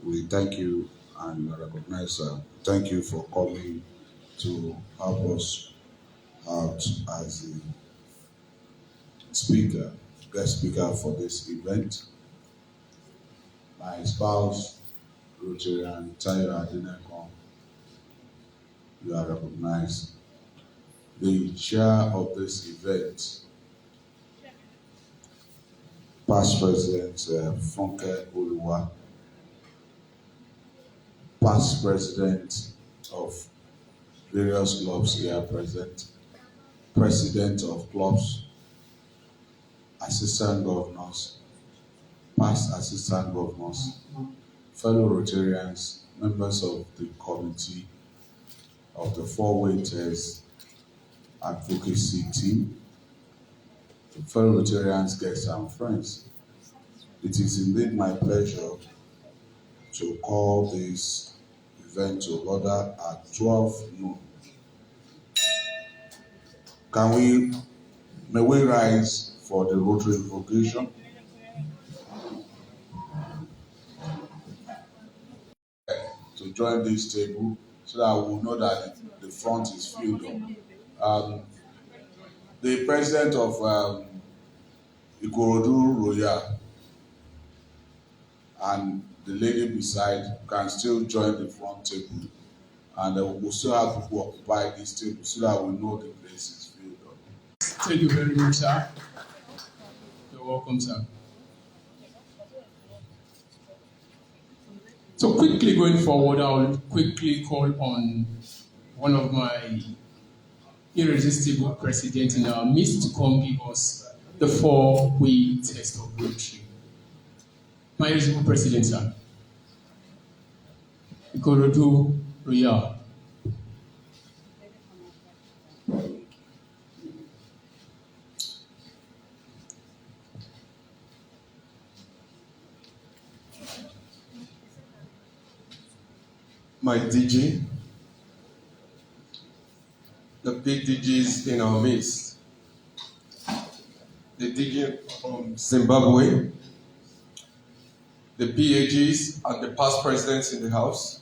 we thank you and recognize. Thank you for coming to help us out as a speaker, guest speaker for this event. My spouse, Rotarian Olufemi Adenekan, you are recognized. The chair of this event, past President Funke Oluwa, past president of various clubs here present, president of clubs, assistant governors, past assistant governors, fellow Rotarians, members of the committee of the Four Waiters advocacy team, fellow Rotarians, guests and friends. It is indeed my pleasure to call this event to order at 12 noon. May we rise for the Rotary invocation? To join this table so that we will know that the front is filled up. The president of Royal and the lady beside can still join the front table, and we'll still have people occupy this table so that we know the place is filled up. Thank you very much, sir. You're welcome, sir. So quickly going forward, I'll quickly call on one of my irresistible presidents in our midst to come give us the 4-way test of Rotary. My irresistible president, sir. Ikorodu Royal. My DG, the big DGs in our midst, the DG from Zimbabwe, the PAGs and the past presidents in the House,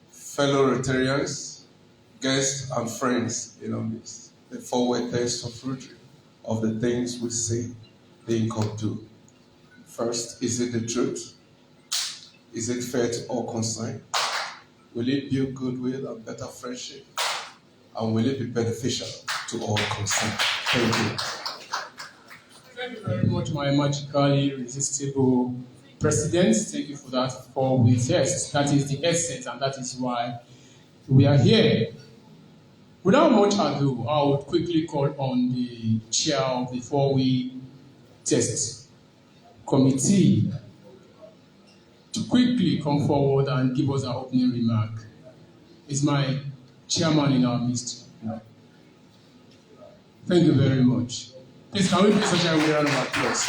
fellow Rotarians, guests and friends in our midst, the 4-way test of Rotary, of the things we say, the income do. First, is it the truth? Is it fair to all concerned? Will it build goodwill and better friendship? And will it be beneficial to all concerned? Thank you. Thank you very much, my magically irresistible president. Thank you for that 4-way test. That is the essence, and that is why we are here. Without much ado, I would quickly call on the chair of the 4-way test committee to quickly come forward and give us an opening remark. Is my chairman in our midst? Thank you very much. Please, can we give such a round of applause?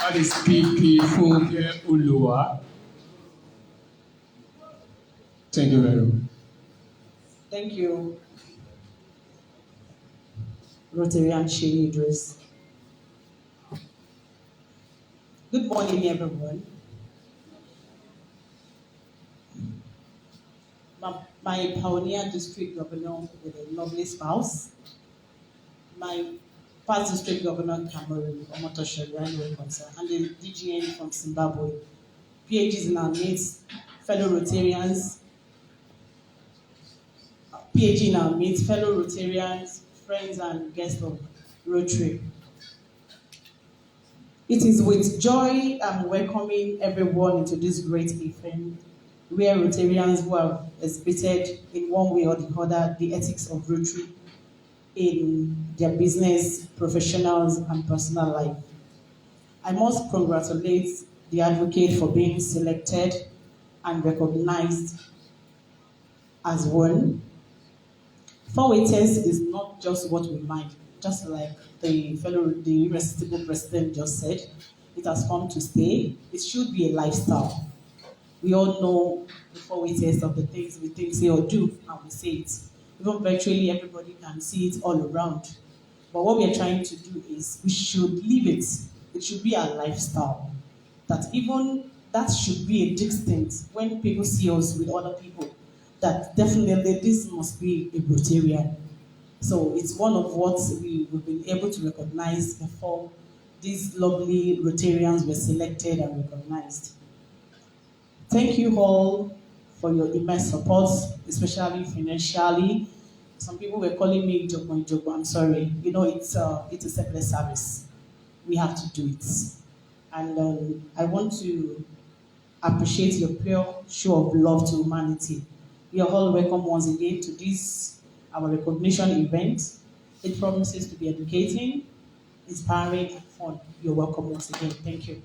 That is IPP Oluwa. Thank you very much. Thank you, Rotarian Ashamu Idris. Good morning, everyone. My pioneer district governor with a lovely spouse, my past district governor Cameroon, and the DGN from Zimbabwe, PAGs in our midst, fellow Rotarians, PAG in our midst, fellow Rotarians, friends and guests of Rotary. It is with joy I'm welcoming everyone into this great event where Rotarians who have exhibited in one way or the other the ethics of Rotary in their business, professionals, and personal life. I must congratulate the advocate for being selected and recognized as one. 4-way test is not just what we mind, just like the irresistible president just said. It has come to stay. It should be a lifestyle. We all know the 4-way test of the things we think, say, or do, and we say it. Even virtually, everybody can see it all around. But what we are trying to do is we should live it. It should be our lifestyle. That even that should be a distinct when people see us with other people, that definitely this must be a Rotarian. So it's one of what we've been able to recognize before these lovely Rotarians were selected and recognized. Thank you all for your immense support, especially financially. Some people were calling me Jogbo. I'm sorry. You know, it's a separate service. We have to do it. And I want to appreciate your pure show of love to humanity. You are all welcome once again to this, our recognition event. It promises to be educating, inspiring, and fun. You're welcome once again. Thank you.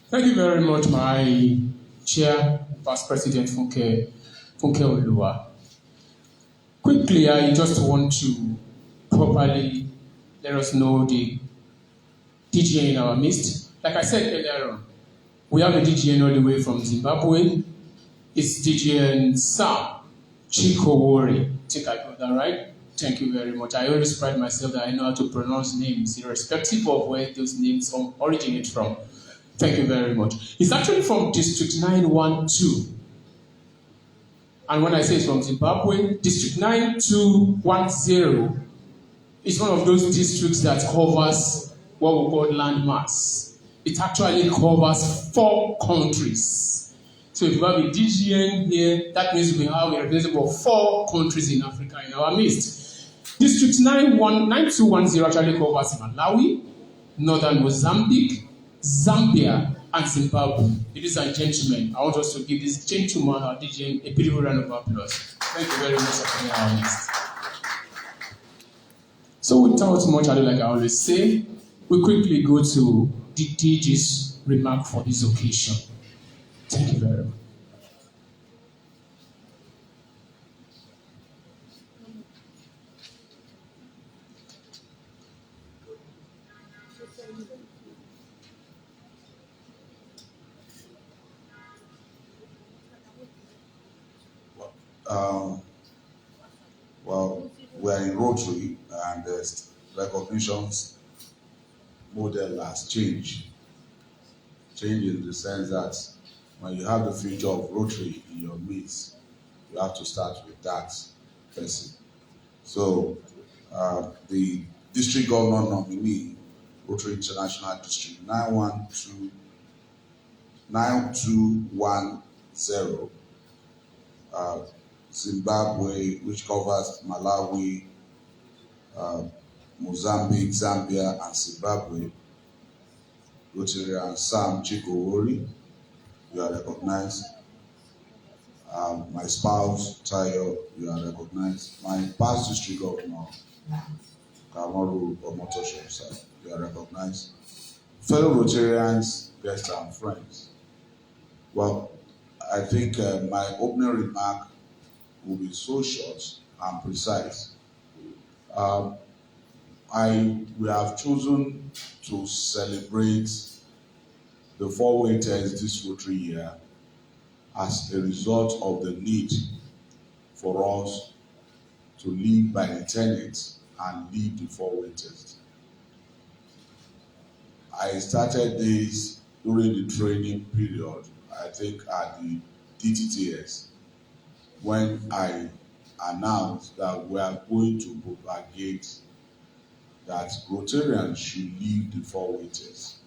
Thank you very much, my chair, Past President Funke Oluwa. Quickly, I just want to properly let us know the DGN in our midst. Like I said earlier on, we have a DGN all the way from Zimbabwe. It's DGN Sam Chikowori. I think I got that right. Thank you very much. I always pride myself that I know how to pronounce names, irrespective of where those names originate from. Thank you very much. It's actually from District 912. And when I say it's from Zimbabwe, District 9210 is one of those districts that covers what we call landmass. It actually covers 4 countries. So if you have a DGN here, that means we have a representative of 4 countries in Africa in our midst. District 9210 actually covers Malawi, Northern Mozambique, Zambia, and Zimbabwe. Ladies and gentlemen, I want us to give this gentleman, our DGN, a beautiful round of applause. Thank you very much for coming our midst. So without much ado, like I always say, we quickly go to the DG's remark for this occasion. Thank you very much. Well, we're in Rotary, and the recognitions model has changed. Changed in the sense that when you have the future of Rotary in your midst, you have to start with that person. So the district governor nominee, Rotary International District 9210, Zimbabwe, which covers Malawi, Mozambique, Zambia, and Zimbabwe. Rotarian Sam Chikowori, you are recognized. My spouse, Tayo, you are recognized. My past district governor, Kamaru Omotosho, you are recognized. Fellow Rotarians, guests, and friends. Well, I think my opening remark will be so short and precise. We have chosen to celebrate the 4-way test this Rotary year as a result of the need for us to live by the tenets and live the 4-way test. I started this during the training period, I think at the DTTS, when I announced that we are going to propagate that Rotarians should leave the 4-way test.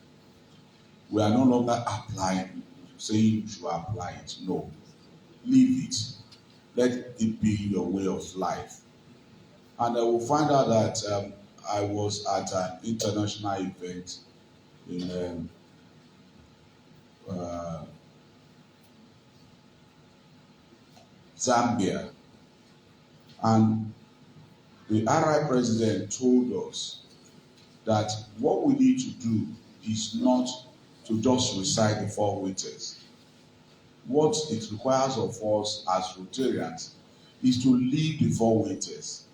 We are no longer applying, saying you should apply it. No. Leave it. Let it be your way of life. And I will find out that I was at an international event in Zambia, and the RI president told us that what we need to do is not to just recite the 4-way test. What it requires of us as Rotarians is to live the 4-way test,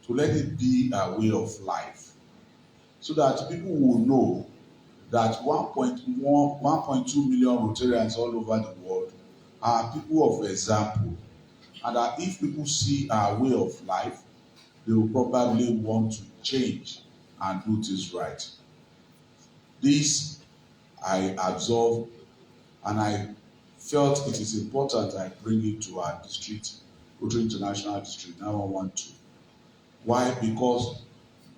to let it be a way of life, so that people will know that 1.2 million Rotarians all over the world are people of example, and that if people see our way of life, they will probably want to change and do things right. This I absorbed, and I felt it is important I bring it to our district, Rotary International District 9112. Why? Because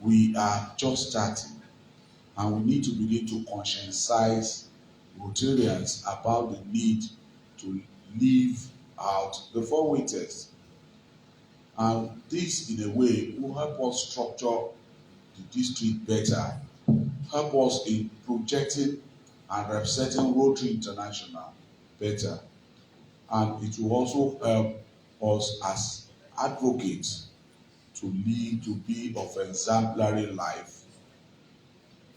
we are just starting, and we need to begin to conscientize Rotarians about the need to live out the four-way test. And this, in a way, will help us structure the district better, help us in projecting and representing Rotary International better. And it will also help us as advocates to lead, to be of exemplary life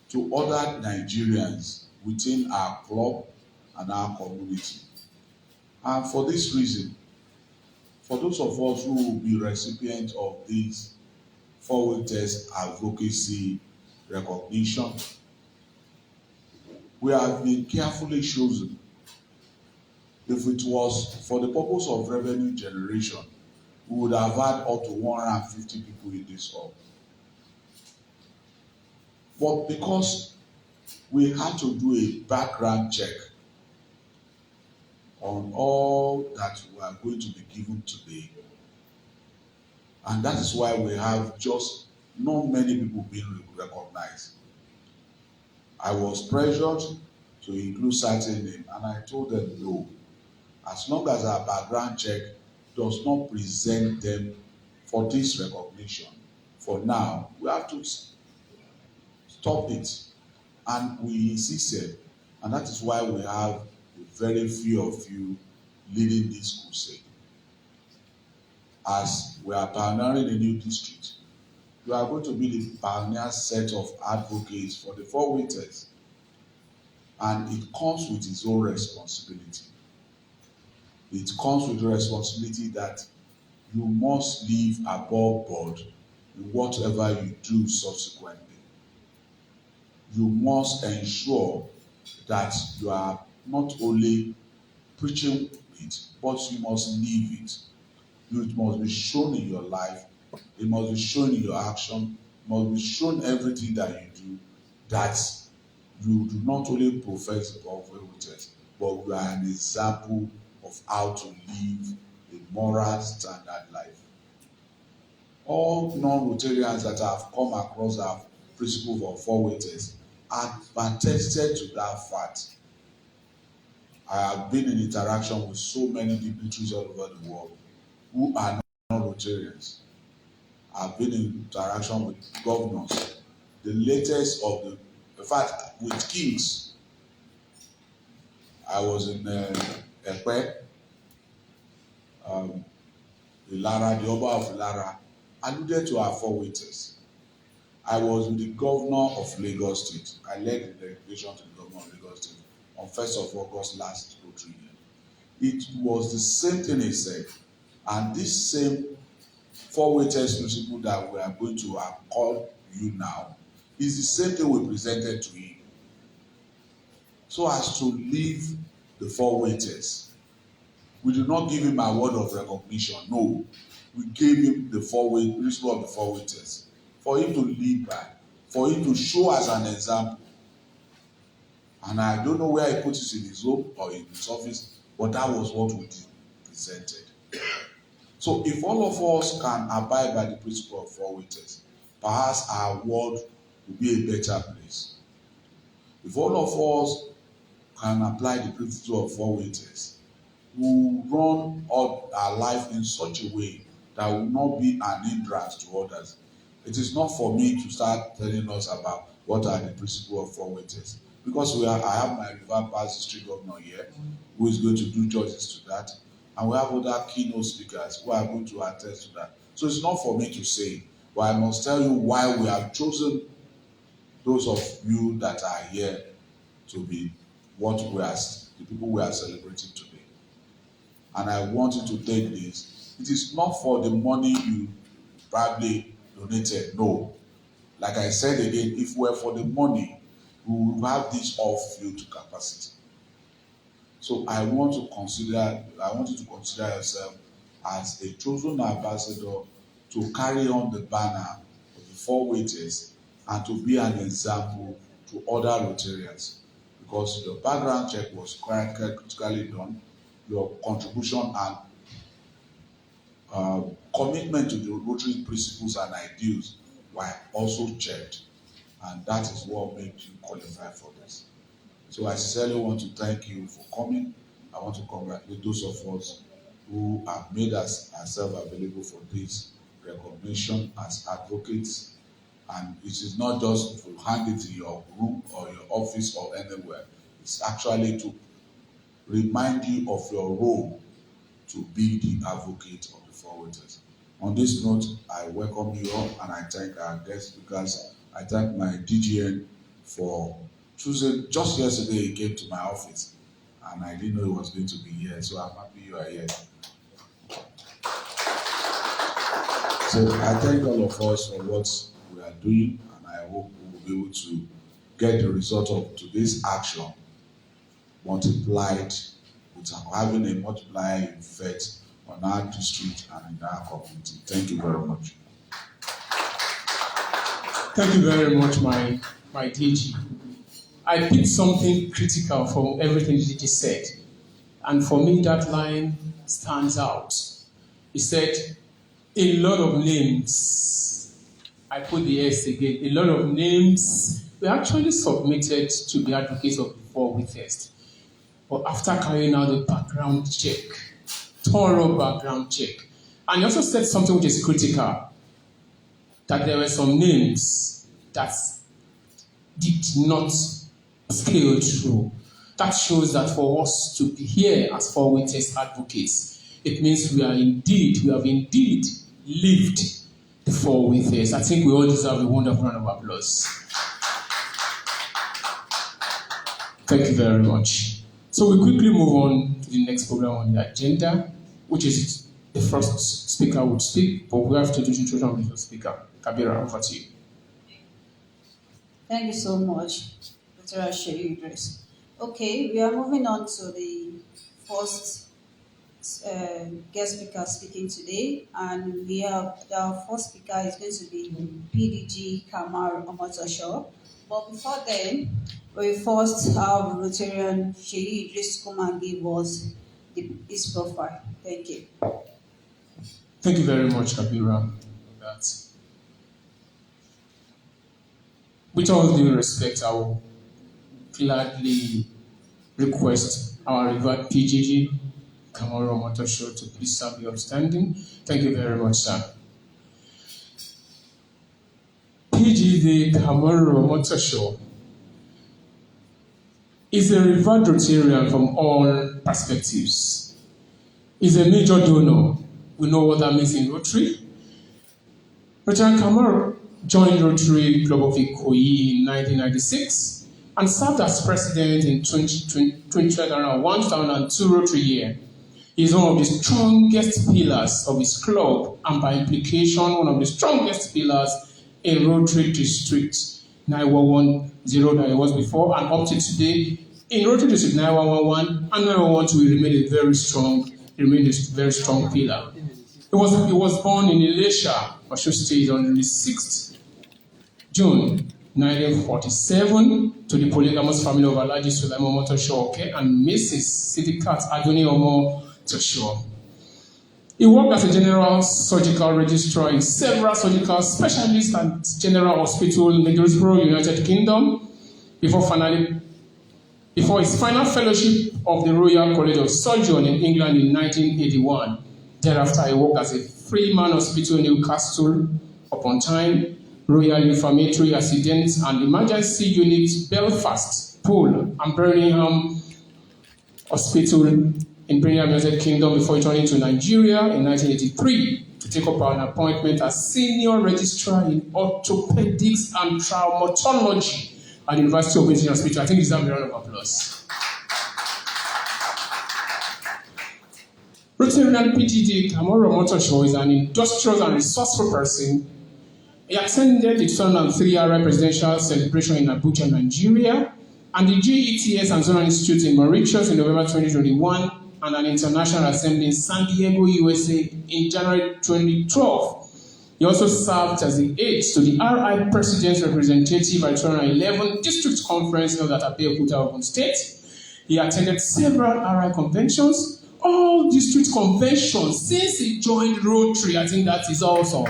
to other Nigerians within our club and our community. And for this reason, for those of us who will be recipients of this four-way test advocacy recognition, we have been carefully chosen. If it was for the purpose of revenue generation, we would have had up to 150 people in this hall. But because we had to do a background check on all that we are going to be given today, and that is why we have just not many people being recognized. I was pressured to include certain names, and I told them no. As long as our background check does not present them for this recognition, for now, we have to stop it. And we insisted, and that is why we have very few of you leading this crusade. As we are pioneering a new district, you are going to be the pioneer set of advocates for the four-way test, and it comes with its own responsibility. It comes with the responsibility that you must live above board in whatever you do subsequently. You must ensure that you are not only preaching it, but you must live it. It must be shown in your life, it must be shown in your action, it must be shown everything that you do, that you do not only profess the four-way test, but you are an example of how to live a moral standard life. All non-Rotarians that have come across our principle of four-way test have attested to that fact. I have been in interaction with so many dignitaries all over the world who are non-Rotarians. I've been in interaction with governors, the latest of the, in fact, with kings. I was in Epe, Ilara, the Oba of Ilara, alluded to our four-way test. I was with the governor of Lagos State. I led the delegation to the governor of Lagos State on 1st of August last Rotary year. It was the same thing he said, and this same four-way test principle that we are going to call you now is the same thing we presented to him. So as to live the four-way test. We did not give him a word of recognition. No, we gave him the four-way principle of the four-way test for him to live by, for him to show as an example. And I don't know where he put it in his home or in his office, but that was what we presented. So if all of us can abide by the principle of four-way test, perhaps our world will be a better place. If all of us can apply the principle of four-way test, we will run our life in such a way that will not be an hindrance to others. It is not for me to start telling us about what are the principles of four-way test, because I have my River Past District Governor here who is going to do justice to that, and we have other keynote speakers who are going to attest to that. So it's not for me to say, but I must tell you why we have chosen those of you that are here to be the people we are celebrating today. And I want you to take this. It is not for the money you probably donated. No. Like I said again, if we're for the money, we will have this off-field capacity. So I want you to consider yourself as a chosen ambassador to carry on the banner of the four waiters and to be an example to other Rotarians, because your background check was quite critically done. Your contribution and commitment to the Rotary principles and ideals were also checked, and that is what made you qualify for this. So I sincerely want to thank you for coming. I want to congratulate those of us who have made ourselves available for this recognition as advocates. And it is not just to hand it in your room or your office or anywhere. It's actually to remind you of your role to be the advocate of the four waiters. On this note, I welcome you all and I thank our guest speakers. I thank my DGN for choosing. Just yesterday he came to my office and I didn't know he was going to be here, so I'm happy you are here. So I thank all of us for what we are doing, and I hope we will be able to get the result of today's action multiplied, with having a multiplier effect on our district and in our community. Thank you very much. Thank you very much, my DG. I picked something critical from everything DG said, and for me that line stands out. He said, a lot of names, I put the S again, a lot of names were actually submitted to the advocates of the four waiters. But after carrying out the background check, thorough background check, and he also said something which is critical, that there were some names that did not scale through. That shows that for us to be here as four waiters advocates, it means we have indeed lived the four waiters. I think we all deserve a wonderful round of applause. Thank you very much. So we quickly move on to the next program on the agenda, which is the first speaker would speak, but we have to do the introduction of the first speaker. Kabeerah, over to you. Thank you so much, Dr. Ashamu Idris. Okay, we are moving on to the first guest speaker speaking today, and we have our first speaker is going to be PDG Kamal Omotosho. But before then, we first have Rotarian Ashamu Idris come and give us his profile. Thank you. Thank you very much, Kabeerah, for that. With all due respect, I will gladly request our revered PGG Kamal Omotosho to please serve your standing. Thank you very much, sir. PGG Kamal Omotosho is a revered Rotarian from all perspectives. He's a major donor. We know what that means in Rotary. Rotarian Kamal joined Rotary Club of Ikoyi in 1996 and served as president in 2001-2002 Rotary year. He is one of the strongest pillars of his club, and by implication, one of the strongest pillars in Rotary District 9110 that it was before, and up to today, in Rotary District 9111 and 9112 will remain a very strong pillar. He was born in Ilesha, Osun State, on the 6th June 1947 to the polygamous family of Alhaji Sulaiman Omotosho and Mrs. Sidikat Adoni Omotosho. He worked as a general surgical registrar in several surgical specialists and general hospital in Middlesbrough, United Kingdom, before his final fellowship of the Royal College of Surgeons in England in 1981. Thereafter, he worked as a Freeman Hospital in Newcastle upon Tyne, Royal Infirmary Accident and Emergency Unit Belfast, Poole, and Birmingham Hospital in Birmingham, United Kingdom, before returning to Nigeria in 1983 to take up an appointment as Senior Registrar in Orthopedics and Traumatology at the University of Michigan Hospital. I think it's a round of applause. Rotarian PGD Kamal Omotosho is an industrious and resourceful person. He attended the 2003 RI presidential celebration in Abuja, Nigeria, and the GETS and Zonal Institute in Mauritius in November 2021, and an international assembly in San Diego, USA in January 2012. He also served as the aide to the RI President's Representative at 2011 District Conference held at Abeokuta, Ogun State. He attended several RI conventions, all district conventions since he joined Rotary. I think that is awesome.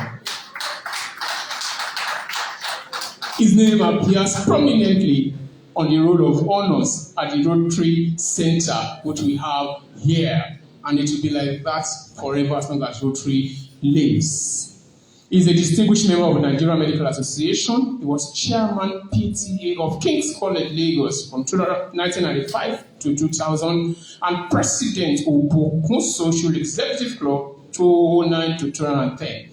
His name appears prominently on the roll of honors at the Rotary Center, which we have here. And it will be like that forever as long as Rotary lives. He is a distinguished member of the Nigerian Medical Association. He was chairman PTA of King's College, Lagos from 1995 to 2000, and president of Obokun Social Executive Club 2009 to 2010.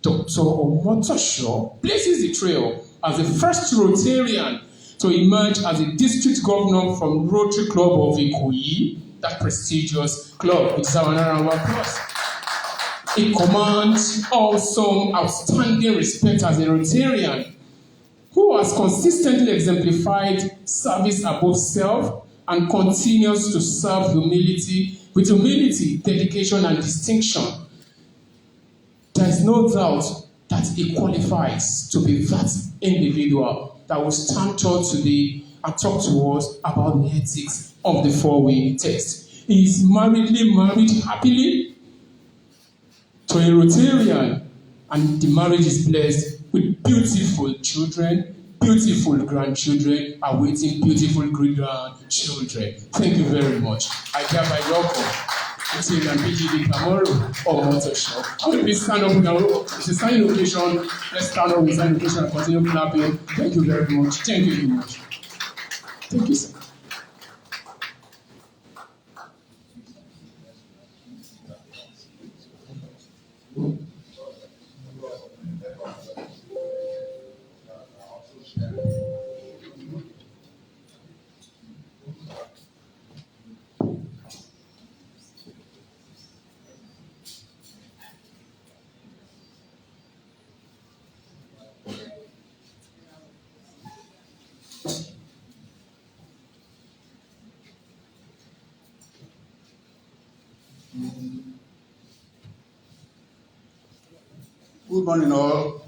Dr. Omotosho blazes the trail as the first Rotarian to emerge as a district governor from Rotary Club of Ikoyi, that prestigious club. It's our applause. He commands also outstanding respect as a Rotarian who has consistently exemplified service above self and continues to serve with humility, dedication, and distinction. There is no doubt that he qualifies to be that individual that will stand tall today and talk to us about the ethics of the four-way test. He is married happily to a Rotarian, and the marriage is blessed with beautiful children, beautiful grandchildren, awaiting beautiful great-grandchildren. Thank you very much. I hereby welcome Rotarian BGD Kamoru or Motosho. I'm going to stand up now. It's a standing occasion. Let's stand up with standing occasion and continue clapping. Thank you very much. Thank you very much. Thank you, sir. Good morning, all.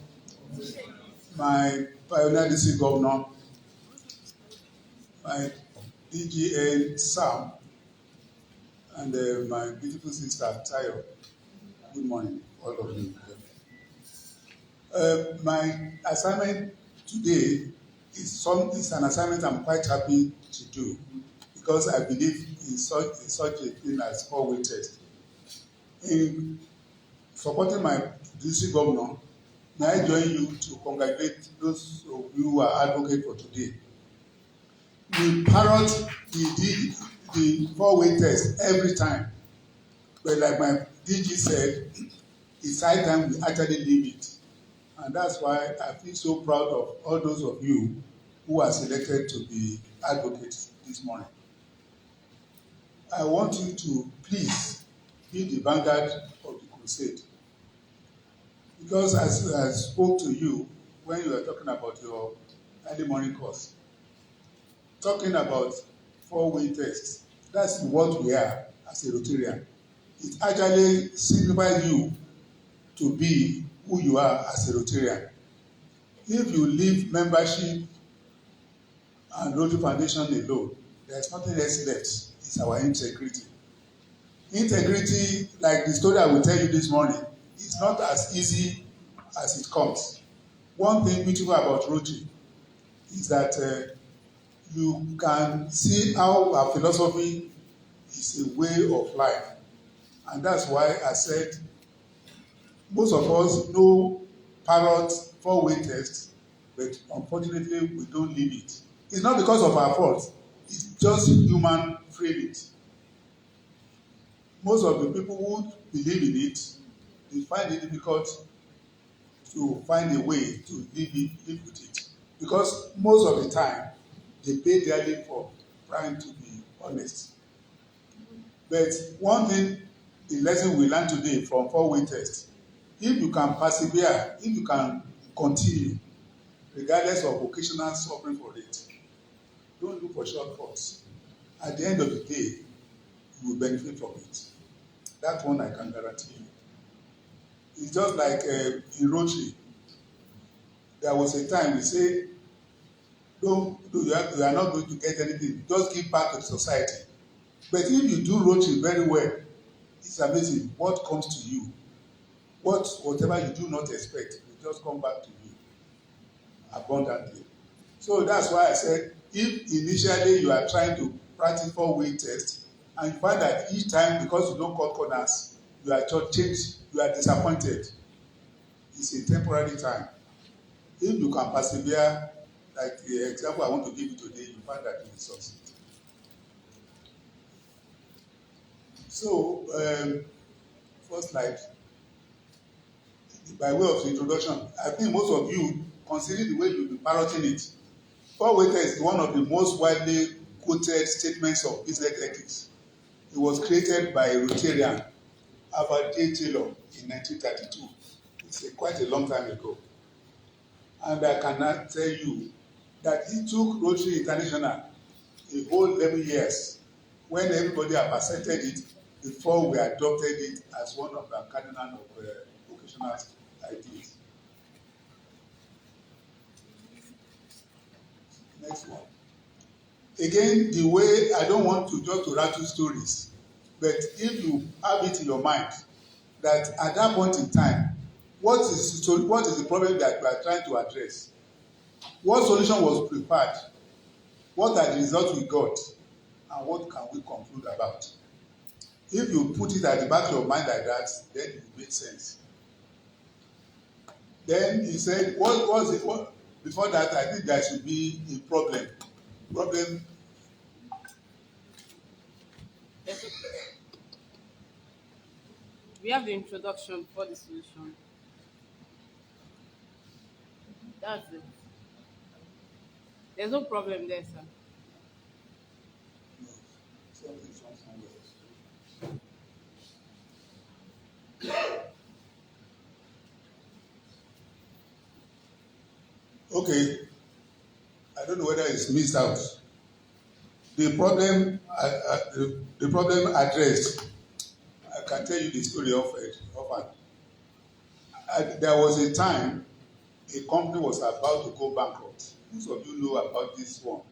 My pioneer district governor, my DGN Sam, and my beautiful sister Tayo. Good morning, all of you. My assignment today is an assignment I'm quite happy to do because I believe in such a thing as four-way test. In supporting my district governor, may I join you to congratulate those of you who are advocates for today. We parrot the four-way test every time, but like my DG said, it's high time we actually live it. And that's why I feel so proud of all those of you who are selected to be advocates this morning. I want you to please be the vanguard of the crusade. Because as I spoke to you when you were talking about your early morning course, talking about four-way tests, that's what we are as a Rotarian. It actually signifies you to be who you are as a Rotarian. If you leave membership and Rotary Foundation alone, there's nothing else left. It's our integrity. Integrity, like the story I will tell you this morning, it's not as easy as it comes. One thing beautiful about Rotary is that you can see how our philosophy is a way of life. And that's why I said most of us know parrot four-way test, but unfortunately we don't live it. It's not because of our fault. It's just human framing. Most of the people who believe in it, they find it difficult to find a way to live with it. Because most of the time, they pay dearly for trying to be honest. But one thing, the lesson we learned today from four-way test, if you can persevere, if you can continue, regardless of occasional suffering for it, Don't look for shortcuts. At the end of the day, you will benefit from it. That one I can guarantee you. It's just like in Rotary. There was a time we say, you are not going to get anything. Just give back to the society. But if you do Rotary very well, it's amazing what comes to you. Whatever you do not expect will just come back to you abundantly. So that's why I said, if initially you are trying to practice 4-way test, and you find that each time, because you don't cut corners, you are changed, you are disappointed, it's a temporary time. If you can persevere, like the example I want to give you today, you find that you will succeed. So, first slide. By way of introduction, I think most of you, considering the way you've been parroting it, 4-way test is one of the most widely quoted statements of business ethics. It was created by Rotarian Oluwa Enitan Sophie in 1932. It's quite a long time ago. And I cannot tell you that it took Rotary International a whole 11 years when everybody have accepted it before we adopted it as one of the cardinal of vocational ideas. Next one. Again, the way I don't want to just to rattle stories, but if you have it in your mind that at that point in time, what is the problem that you are trying to address? What solution was prepared? What are the results we got? And what can we conclude about? If you put it at the back of your mind like that, then it makes sense. Then he said, what was it? Before that, I think there should be a problem. We have the introduction for the solution. That's it. There's no problem there, sir. Okay, I don't know whether it's missed out. The problem addressed, I can tell you the story of it. There was a time a company was about to go bankrupt. Most of you know about this one.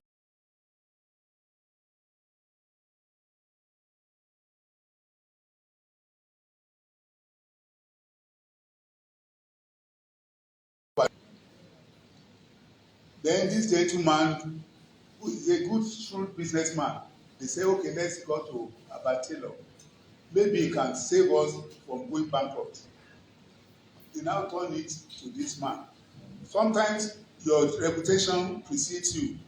Then this gentleman, who is a good, shrewd businessman, they say, okay, let's go to Abatelo. Maybe he can save us from going bankrupt. They now turn it to this man. Sometimes your reputation precedes you.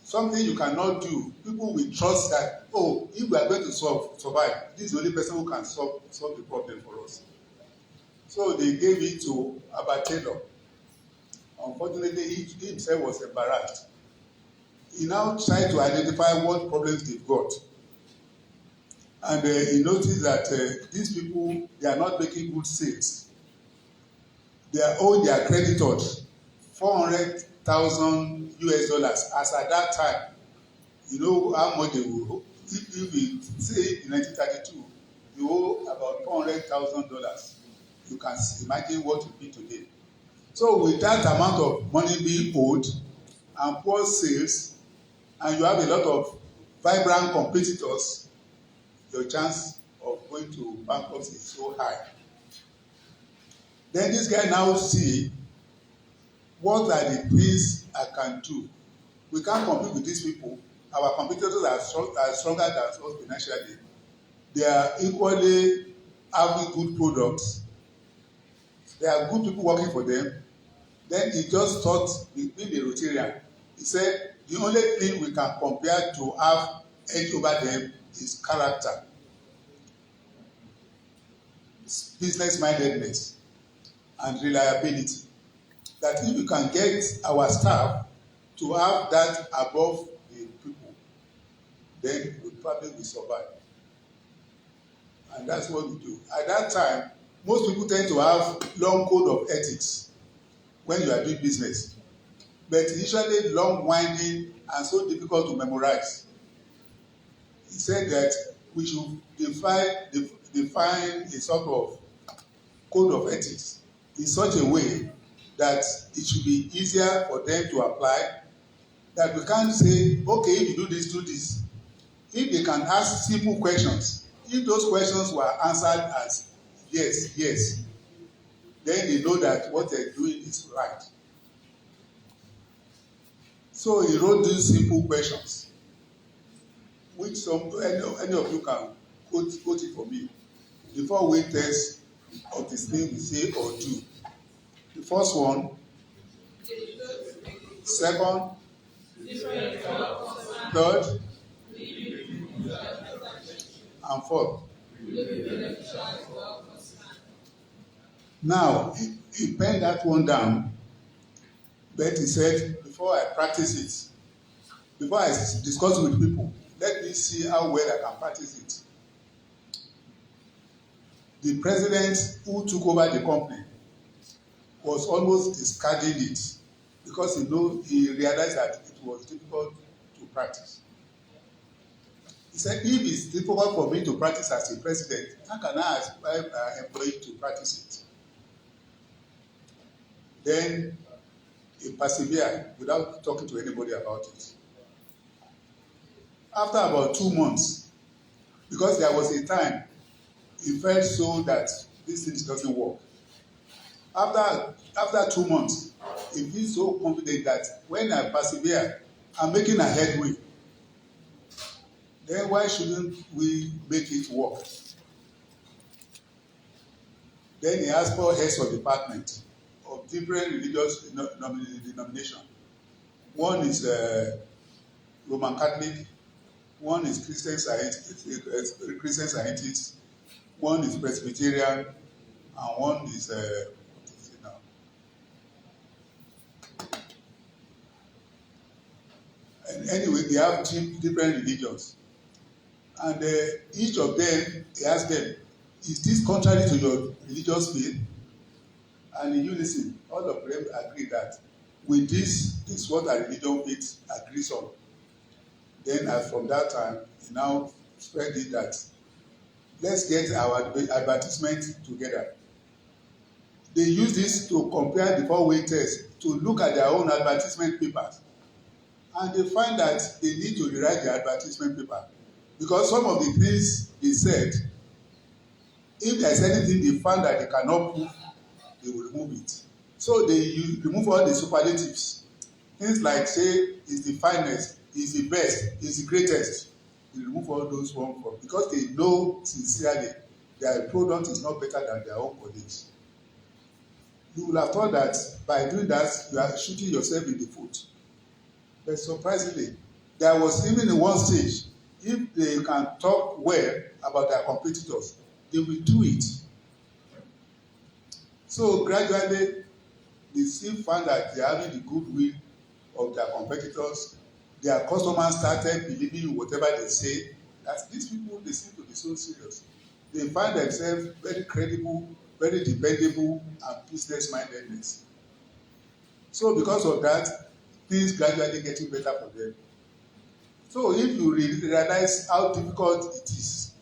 Something you cannot do, people will trust that, oh, if we are going to survive, this is the only person who can solve the problem for us. So they gave it to Abatelo. Unfortunately, he himself was embarrassed. He now tried to identify what problems they've got. And he noticed that these people, they are not making good sales. They are owed their creditors $400,000 US as at that time. You know how much they will. If we say in 1932, you owe about $400,000. You can imagine what it will be today. So with that amount of money being owed and poor sales, and you have a lot of vibrant competitors, your chance of going to bankruptcy is so high. Then this guy now see, what are the things I can do? We can't compete with these people. Our competitors are stronger than us financially. They are equally having good products. There are good people working for them. Then he just thought, being a Rotarian, he said, the only thing we can compare to have edge over them is character, business-mindedness, and reliability. That if we can get our staff to have that above the people, then we probably will survive. And that's what we do. At that time, most people tend to have long code of ethics when you are doing business. But usually long winding and so difficult to memorize. He said that we should define a sort of code of ethics in such a way that it should be easier for them to apply, that we can't say, okay, if you do this, do this. If they can ask simple questions, if those questions were answered as yes, yes, then they know that what they're doing is right. So he wrote these simple questions, which any of you can quote it for me. The 4-way test of the thing we say or do. The first one, second, third, and fourth. Now, he penned that one down, but he said, before I practice it, before I discuss with people, let me see how well I can practice it. The president who took over the company was almost discarding it because he realized that it was difficult to practice. He said, if it's difficult for me to practice as a president, how can I aspire an employee to practice it? Then he persevered without talking to anybody about it. After about 2 months, because there was a time he felt so that this thing doesn't work. After 2 months, he feels so confident that when I persevere, I'm making a headway. Then why shouldn't we make it work? Then he asked for heads of department of different religious denomination. One is Roman Catholic, one is Christian Scientist, one is Presbyterian, and one is what is it now? And anyway, they have different religions. And each of them, he asked them, is this contrary to your religious faith? And in unison, all of them agree that with this is what our religion faith agrees on. Then from that time, he now spread it that let's get our advertisement together. They use this to compare the 4-way test, to look at their own advertisement papers. And they find that they need to rewrite the advertisement paper. Because some of the things they said, if there's anything they found that they cannot prove, they will remove it. So they remove all the superlatives. Things like, say, is the finest, is the best, is the greatest. They remove all those ones because they know sincerely their product is not better than their own colleagues. You will have thought that by doing that, you are shooting yourself in the foot. But surprisingly, there was even in one stage, if they can talk well about their competitors, they will do it. So gradually, they still found that they are having the goodwill of their competitors. Their customers started believing in whatever they say. That these people, they seem to be so serious. They find themselves very credible, very dependable, and business-mindedness. So because of that, things gradually getting better for them. So if you realize how difficult it is,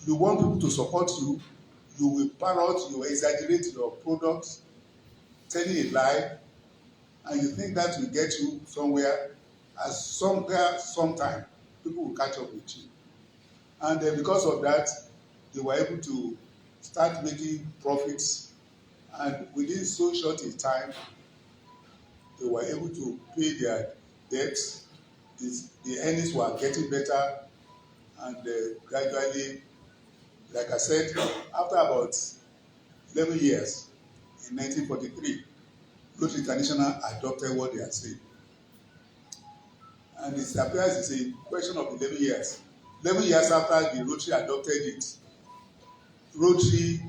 you want people to support you, you will parrot, you will exaggerate your products, telling a lie, and you think that will get you somewhere, as somewhere, sometime, people will catch up with you. And then because of that, they were able to start making profits, and within so short a time, they were able to pay their debts. The earnings were getting better, and gradually, like I said, after about 11 years, in 1943, Rotary International adopted what they are saying. And it appears it's a question of 11 years. 11 years after the Rotary adopted it, Rotary,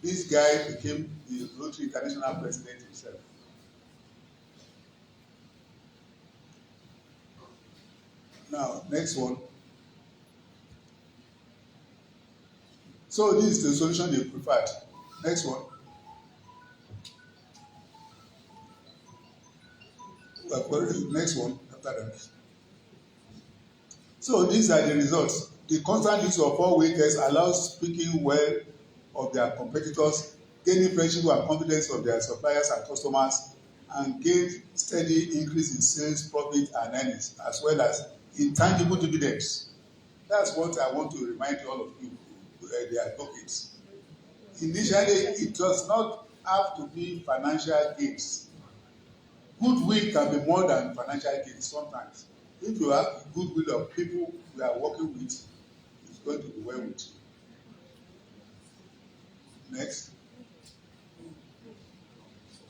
this guy became the Rotary International president himself. Now, next one. So this is the solution they preferred. Next one. Next one after that. So these are the results. The constant use of four-way tests allows speaking well of their competitors, gaining friendship and confidence of their suppliers and customers, and gain steady increase in sales, profit, and earnings, as well as intangible dividends. That's what I want to remind all of you, the advocates. Initially, it does not have to be financial gains. Goodwill can be more than financial gains sometimes. If you have goodwill of people you are working with, it's going to be well with you. Next.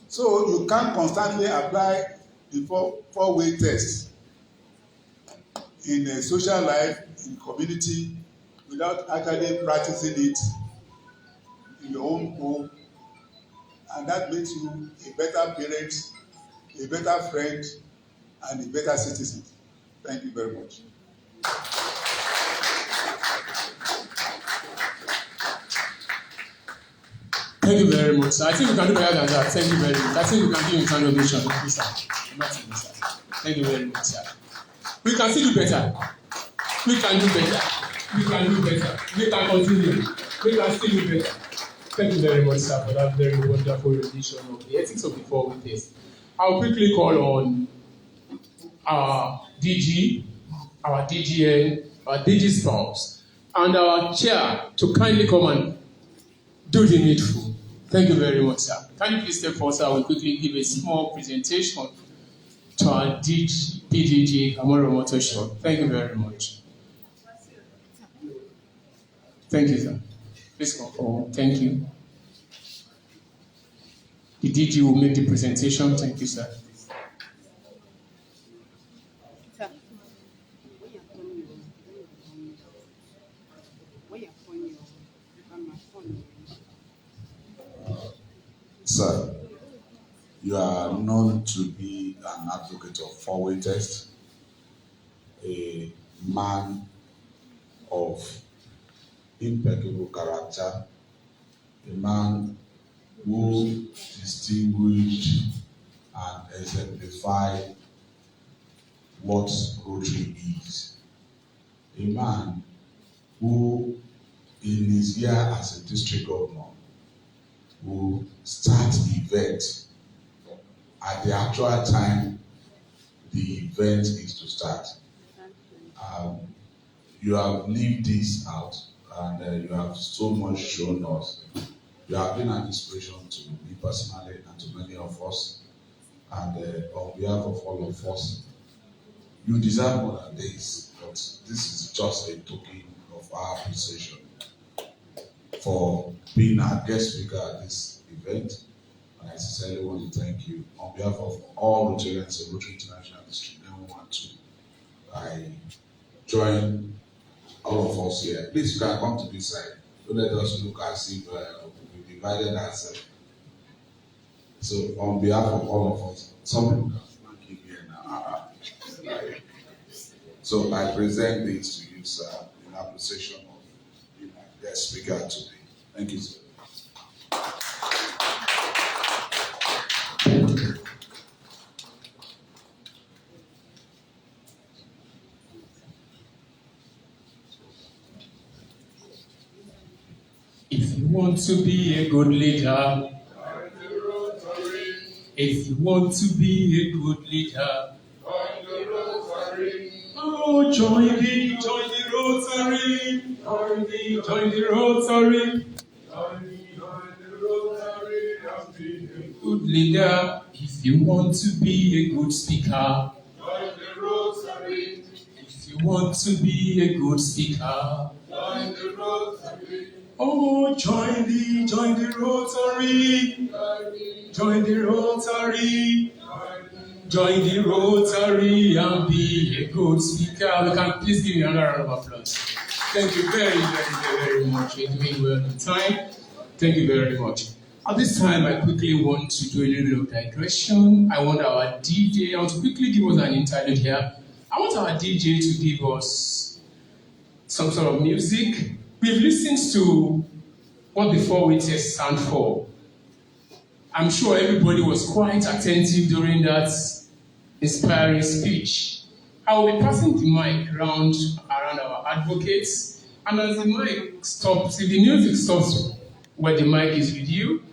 So you can't constantly apply the four-way test in a social life, in community, without actually practicing it in your own home, and that makes you a better parent, a better friend, and a better citizen. Thank you very much. Thank you very much, sir. I think we can do better than that. Thank you very much. I think we can do interrogation. Please, sir. Thank you very much, sir. We can still do better. We can do better. We can do better. We can continue. We can still do better. Thank you very much, sir, for that very wonderful rendition of the ethics of the four-way test. I'll quickly call on our DG, our DGN, our DG spouse, and our chair to kindly come and do the needful. Thank you very much, sir. Can you please step forward, sir? We'll quickly give a small presentation to our PDG, Amoro Motor Show. Thank you very much. Thank you, sir. Please come forward. Thank you. The DG will make the presentation. Thank you, sir. Sir, you are known to be an advocate of four-way test, a man of impeccable character, a man who distinguished and exemplified what Rotary is. A man who, in his year as a district governor, will start the event at the actual time the event is to start. You have lived this out, and you have so much shown us. You have been an inspiration to me personally and to many of us. And on behalf of all of us, you deserve more than this, but this is just a token of our appreciation for being our guest speaker at this event. And I sincerely want to thank you on behalf of all Rotarians of Rotary International District 9112. I join all of us here. Please, you can come to this side. Don't let us look as if we divided ourselves. So, on behalf of all of us, some people can keep here now. So, I present this to you, sir, in appreciation of being our guest speaker today. Thank you, sir. If you want to be a good leader, if you want to be a good leader, oh, join the Rotary, join the Rotary. Good leader, if you want to be a good speaker, join the Rotary. If you want to be a good speaker, join the Rotary. Oh, join the Rotary, join the Rotary, join the Rotary and be a good speaker. We can please give you another round of applause. Thank you very much. You're doing well on time. Thank you very much. At this time, I quickly want to do a little bit of digression. I want our DJ, I want to quickly give us an interlude here. I want our DJ to give us some sort of music. We've listened to what the four-way test stand for. I'm sure everybody was quite attentive during that inspiring speech. I will be passing the mic around our advocates, and as the mic stops, if the music stops where the mic is with you,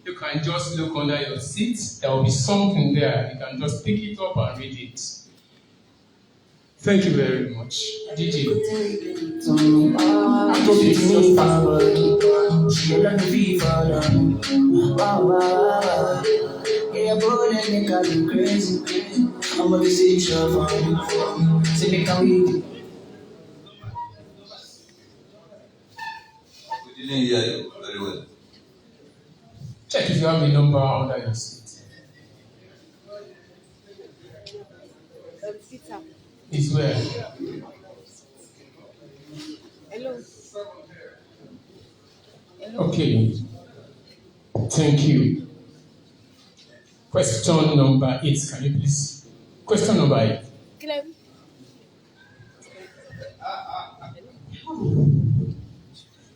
you can just look under your seat. There will be something there. You can just pick it up and read it. Thank you very much. DJ. Advocates, just We didn't hear you very well. check if you have a number under your seat. Peter. It's where? Hello. Okay. Thank you. Question number 8. Can you please? Question number 8. Clem.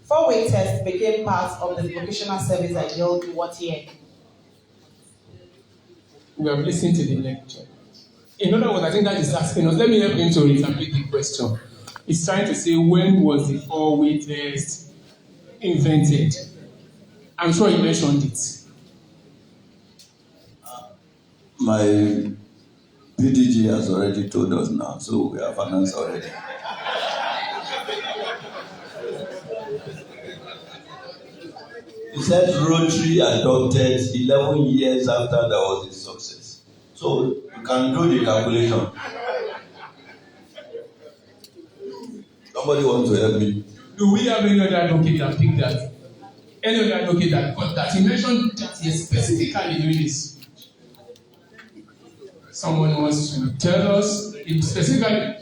Four-way test became part of the vocational service I held in what year? We have listened to the lecture. In other words, I think that is asking us. Let me help him to interpret the question. It's trying to say, when was the four-way test invented? I'm sure you mentioned it. My PDG has already told us now, so we have an answer already. He said Rotary adopted 11 years after there was a success. So you can do the calculation. Somebody wants to help me. Do we have any other advocate that picked that? Any other advocate that got that? He mentioned that he is specifically doing this. Someone wants to tell us if specifically.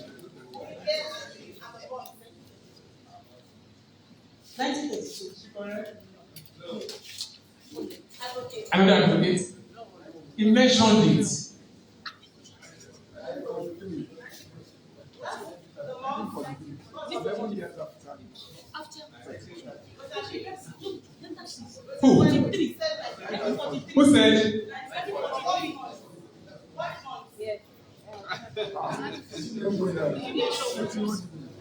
1932, correct? Another advocate? He mentioned it. Who? Who said?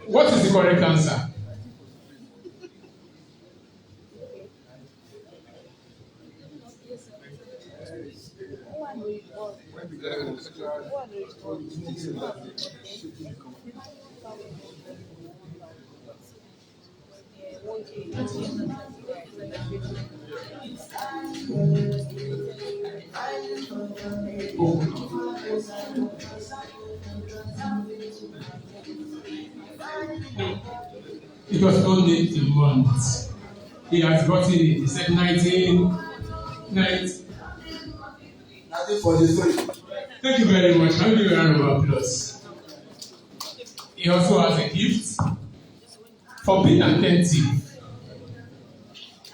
What is the correct answer? It was only a month. He has gotten it. He said 1943. Thank you very much. I'll give you a round of applause. He also has a gift for being attentive.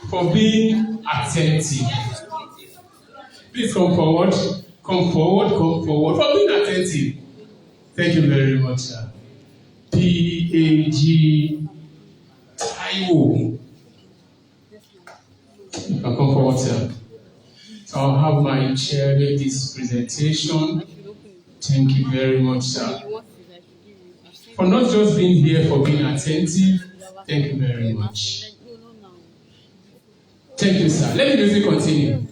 For being attentive. Please come forward. Come forward. Come forward. For being attentive. Thank you very much, sir. PAG Taiwo. You can come forward, sir. So I'll have my chair with this presentation. Thank you very much, sir. For not just being here, for being attentive. Thank you very much. Thank you, sir. Let the music continue.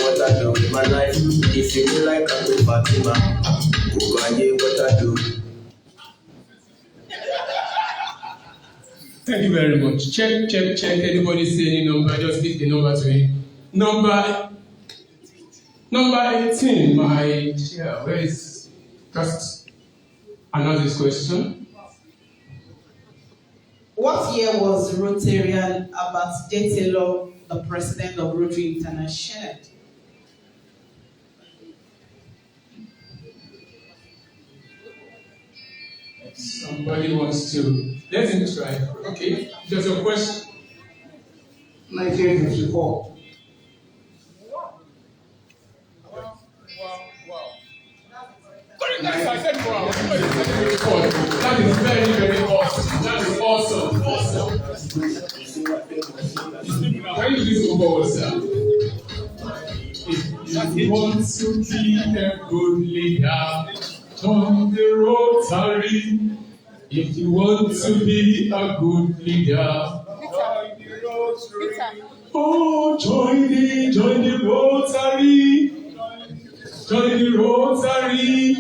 What I do with my life. If you feel like I'm with Fatima, what I do. Thank you very much. Check. Anybody say any number? Just give the number to me. Number 18, my dear. Where is just another question? What year was Rotarian Adetayo Raji the president of Rotary International? Somebody wants to. Let him try. Okay. There's a question. 1954. Correct, I said wow. That is very, very awesome. That is awesome. Awesome. Can you please move forward, sir? If you want to be a good leader, join the Rotary. If you want to be a good leader, join the Rotary. Oh, join the Rotary. Join the Rotary.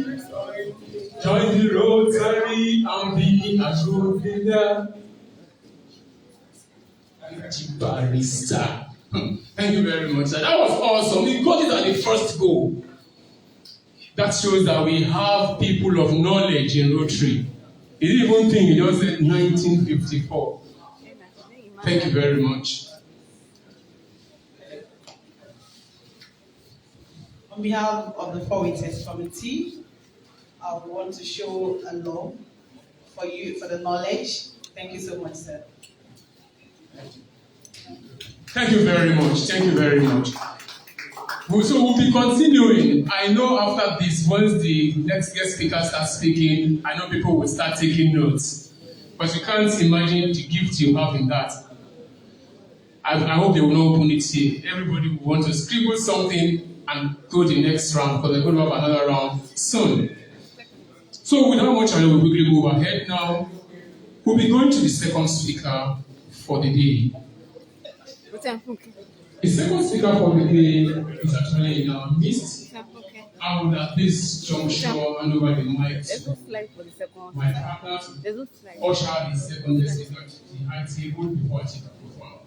Join the Rotary and be a good leader. Barista. Thank you very much, sir. That was awesome. We got it at the first go. That shows that we have people of knowledge in Rotary. You didn't even think it was in 1954. Thank you very much. On behalf of the Four Witness Committee, I want to show a love for you, for the knowledge. Thank you so much, sir. Thank you very much. Thank you very much. So we'll be continuing. I know after this, once the next guest speaker starts speaking, I know people will start taking notes. But you can't imagine the gift you have in that. I hope they will not open it here. Everybody will want to scribble something and go the next round, because they're going to have another round soon. So without much ado, we'll quickly move ahead now. We'll be going to the second speaker for the day. The second speaker for the day is actually in our midst. I would at this juncture hand over the mic to my partner to usher the second speaker to the high table before I take a profile.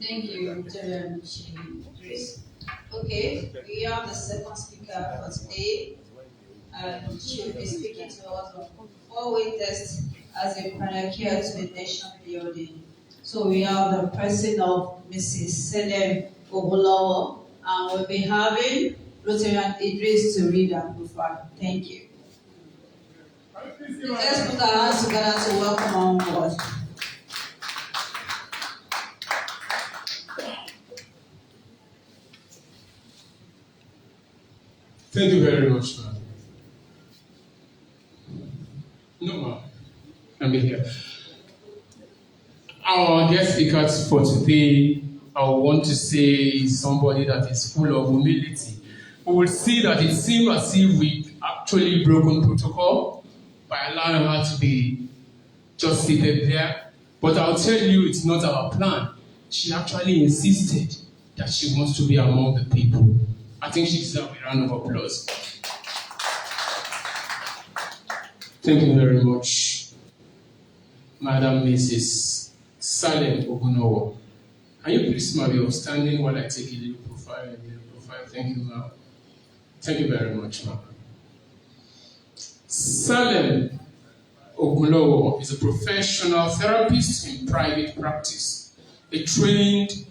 Thank you, Rotarian Idris. Okay, we have the second speaker for today, and she will be speaking to us on four-way test as a pioneer to the nation building. So we have the person of Mrs. Selem Ogulawa, and we'll be having Rotarian Idris to read her profile. Thank you. Let's put our hands together to welcome on board. Thank you very much, ma'am. No, ma'am. I'm here. Our guest speakers for today, I want to say, is somebody that is full of humility. We will see that it seems as if we've actually broken protocol by allowing her to be just seated there. But I'll tell you, it's not our plan. She actually insisted that she wants to be among the people. I think she deserves a round of applause. Thank you very much, Madam Mrs. Salem Ogunowo. Can you please, ma'am, be standing while I take a little profile? Thank you, ma'am. Thank you very much, ma'am. Salem Ogunowo is a professional therapist in private practice, a trained,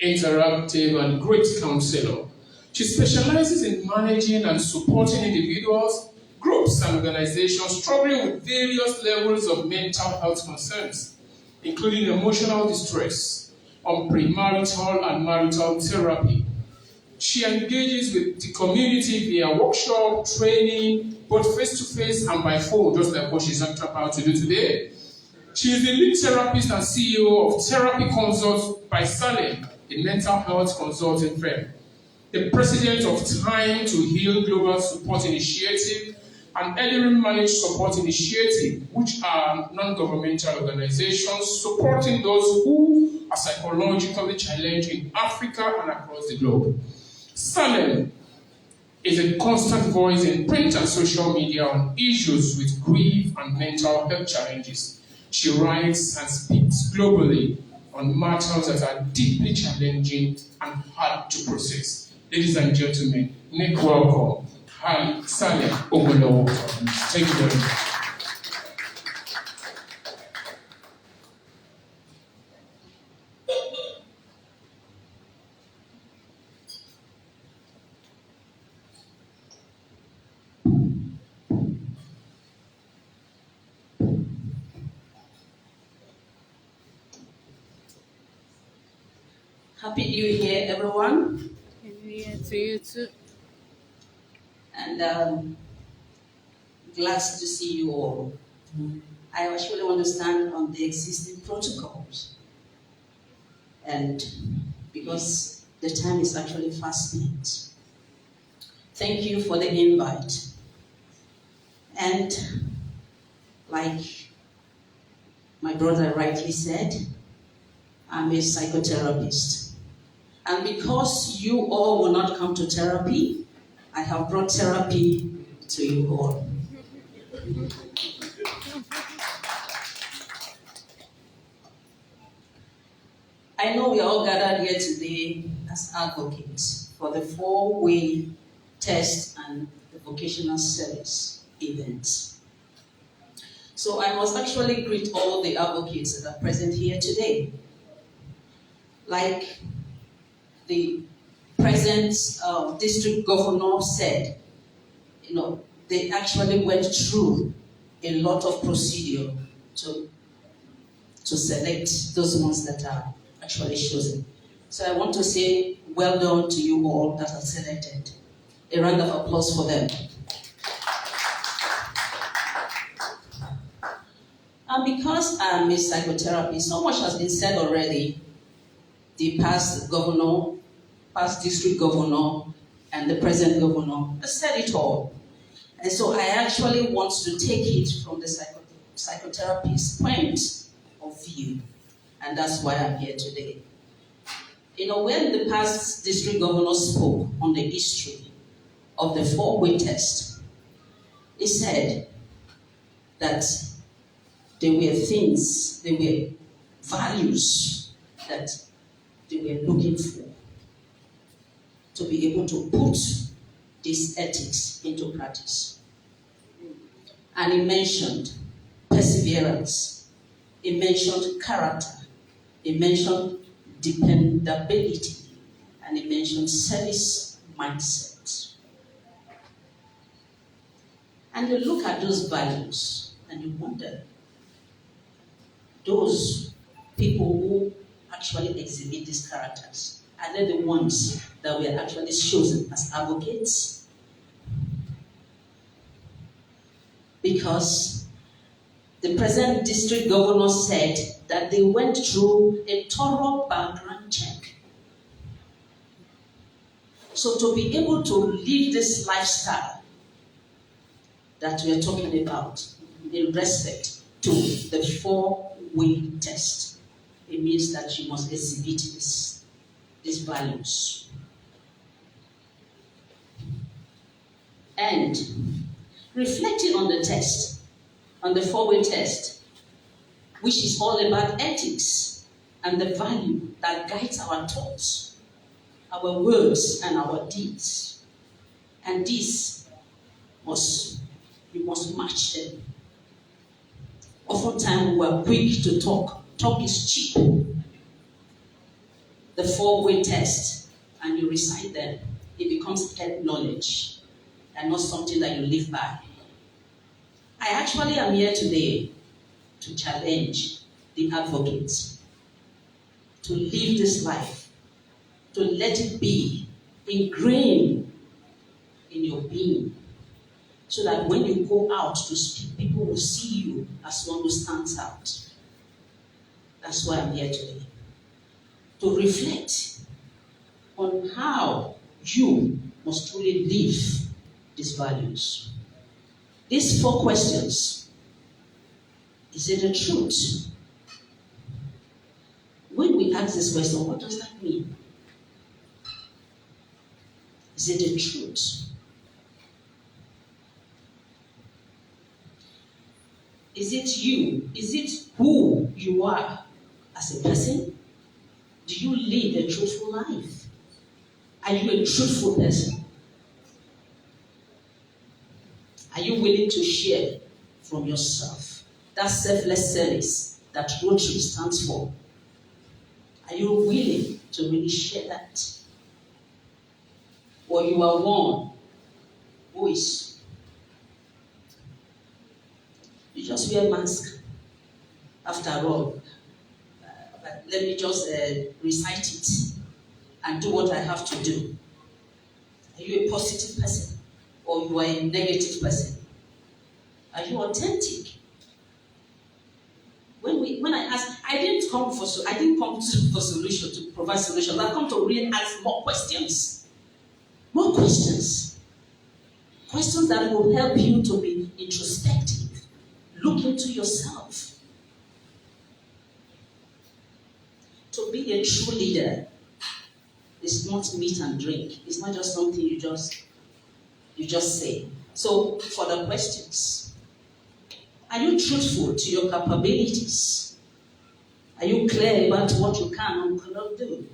interactive, and great counselor. She specializes in managing and supporting individuals, groups, and organizations struggling with various levels of mental health concerns, including emotional distress, on premarital and marital therapy. She engages with the community via workshop, training, both face-to-face and by phone, just like what she's about to do today. She is the lead therapist and CEO of Therapy Consults by Salem, a mental health consulting firm, the president of Time to Heal Global Support Initiative and Early Managed Support Initiative, which are non-governmental organizations supporting those who are psychologically challenged in Africa and across the globe. Salem is a constant voice in print and social media on issues with grief and mental health challenges. She writes and speaks globally on matters that are deeply challenging and hard to process. Ladies and gentlemen, make welcome Salem Ogunowo. Thank you very much. Happy New Year, everyone. Happy New Year to you too. And glad to see you all. I actually want to stand on the existing protocols. And because the time is actually fast spent. Thank you for the invite. And like my brother rightly said, I'm a psychotherapist. And because you all will not come to therapy, I have brought therapy to you all. I know we are all gathered here today as advocates for the 4-way test and the vocational service event. So I must actually greet all the advocates that are present here today. Like the present district governor said, they actually went through a lot of procedure to select those ones that are actually chosen. So I want to say well done to you all that are selected. A round of applause for them. And because I'm a psychotherapist, so much has been said already. The past governor, past district governor, and the present governor has said it all. And so I actually want to take it from the psychotherapist's point of view. And that's why I'm here today. When the past district governor spoke on the history of the 4-way test, he said that there were things, there were values that they were looking for to be able to put these ethics into practice. And he mentioned perseverance, he mentioned character, he mentioned dependability, and he mentioned service mindset. And you look at those values and you wonder, those people who actually exhibit these characters, are they the ones that were actually chosen as advocates? Because the present district governor said that they went through a thorough background check. So to be able to live this lifestyle that we are talking about in respect to the 4-way test, it means that you must exhibit these values. And reflecting on the test, on the 4-way test, which is all about ethics and the value that guides our thoughts, our words, and our deeds. And this you must match them. Oftentimes we are quick to talk. Talk is cheap. The 4-way test, and you recite them, it becomes head knowledge and not something that you live by. I actually am here today to challenge the advocates to live this life, to let it be ingrained in your being, so that when you go out to speak, people will see you as one who stands out. That's why I'm here today. To reflect on how you must truly live these values. These 4 questions. Is it the truth? When we ask this question, what does that mean? Is it the truth? Is it you? Is it who you are as a person? Do you live a truthful life? Are you a truthful person? Are you willing to share from yourself? That selfless service that Rotary stands for. Are you willing to really share that? Or you are one who is, you just wear a mask after all. But let me just recite it. and do what I have to do? Are you a positive person or you are a negative person? Are you authentic? When I ask, I didn't come for solution to provide solutions. I come to really ask more questions. More questions. Questions that will help you to be introspective. Look into yourself. To be a true leader is not meat and drink. It's not just something you just say. So for the questions, are you truthful to your capabilities? Are you clear about what you can and cannot do?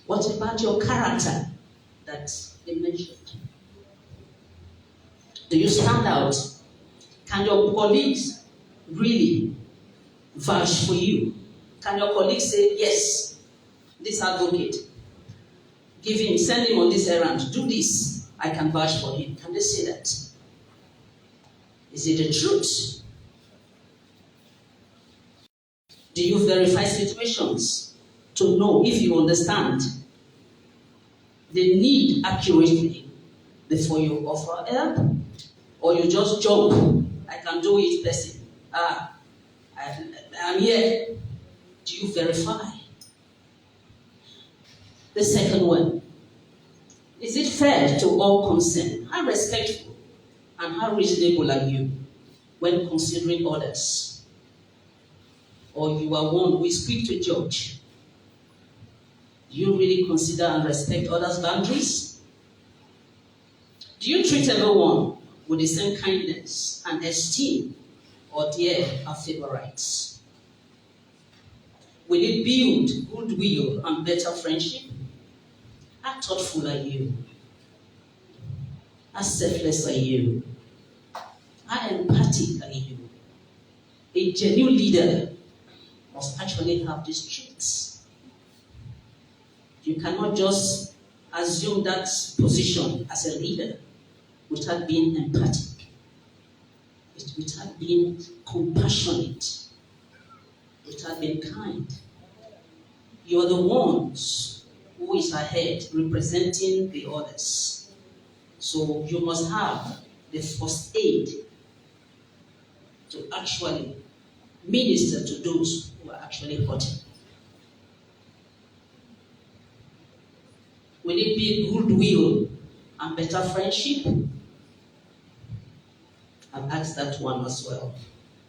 What about your character that they mentioned? Do you stand out? Can your colleagues really vouch for you? Can your colleagues say, yes, this advocate, send him on this errand, do this, I can vouch for him. Can they say that? Is it the truth? Do you verify situations to know if you understand the need accurately before you offer help? Or you just jump, I can do it, person. I'm here. Do you verify? The second one, is it fair to all concerned? How respectful and how reasonable are you when considering others? Or you are one who is quick to judge? Do you really consider and respect others' boundaries? Do you treat everyone with the same kindness and esteem, or dare have favorites? Will it build goodwill and better friendship? How thoughtful are you? How selfless are you? How empathic are you? A genuine leader must actually have these traits. You cannot just assume that position as a leader without being empathic, without being compassionate, without being kind. You are the ones who is ahead representing the others. So you must have the first aid to actually minister to those who are actually hurting. Will it be goodwill and better friendship? I've asked that one as well.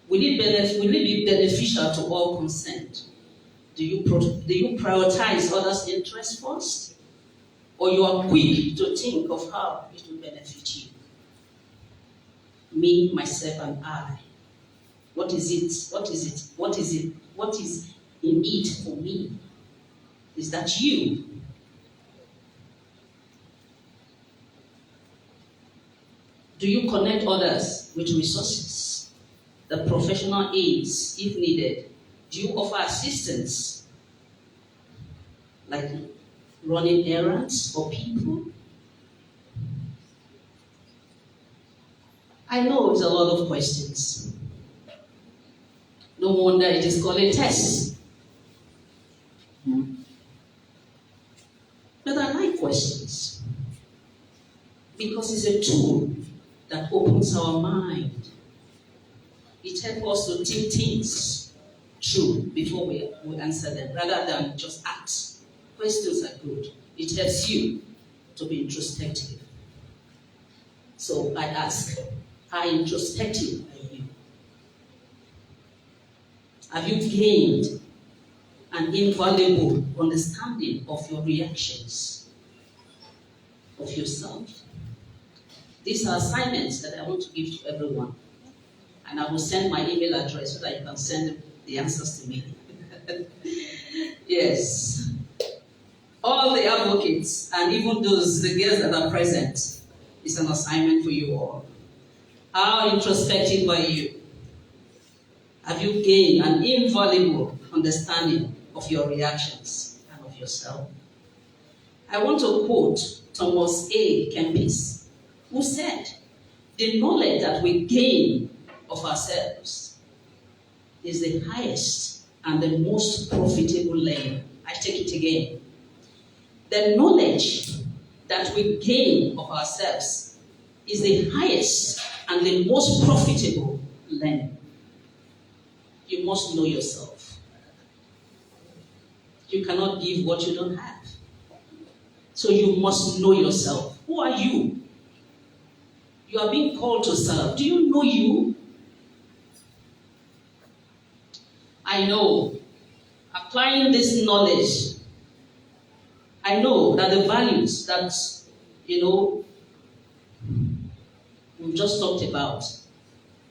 Will it be beneficial to all concerned? Do you prioritize others' interests first? Or you are quick to think of how it will benefit you? Me, myself, and I. What is it? What is it? What is it? What is in it for me? Is that you? Do you connect others with resources, the professional aids if needed? Do you offer assistance, like running errands for people? I know it's a lot of questions. No wonder it is called a test. But I like questions because it's a tool that opens our mind. It helps us to think things through before we answer them, rather than just ask. Questions are good. It helps you to be introspective. So I ask, how introspective are you? Have you gained an invaluable understanding of your reactions, of yourself? These are assignments that I want to give to everyone. And I will send my email address so that you can send the answers to me. Yes. All the advocates, and even the girls that are present, is an assignment for you all. How introspective are you? Have you gained an invaluable understanding of your reactions and of yourself? I want to quote Thomas A. Kempis, who said, "The knowledge that we gain of ourselves is the highest and the most profitable learning. I take it again. The knowledge that we gain of ourselves is the highest and the most profitable learning. You must know yourself. You cannot give what you don't have. So you must know yourself. Who are you? You are being called to serve. Do you know you? I know, applying this knowledge, I know that the values that, we've just talked about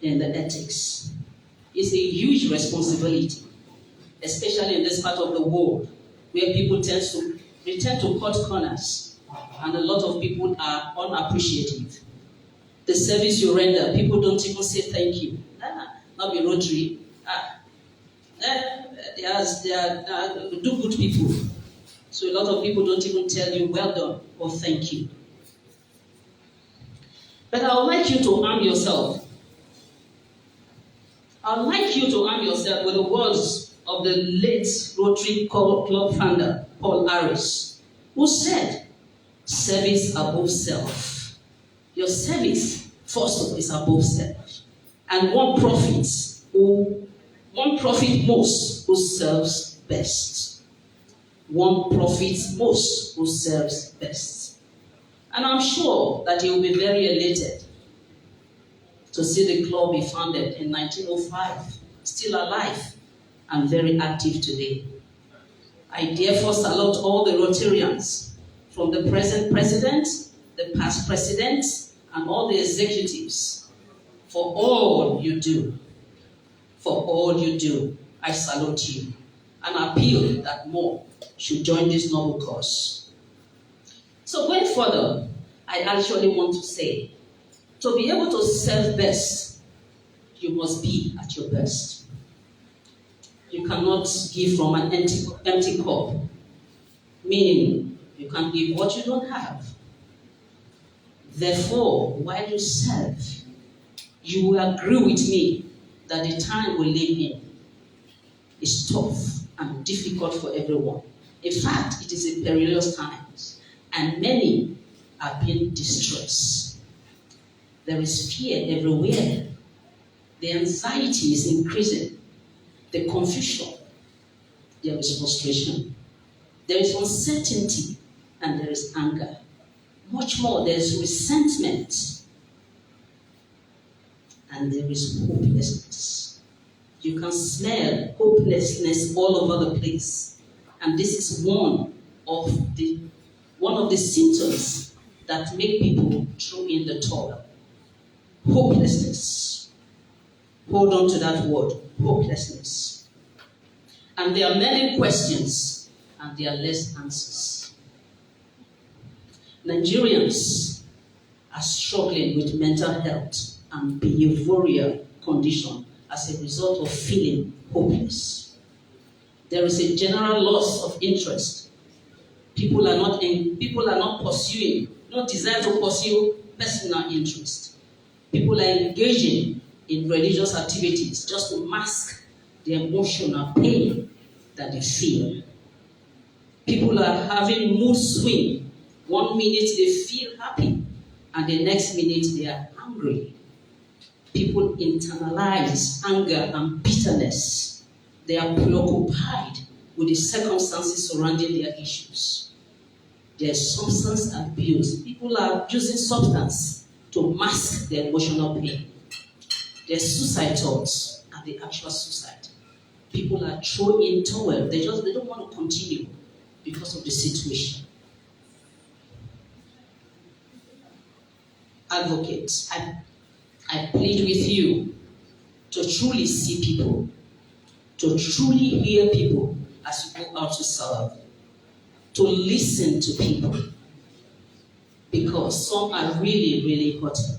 in the ethics is a huge responsibility, especially in this part of the world where people tend to cut corners and a lot of people are unappreciative. The service you render, people don't even say thank you. Not be Rotary. They are do good people. So a lot of people don't even tell you well done or thank you. But I would like you to arm yourself. I would like you to arm yourself with the words of the late Rotary Club founder, Paul Harris, who said, service above self. Your service, first of all, is above self. And one profit most who serves best. One profits most who serves best. And I'm sure that you will be very elated to see the club be founded in 1905, still alive and very active today. I therefore salute all the Rotarians, from the present president, the past presidents, and all the executives, for all you do. For all you do, I salute you and appeal that more should join this noble cause. So going further, I actually want to say, to be able to serve best, you must be at your best. You cannot give from an empty cup, meaning you can't give what you don't have. Therefore, while you serve, you will agree with me that the time we live in is tough and difficult for everyone. In fact, it is a perilous time, and many are being distressed. There is fear everywhere. The anxiety is increasing. The confusion. There is frustration. There is uncertainty, and there is anger. Much more, there is resentment. And there is hopelessness. You can smell hopelessness all over the place. And this is one of the symptoms that make people throw in the towel. Hopelessness. Hold on to that word, hopelessness. And there are many questions, and there are less answers. Nigerians are struggling with mental health and behavioral condition as a result of feeling hopeless. There is a general loss of interest. People are not pursuing, not desire to pursue personal interest. People are engaging in religious activities just to mask the emotional pain that they feel. People are having mood swing. 1 minute they feel happy, and the next minute they are angry. People internalize anger and bitterness. They are preoccupied with the circumstances surrounding their issues. There's substance abuse. People are using substance to mask their emotional pain. There's suicide thoughts and the actual suicide. People are throwing towel. They don't want to continue because of the situation. Advocates, I plead with you to truly see people, to truly hear people as you go out to serve, to listen to people, because some are really, really hurting,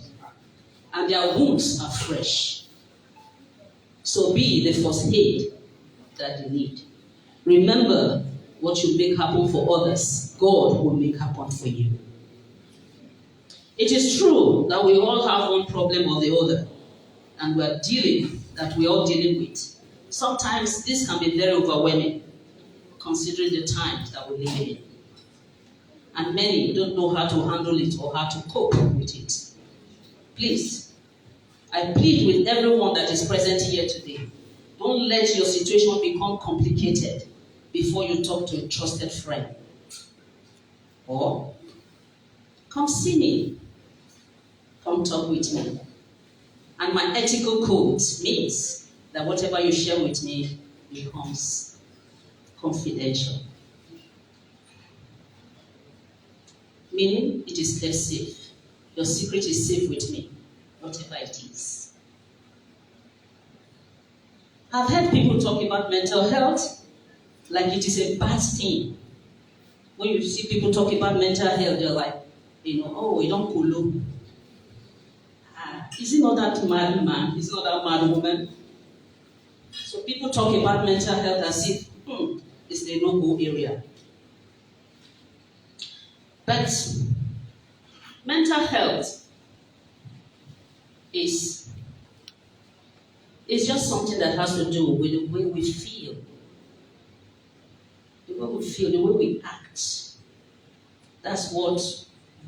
and their wounds are fresh. So be the first aid that they need. Remember, what you make happen for others, God will make happen for you. It is true that we all have one problem or the other, and we're all dealing with. sometimes this can be very overwhelming, considering the times that we live in. And many don't know how to handle it or how to cope with it. Please, I plead with everyone that is present here today, don't let your situation become complicated before you talk to a trusted friend. Or, come see me, come talk with me. And my ethical code means that whatever you share with me becomes confidential. Meaning, it is kept safe. Your secret is safe with me, whatever it is. I've heard people talk about mental health like it is a bad thing. When you see people talk about mental health, they're like, oh, we don't kulu. Is it not that mad man? Is it not that mad woman? So people talk about mental health as if it's the no-go area. But mental health is just something that has to do with the way we feel. The way we feel, the way we act. That's what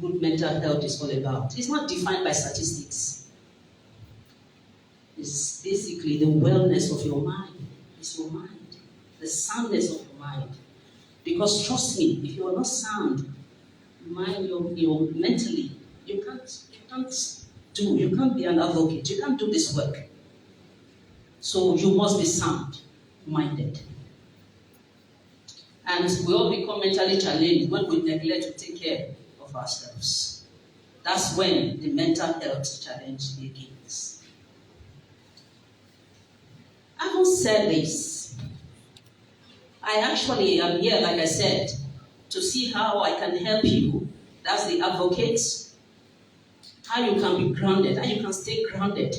good mental health is all about. It's not defined by statistics. It's basically the wellness of your mind. It's your mind. The soundness of your mind. Because trust me, if you are not sound, you're mentally, you can't be an advocate. You can't do this work. So you must be sound-minded. And we all become mentally challenged when we neglect to take care of ourselves. That's when the mental health challenge begins. Having said this, I actually am here, like I said, to see how I can help you. That's the advocates. How you can be grounded, how you can stay grounded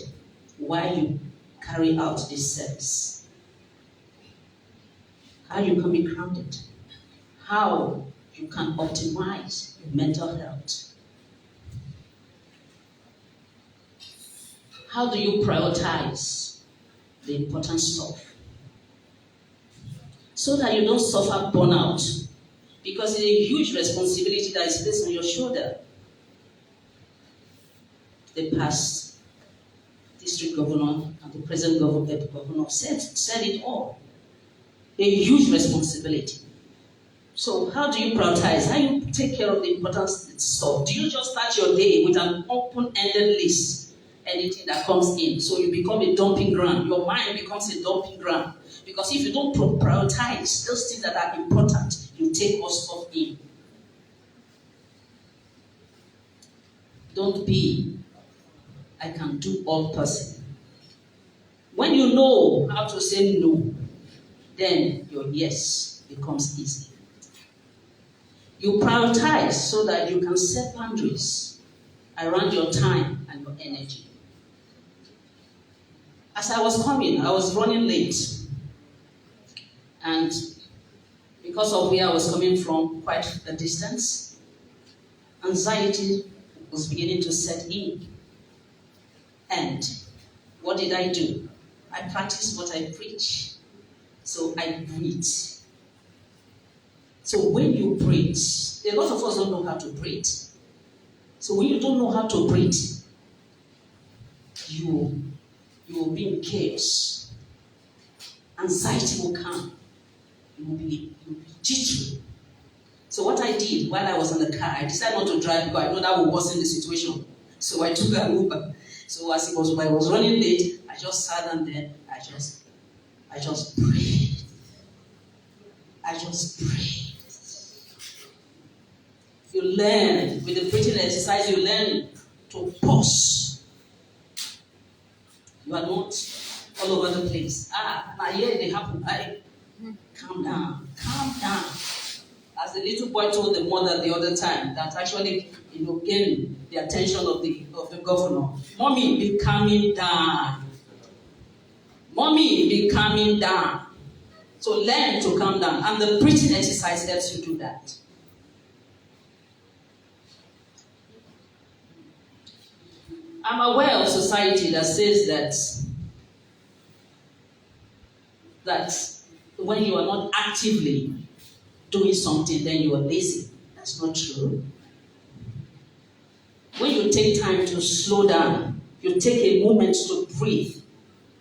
while you carry out this service. How you can be grounded. How you can optimize your mental health. How do you prioritize the important stuff? So that you don't suffer burnout. Because it's a huge responsibility that is placed on your shoulder. The past district governor and the present governor said it all. A huge responsibility. So how do you prioritize? How do you take care of the important stuff? Do you just start your day with an open-ended list? Anything that comes in. So you become a dumping ground. Your mind becomes a dumping ground. Because if you don't prioritize those things that are important, you take all stuff in. Don't be I can do all person. When you know how to say no, then your yes becomes easy. You prioritize so that you can set boundaries around your time and your energy. As I was coming, I was running late. And because of where I was coming from, quite a distance, anxiety was beginning to set in. And what did I do? I practiced what I preach. So I breathe. So when you breathe, a lot of us don't know how to breathe. So when you don't know how to breathe, you will be in chaos. Anxiety will come. You will be jittery. So what I did while I was in the car, I decided not to drive because I know that would worsen the situation. So I took an Uber. So as I was running late, I just sat down there. I just prayed. I just prayed. You learn with the breathing exercise. You learn to pause. You are not all over the place. Now here they happen. Calm down. Calm down. As the little boy told the mother the other time, that actually, gained the attention of the governor. Mommy, be calming down. Mommy, be calming down. So learn to calm down. And the breathing exercise helps you do that. I'm aware of society that says that that when you are not actively doing something, then you are lazy. That's not true. When you take time to slow down, you take a moment to breathe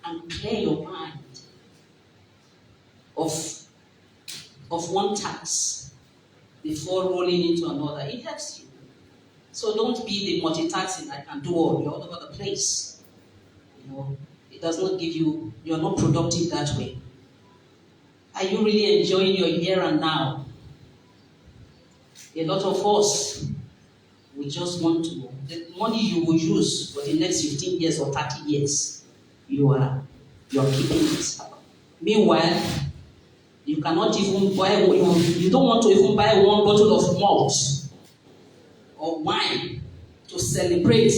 and clear your mind of one task before rolling into another, it helps you. So don't be the multitasking, I can do all, you're all over the place. You know, it does not give you, you're not productive that way. Are you really enjoying your here and now? A lot of us, we just want to, the money you will use for the next 15 years or 30 years, you're keeping it. Meanwhile, you cannot even buy, you don't want to even buy one bottle of malt or wine to celebrate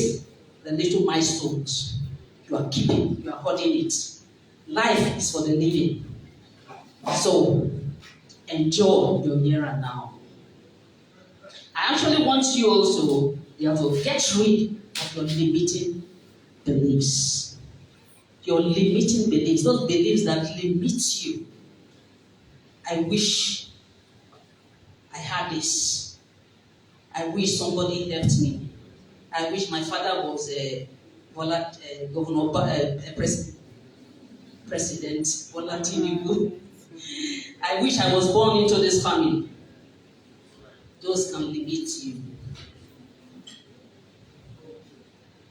the little milestones you are keeping, you are holding it. Life is for the living. So, enjoy your here and now. I actually want you also, therefore, get rid of your limiting beliefs. Your limiting beliefs, those beliefs that limit you. I wish I had this. I wish somebody helped me. I wish my father was a Bola, President Bola Tinubu. I wish I was born into this family. Those can limit you.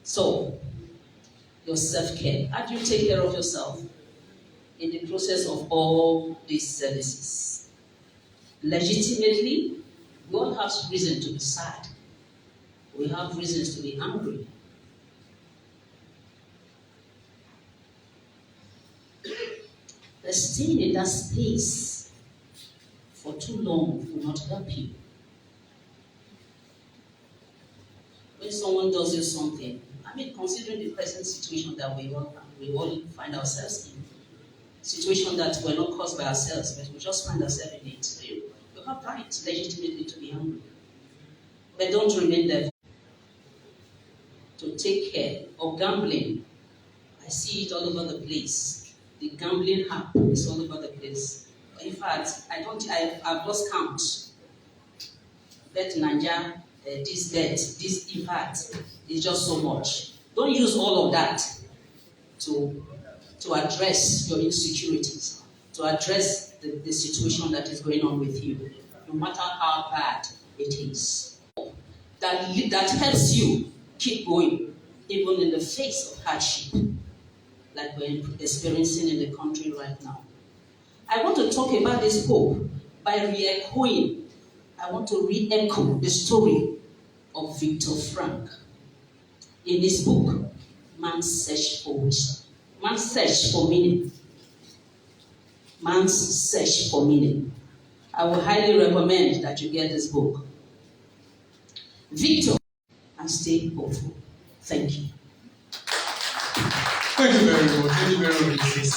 So, your self-care. How do you take care of yourself in the process of all these services? Legitimately, we all have reason to be sad. We have reasons to be angry. But staying in that space for too long will not help you. When someone does you something, I mean, considering the present situation that we all find ourselves in, situation that were not caused by ourselves, but we just find ourselves in it. So you have right legitimately to be angry. But don't remain there. To take care of gambling. I see it all over the place. The gambling app is all over the place. In fact, I've lost count. Bet Naija, this debt, this impact is just so much. Don't use all of that to address your insecurities, to address the situation that is going on with you, no matter how bad it is. That helps you keep going, even in the face of hardship, like we're experiencing in the country right now. I want to talk about this hope by re-echoing. I want to re-echo the story of Viktor Frankl in his book, Man's Search for Wisdom. Man's Search for Meaning. Man's Search for Meaning. I would highly recommend that you get this book. Victor, and stay hopeful. Thank you. Thank you very much. Thank you very much. This is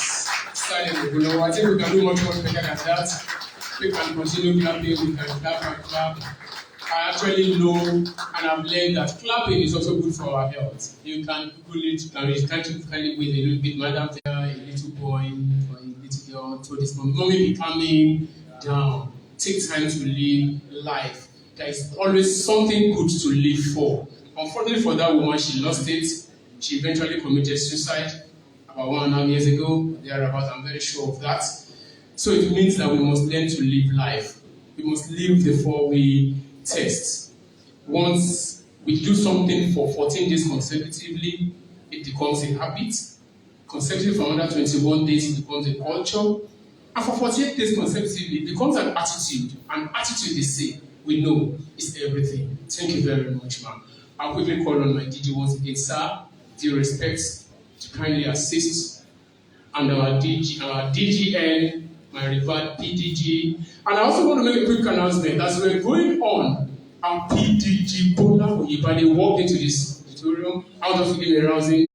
starting. I think we can do much better than that. We can continue clapping, we can clap and clap. I actually know and I've learned that clapping is also good for our health. You can Google it, you can try to find it with a little bit, madam, a little boy or a little girl told this mommy be calming down. Take time to live life. There is always something good to live for. Unfortunately for that woman, she lost it. She eventually committed suicide about 1.5 years ago. Thereabout, I'm very sure of that. So it means that we must learn to live life. We must live before we test. Once we do something for 14 days consecutively, it becomes a habit. Consecutively for another 21 days, it becomes a culture. And for 48 days consecutively, it becomes an attitude. And attitude, they say, we know is everything. Thank you very much, ma'am. I'll quickly call on my DG once again, sir. Due respect to kindly assist. And our DGN, my revered PDG. And I also want to make a quick announcement. As we're going on, our PDG Bola Oyebade walked into this auditorium out of a rousing.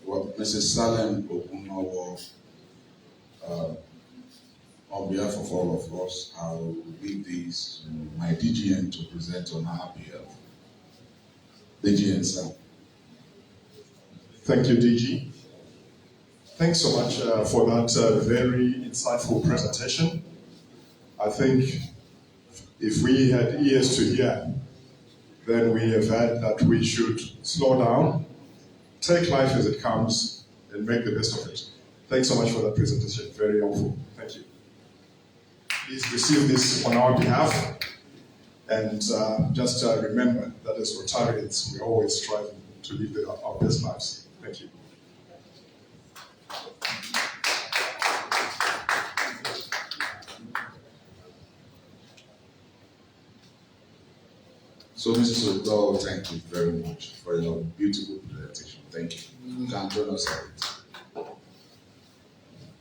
Well, Mrs. Salem Ogunnoiki On behalf of all of us, I will leave this to my DGN to present on our behalf. DGN, sir. Thank you, DG. Thanks so much for that very insightful presentation. I think if we had ears to hear, then we have heard that we should slow down, take life as it comes, and make the best of it. Thanks so much for that presentation. Very helpful. Thank you. Please receive this on our behalf. And just remember that as Rotarians, we always strive to live our best lives. Thank you. So, Mrs. Odo, thank you very much for your beautiful presentation. Thank you. You can join us at it.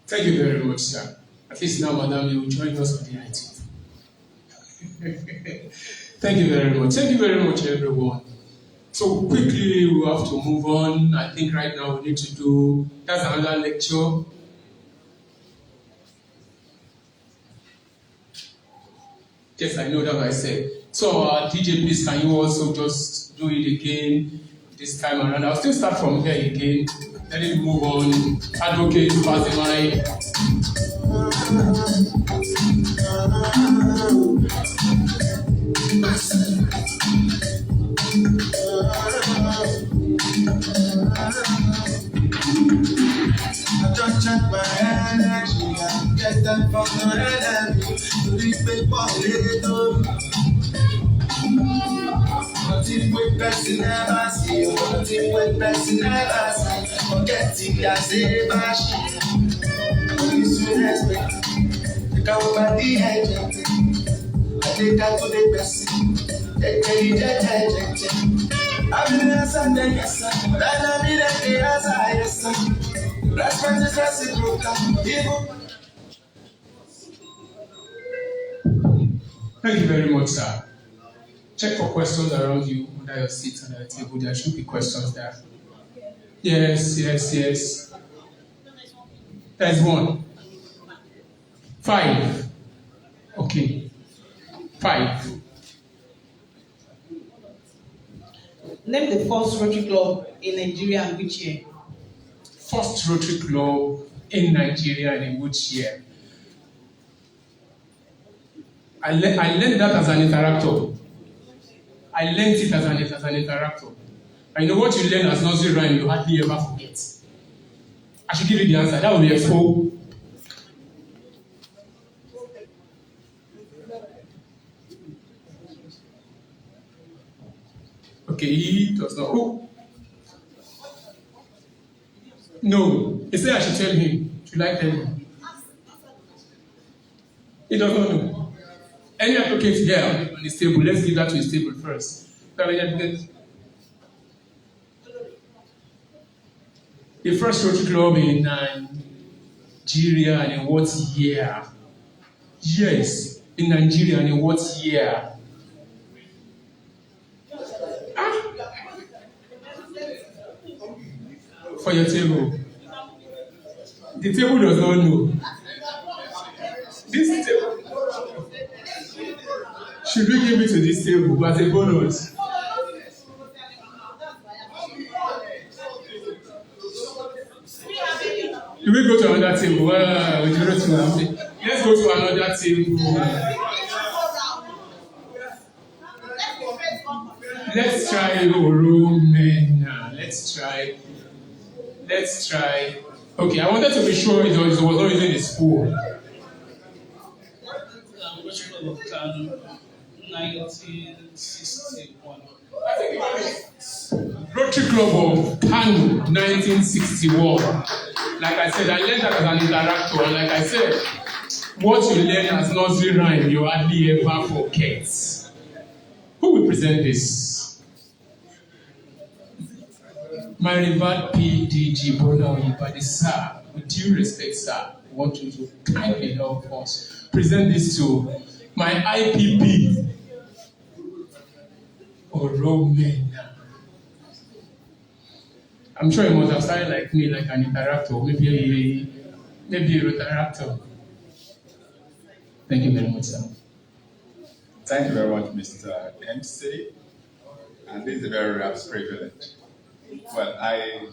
Thank you very much, sir. At least now, madam, you will join us on the IT. Thank you very much. Thank you very much, everyone. So quickly, we have to move on. I think right now we need to do, that's another lecture. Yes, I know that I said. So DJ, please, can you also just do it again this time around? I'll still start from here again. Let me move on. Advocates, pass the mic. I just check my energy and get them from the enemy. To this paper later. Nothing with person never see. Nothing with person never see. Forgetting that say bash. Only soon expect. You can't over the edge. I take that to the person. They get I'm in the sun, then yes, sir. But I don't need a yes, sir. Respect is reciprocal. Thank you very much, sir. Check for questions around you, under your seat, under the table. There should be questions there. Yes. There's one. 5. Okay. 5. Name the first Rotary Club in Nigeria and which year? First Rotary Club in Nigeria and in which year? I learned that as an interactor. I learned it as an interactor. And you know what you learn as nursery rhyme, you hardly ever forget. I should give you the answer. That will be a 4. Okay, he does not. Oh. No, he said I should tell him. Should I tell him? He does not know. Any advocate here on his table, let's give that to his table first. The first Rotary Club in Nigeria and in what year? Yes, in Nigeria and in what year? For your table. The table does not know. This table. Should we give it to this table as a bonus? Do we go to another table? Let's go to another table. Let's try Romania. Let's try. Okay, I wanted to be sure it was not using his phone. 1961. Rotary Club of Kano, 1961. Like I said, I learned that as an interactor. Like I said, what you learn as nursery rhyme, you hardly ever forget. Who will present this? My revered PDG Bola Oyebade, sir, with due respect, sir, I want you to kindly help us present this to my IPP Rtn. I'm sure you must have started like me, like an interactor, maybe a Rotaractor. Thank you very much, sir. Thank you very much, Mr. MC. And this is a very rare privilege. Well, I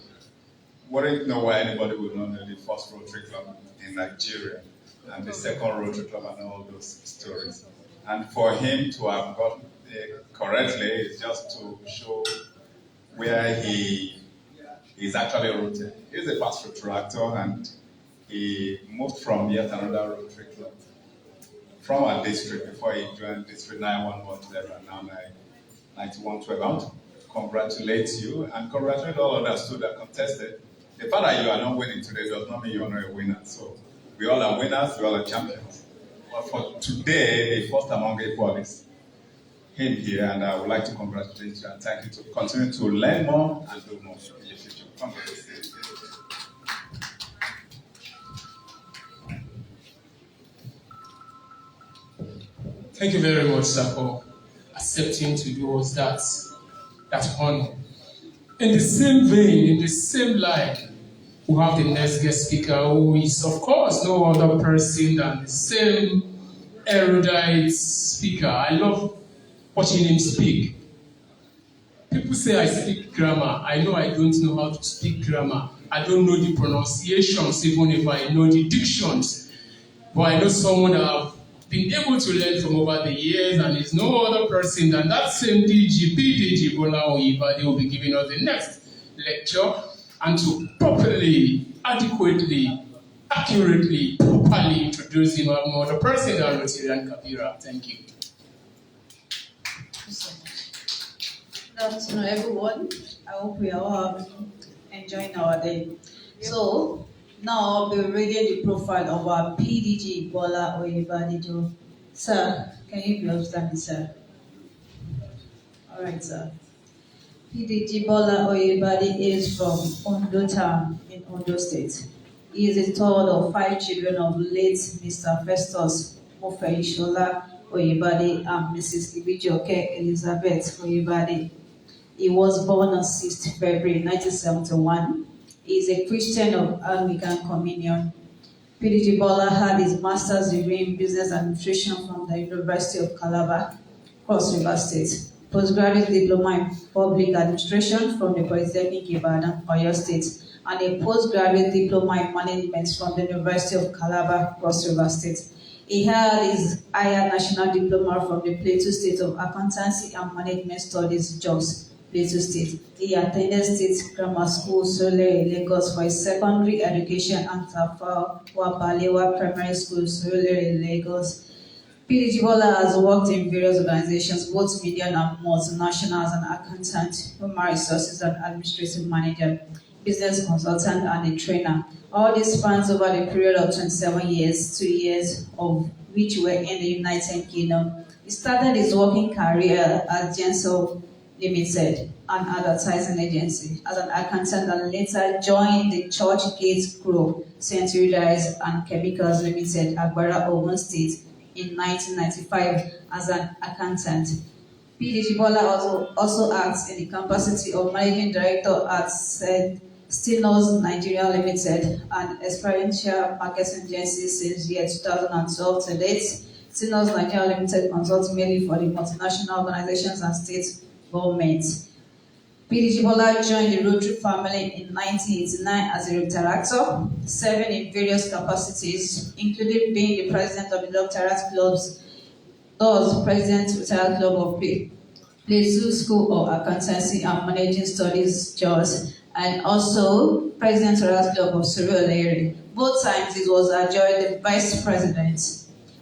wouldn't know why anybody would not know the first Rotary Club in Nigeria and the second Rotary Club and all those stories. And for him to have gotten it correctly is just to show where he is actually rooted. He's a past Rotary and he moved from yet another Rotary Club from our district before he joined District 9112 and now 9112. I want to congratulate you and congratulate all others too that contested. The fact that you are not winning today does not mean you are not a winner. So we all are winners, we all are champions. But for today, the first among equal is him here, and I would like to congratulate you and thank you to continue to learn more and do more in the future. Congratulations. Thank you very much, sir, for accepting to do us that honor. In the same vein, in the same line, we have the next guest speaker, who is, of course, no other person than the same erudite speaker. I love watching him speak. People say I speak grammar. I know I don't know how to speak grammar. I don't know the pronunciations, even if I know the dictions. But I know someone that I've been able to learn from over the years, and is no other person than that same PDG Bola Oyebade will be giving us the next lecture, and to properly, adequately, accurately, properly introduce him as no other person than Rotarian Kabeerah. Thank you. Good afternoon, everyone. I hope we are all enjoying our day. So, now I'll be reading the profile of our PDG Bola Oyebade. Sir, can you please stand, sir? All right, sir. PDG Bola Oyebade is from Ondo Town in Ondo State. He is the third of 5 children of late Mr. Festus Mofeishola Oyebade and Mrs. Ibijoke Elizabeth Oyebade. He was born on 6th February 1971. He is a Christian of Anglican Communion. PDG Bola had his master's degree in business administration from the University of Calabar, Cross River State, postgraduate diploma in public administration from the Polytechnic Ibadan, Oyo State, and a postgraduate diploma in management from the University of Calabar, Cross River State. He had his higher national diploma from the Plateau State of Accountancy and Management Studies, Jos, Plateau State. He attended State Grammar School, Surulere, Lagos for his secondary education and Tafawa Balewa Primary School, Surulere, Lagos. PDG Bola has worked in various organizations, both medium and multinational, as an accountant, human resources and administrative manager, business consultant, and a trainer. All this spans over the period of 27 years, 2 years of which were in the United Kingdom. He started his working career at Gensel Limited, an advertising agency, as an accountant, and later joined the Church Gate Group, Century Dyes and Chemicals Limited, Agbara, Ogun State, in 1995 as an accountant. PDG Bola also acts in the capacity of managing director at Stinos Nigeria Limited, an experiential marketing agency since year 2012 to date. Stinos Nigeria Limited consults mainly for the multinational organizations and state governments. PDG Bola joined the Rotary family in 1989 as a Rotarator, serving in various capacities, including being the president of the Doctorate Clubs, thus President Rotary Club of Plateau School of Accountancy and Managing Studies, JOS, and also President Rotary Club of Surulere. Both times it was adjourned the Vice President.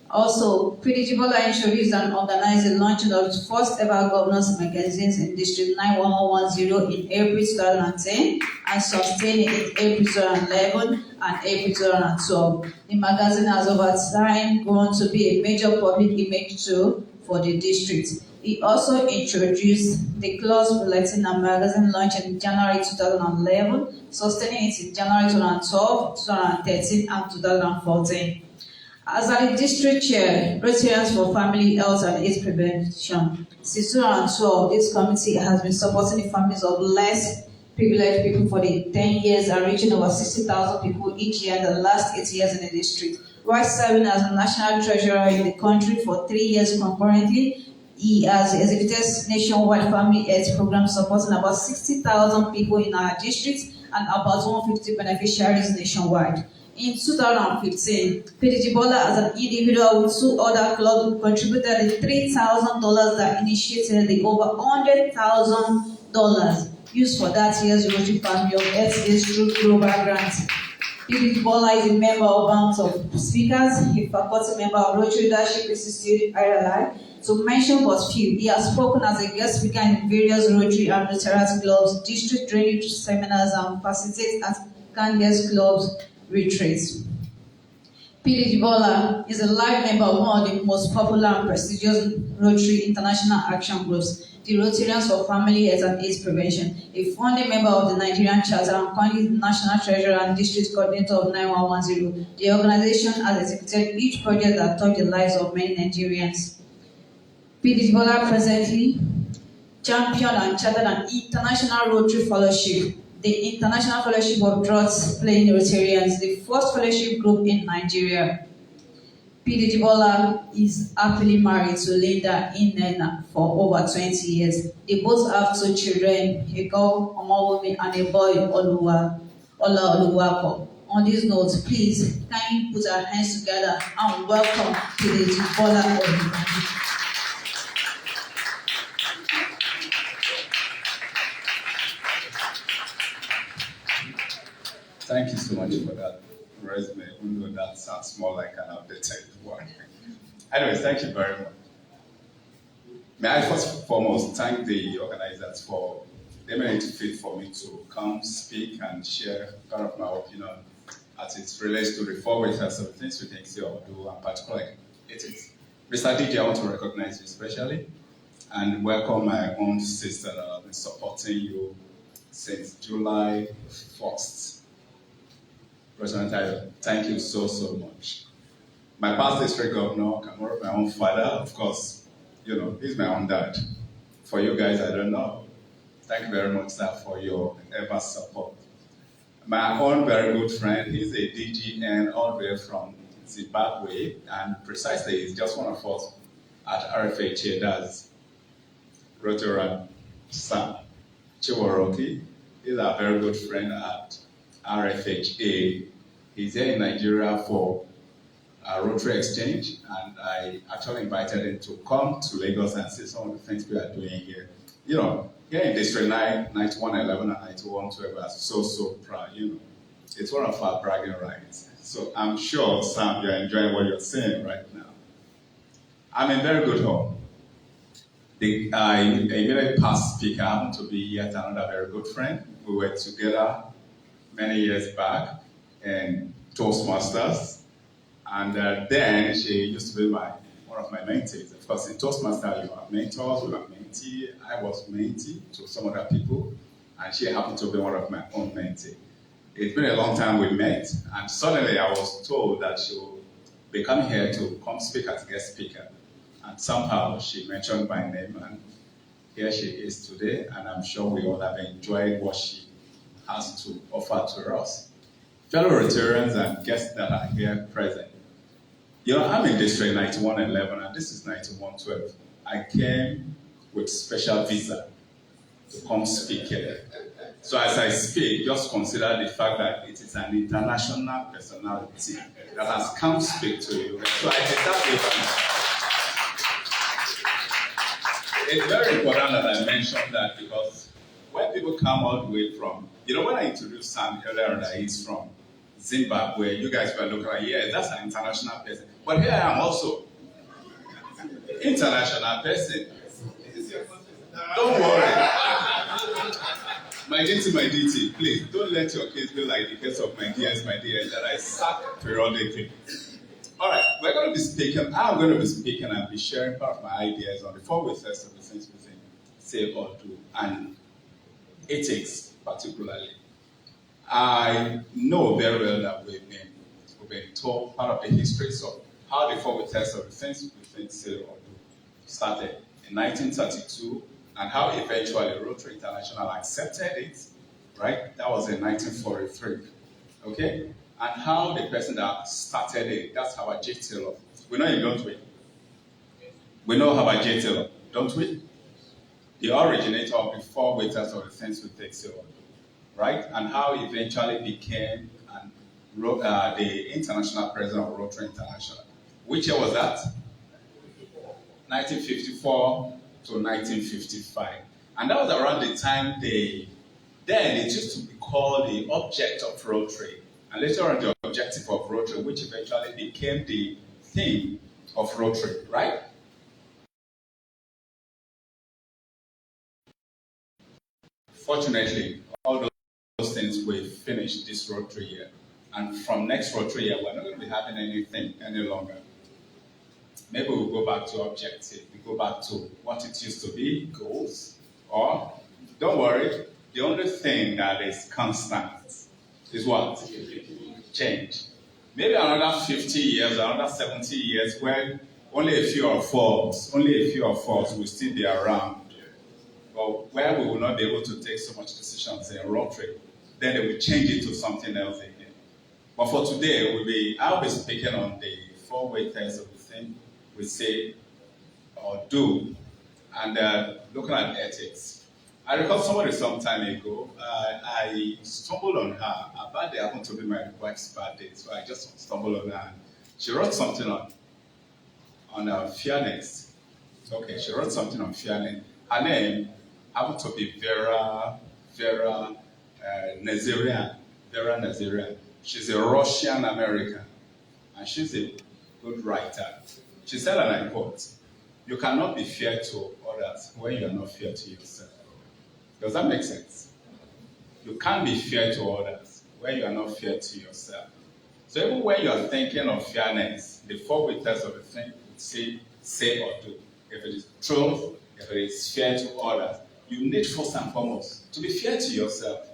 Also, PDG Bola introduced and organized the launching of the first ever governance magazines in District 91110 in April 2010 and sustained it in April 2011 and April 2012. The magazine has over time grown to be a major public image tool for the district. He also introduced the Close Bulletin and magazine launched in January 2011, sustaining it in January 2012, 2013, and 2014. As a district chair, Rotarians for Family Health and AIDS Prevention, since 2012, this committee has been supporting the families of less privileged people for the 10 years and reaching over 60,000 people each year in the last 8 years in the district. while serving as a national treasurer in the country for 3 years concurrently. He has executed nationwide family health programs supporting about 60,000 people in our district and about 150 beneficiaries nationwide. In 2015, PDG Bola as an individual with 2 other clubs contributed the $3,000 that initiated the over $100,000 used for that year's Rotary Family of Health Days through global grants. PDG Bola is a member of Banks of Speakers, a faculty member of Rotary Leadership Institute, IRLI. To mention but few, he has spoken as a guest speaker in various Rotary and Rotarian clubs, district drainage seminars, and facilitates at Candidates Clubs retreats. PDG Bola is a live member of one of the most popular and prestigious Rotary international action groups, the Rotarians for Family Health and AIDS Prevention, a founding member of the Nigerian Charter and currently the National Treasurer and District Coordinator of 9110. The organization has executed each project that touched the lives of many Nigerians. PDG Bola presently championed and chartered an international Rotary Fellowship, the International Fellowship of Drought Playing Rotarians, the first fellowship group in Nigeria. PDG Bola is happily married to Linda Inena for over 20 years. They both have 2 children, a girl, Omawumi, and a boy, Oluwa Oluwafunke. On this note, please kindly put our hands together and welcome PDG Bola Oluwafunke. Thank you so much for that resume, even though that sounds more like an outdated one. Anyways, thank you very much. May I first and foremost thank the organizers for deeming it fit for me to come speak and share part of my opinion as it relates to the 4 ways of things we can say or do, and particularly it is. Mr. DJ, I want to recognize you especially and welcome my own sister that has been supporting you since July 1st. President Adedapo, thank you so much. My past district governor, Kabeerah, my own father, of course, he's my own dad. For you guys, I don't know. Thank you very much, sir, for your ever support. My own very good friend, he's a DGN all the way from Zimbabwe, and precisely, he's just one of us at RFHA, that's Rotarian Sam Chiworoki. He's a very good friend at RFHA. He's here in Nigeria for a Rotary Exchange, and I actually invited him to come to Lagos and see some of the things we are doing here. Here in District 9, 9111 and 9112, we are so proud, It's one of our bragging rights. So I'm sure, Sam, you're enjoying what you're seeing right now. I'm in very good home. The immediate past speaker happened to be yet another very good friend. We were together many years back in Toastmasters, and then she used to be one of my mentees. Of course, in Toastmasters, you have mentors, you have mentee. I was mentee to some other people, and she happened to be one of my own mentees. It's been a long time we met, and suddenly I was told that she will be coming here to come speak as guest speaker. And somehow she mentioned my name, and here she is today, and I'm sure we all have enjoyed what she has to offer to us. Fellow Rotarians and guests that are here present. I'm in District 9111, and this is 9112. I came with special visa to come speak here. So as I speak, just consider the fact that it is an international personality that has come speak to you. So I deserve it. It's very important that I mention that, because when people come all the way from, when I introduced Sam earlier that he's from Zimbabwe, you guys were looking like, yeah, that's an international person. But here I am also. International person. Don't worry. My DT, please, don't let your case be like the case of my dears, that I sack periodically. All right, I'm going to be speaking and be sharing part of my ideas on the 4 ways of the things we say or do, and ethics particularly. I know very well that we've been told part of the histories of how the 4 ways of the things we say or do started in 1932, and how eventually Rotary International accepted it, right? That was in 1943, okay? and how the person that started it, that's our J. Taylor. We know him, don't we? We know our J. Taylor, don't we? The originator of the four waiters of the things we take so, right? And how he eventually became the international president of Rotary International. Which year was that? 1954 to 1955. And that was around the time then it used to be called the object of Rotary. And later on the objective of Rotary, which eventually became the theme of Rotary, right? Fortunately, all those things will finish this Rotary year. And from next Rotary year, we're not going to be having anything any longer. Maybe we'll go back to objective. We go back to what it used to be, goals. Or, don't worry, the only thing that is constant is what? Change. Maybe another 50 years, another 70 years, when only a few of us will still be around. But where we will not be able to take so much decisions in Rotary, then they will change it to something else again. But for today, I'll be speaking on the four waiters of the thing we say or do, and looking at ethics. I recall somebody some time ago, I stumbled on her. Her birthday happened to be my wife's birthday, so I just stumbled on her. She wrote something on fairness. Okay, she wrote something on fairness. Her name happened to be Vera Nazarian. Vera Nazarian. She's a Russian American, and she's a good writer. She said, and I quote, "You cannot be fair to others when you are not fair to yourself." Does that make sense? You can't be fair to others when you are not fair to yourself. So even when you are thinking of fairness, the four waiters of the thing would say or do. If it is truth, if it is fair to others, you need first and foremost to be fair to yourself.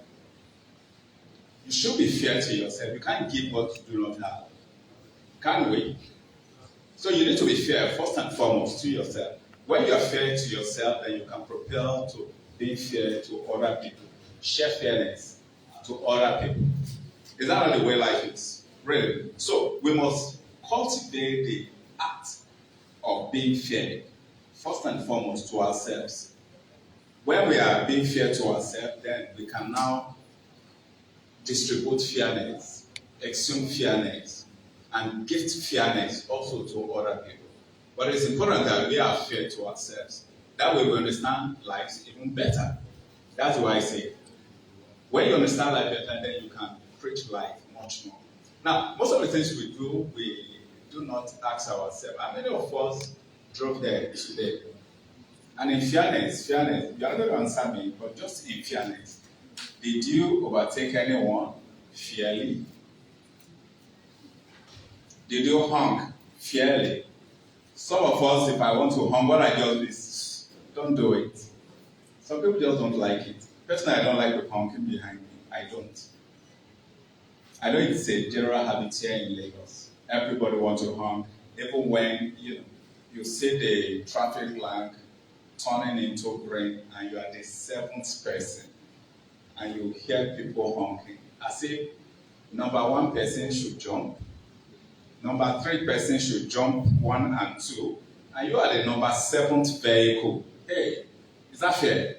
You should be fair to yourself. You can't give what you do not have. Can we? So you need to be fair first and foremost to yourself. When you are fair to yourself, then you can propel to being fair to other people. Share fairness to other people. Is that not the way life is? Really? So we must cultivate the act of being fair, first and foremost to ourselves. When we are being fair to ourselves, then we can now distribute fairness, exhume fairness, and gift fairness also to other people. But it's important that we are fair to ourselves. That way we understand life even better. That's why I say, when you understand life better, then you can preach life much more. Now, most of the things we do not ask ourselves. How many of us drove there today? And in fairness, you are not going to answer me, but just in fairness, did you overtake anyone fairly? Did you honk fairly? Some of us, if I want to honk, what I just is, don't do it. Some people just don't like it. Personally, I don't like the honking behind me. I don't. I know it's a general habit here in Lagos. Everybody wants to honk, even when you see the traffic light turning into green and you are the seventh person and you hear people honking. As if number one person should jump, number three person should jump 1 and 2, and you are the number 7th vehicle. Hey, is that fair?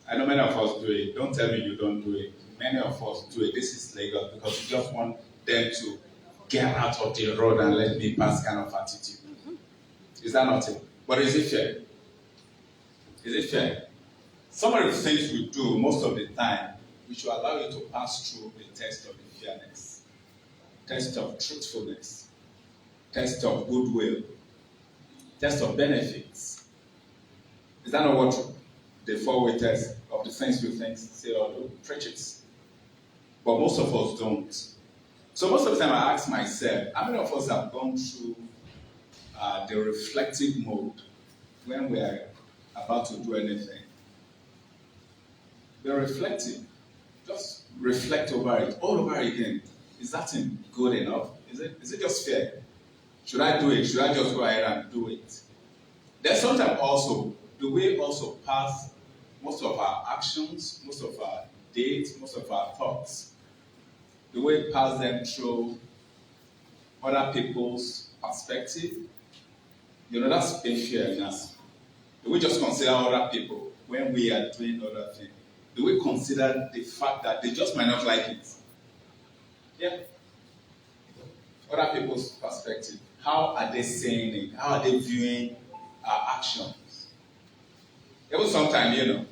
I know many of us do it. Don't tell me you don't do it. Many of us do it. This is Lagos because we just want them to get out of the road and let me pass kind of attitude. Is that not it? But is it fair? Is it fair? Some of the things we do most of the time, which will allow you to pass through the test of the fairness, test of truthfulness, test of goodwill, test of benefits. Is that not what the four-way test of the things we think, say or do preaches? But most of us don't. So most of the time I ask myself, how many of us have gone through the reflective mode when we are about to do anything? Be reflective. Just reflect over it, all over again. Is that good enough? Is it just fair? Should I do it? Should I just go ahead and do it? Then sometimes also, do we also pass most of our actions, most of our dates, most of our thoughts Do we pass them through other people's perspective? That's being fair enough. Do we just consider other people when we are doing other things? Do we consider the fact that they just might not like it? Yeah. Other people's perspective. How are they saying it? How are they viewing our actions? Even sometimes,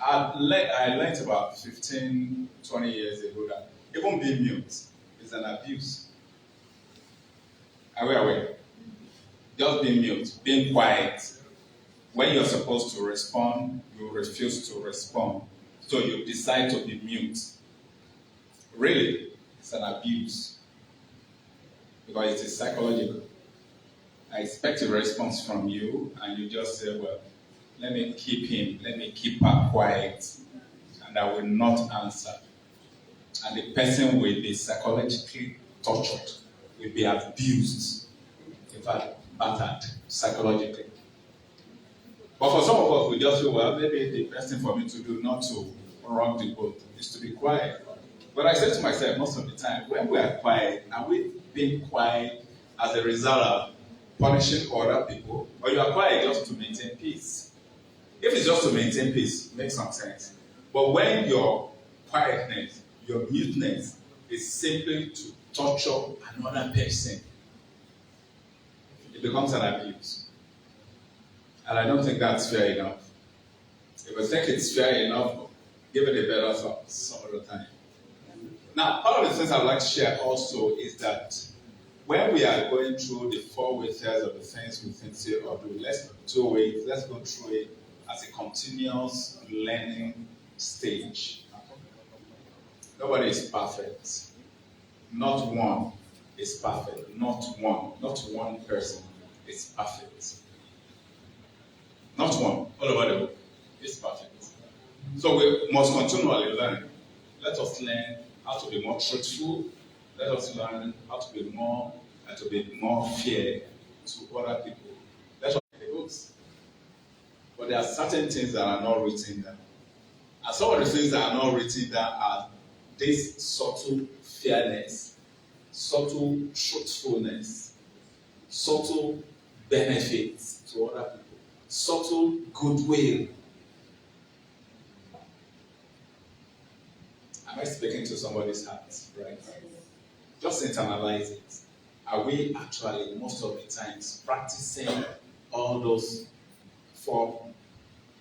I learned about 15, 20 years ago that even being mute is an abuse. Are we aware? Just being mute, being quiet. When you're supposed to respond, you refuse to respond. So you decide to be mute. Really, it's an abuse. Because it is psychological. I expect a response from you, and you just say, well, let me keep her quiet, and I will not answer. And the person will be psychologically tortured, will be abused, in fact, battered psychologically. But for some of us, we just feel, well, maybe the best thing for me to do, not to rock the boat, is to be quiet. But I say to myself most of the time, when we are quiet, are we being quiet as a result of punishing other people, or you are quiet just to maintain peace? If it's just to maintain peace, it makes some sense. But when your quietness, your muteness, is simply to torture another person, it becomes an abuse. And I don't think that's fair enough. If I think it's fair enough, give it a better thought some other time. Now, part of the things I'd like to share also is that when we are going through the 4 ways of the things we think say or do, let's go through it as a continuous learning stage. Nobody is perfect. Not one is perfect. Not one person is perfect. Not one. All over the world is perfect. So we must continually learn. Let us learn how to be more truthful. Let us learn how to be more fair to other people. Let us read the books. But there are certain things that are not written down. And some of the things that are not written down are this subtle fairness, subtle truthfulness, subtle benefits to other people, subtle goodwill. Am I speaking to somebody's heart, right? Just internalize it. Are we actually, most of the times, practicing all those 4,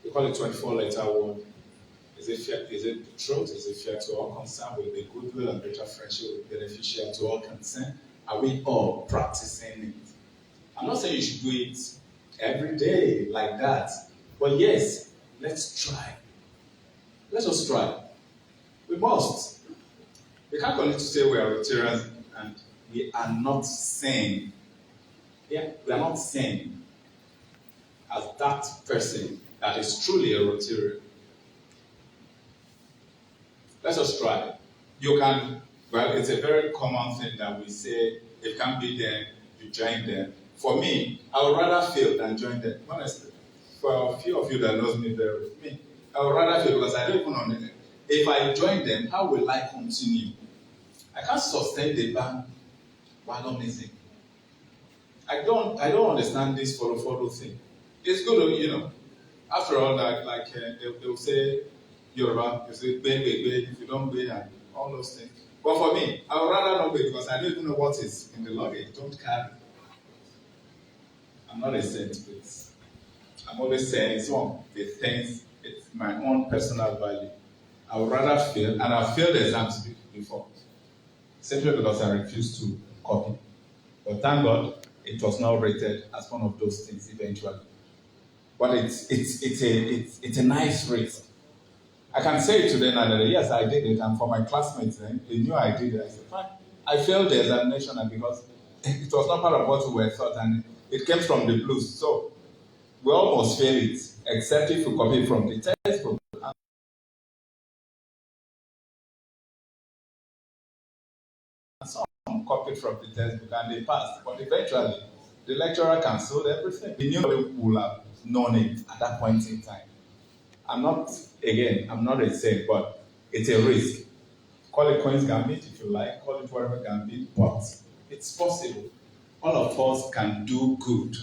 we call it 24-letter word? Is it fair? Is it the truth? Is it fair to all concerned? Will it be goodwill and greater friendship will be beneficial to all concerned? Are we all practicing it? I'm not saying you should do it every day like that. But yes, let's try. Let us try. We must. We can't continue to say we are Rotarians and we are not sane. Yeah, we are not sane as that person that is truly a Rotarian. Let us try. You can, well, it's a very common thing that we say, if you can't be there, you join them. For me, I would rather fail than join them. Honestly, for a few of you that knows me very well, I would rather fail because I don't even understand. If I join them, how will I continue? I can't sustain the bandwagonism. I don't understand this follow thing. It's good, after all, like they will say, Yoruba, you say, beg, if you don't pay, and all those things. But for me, I would rather not pay because I don't even know what is in the luggage. Don't carry. I'm not a saint, please. I'm always saying some of the things, it's my own personal value. I would rather fail, and I've failed exams before, simply because I refused to copy. But thank God, it was not rated as one of those things eventually. But it's a nice risk. I can say it to them and yes, I did it, and for my classmates, they knew I did it. I said, fine. I failed the examination because it was not part of what we were taught, and it came from the blues. So we almost failed it, except if we copy from the textbook. And some copied from the textbook and they passed. But eventually, the lecturer cancelled everything. We knew we would have known it at that point in time. I'm not a saint, but it's a risk. Call it Queen's Gambit if you like, call it whatever Gambit, but it's possible. All of us can do good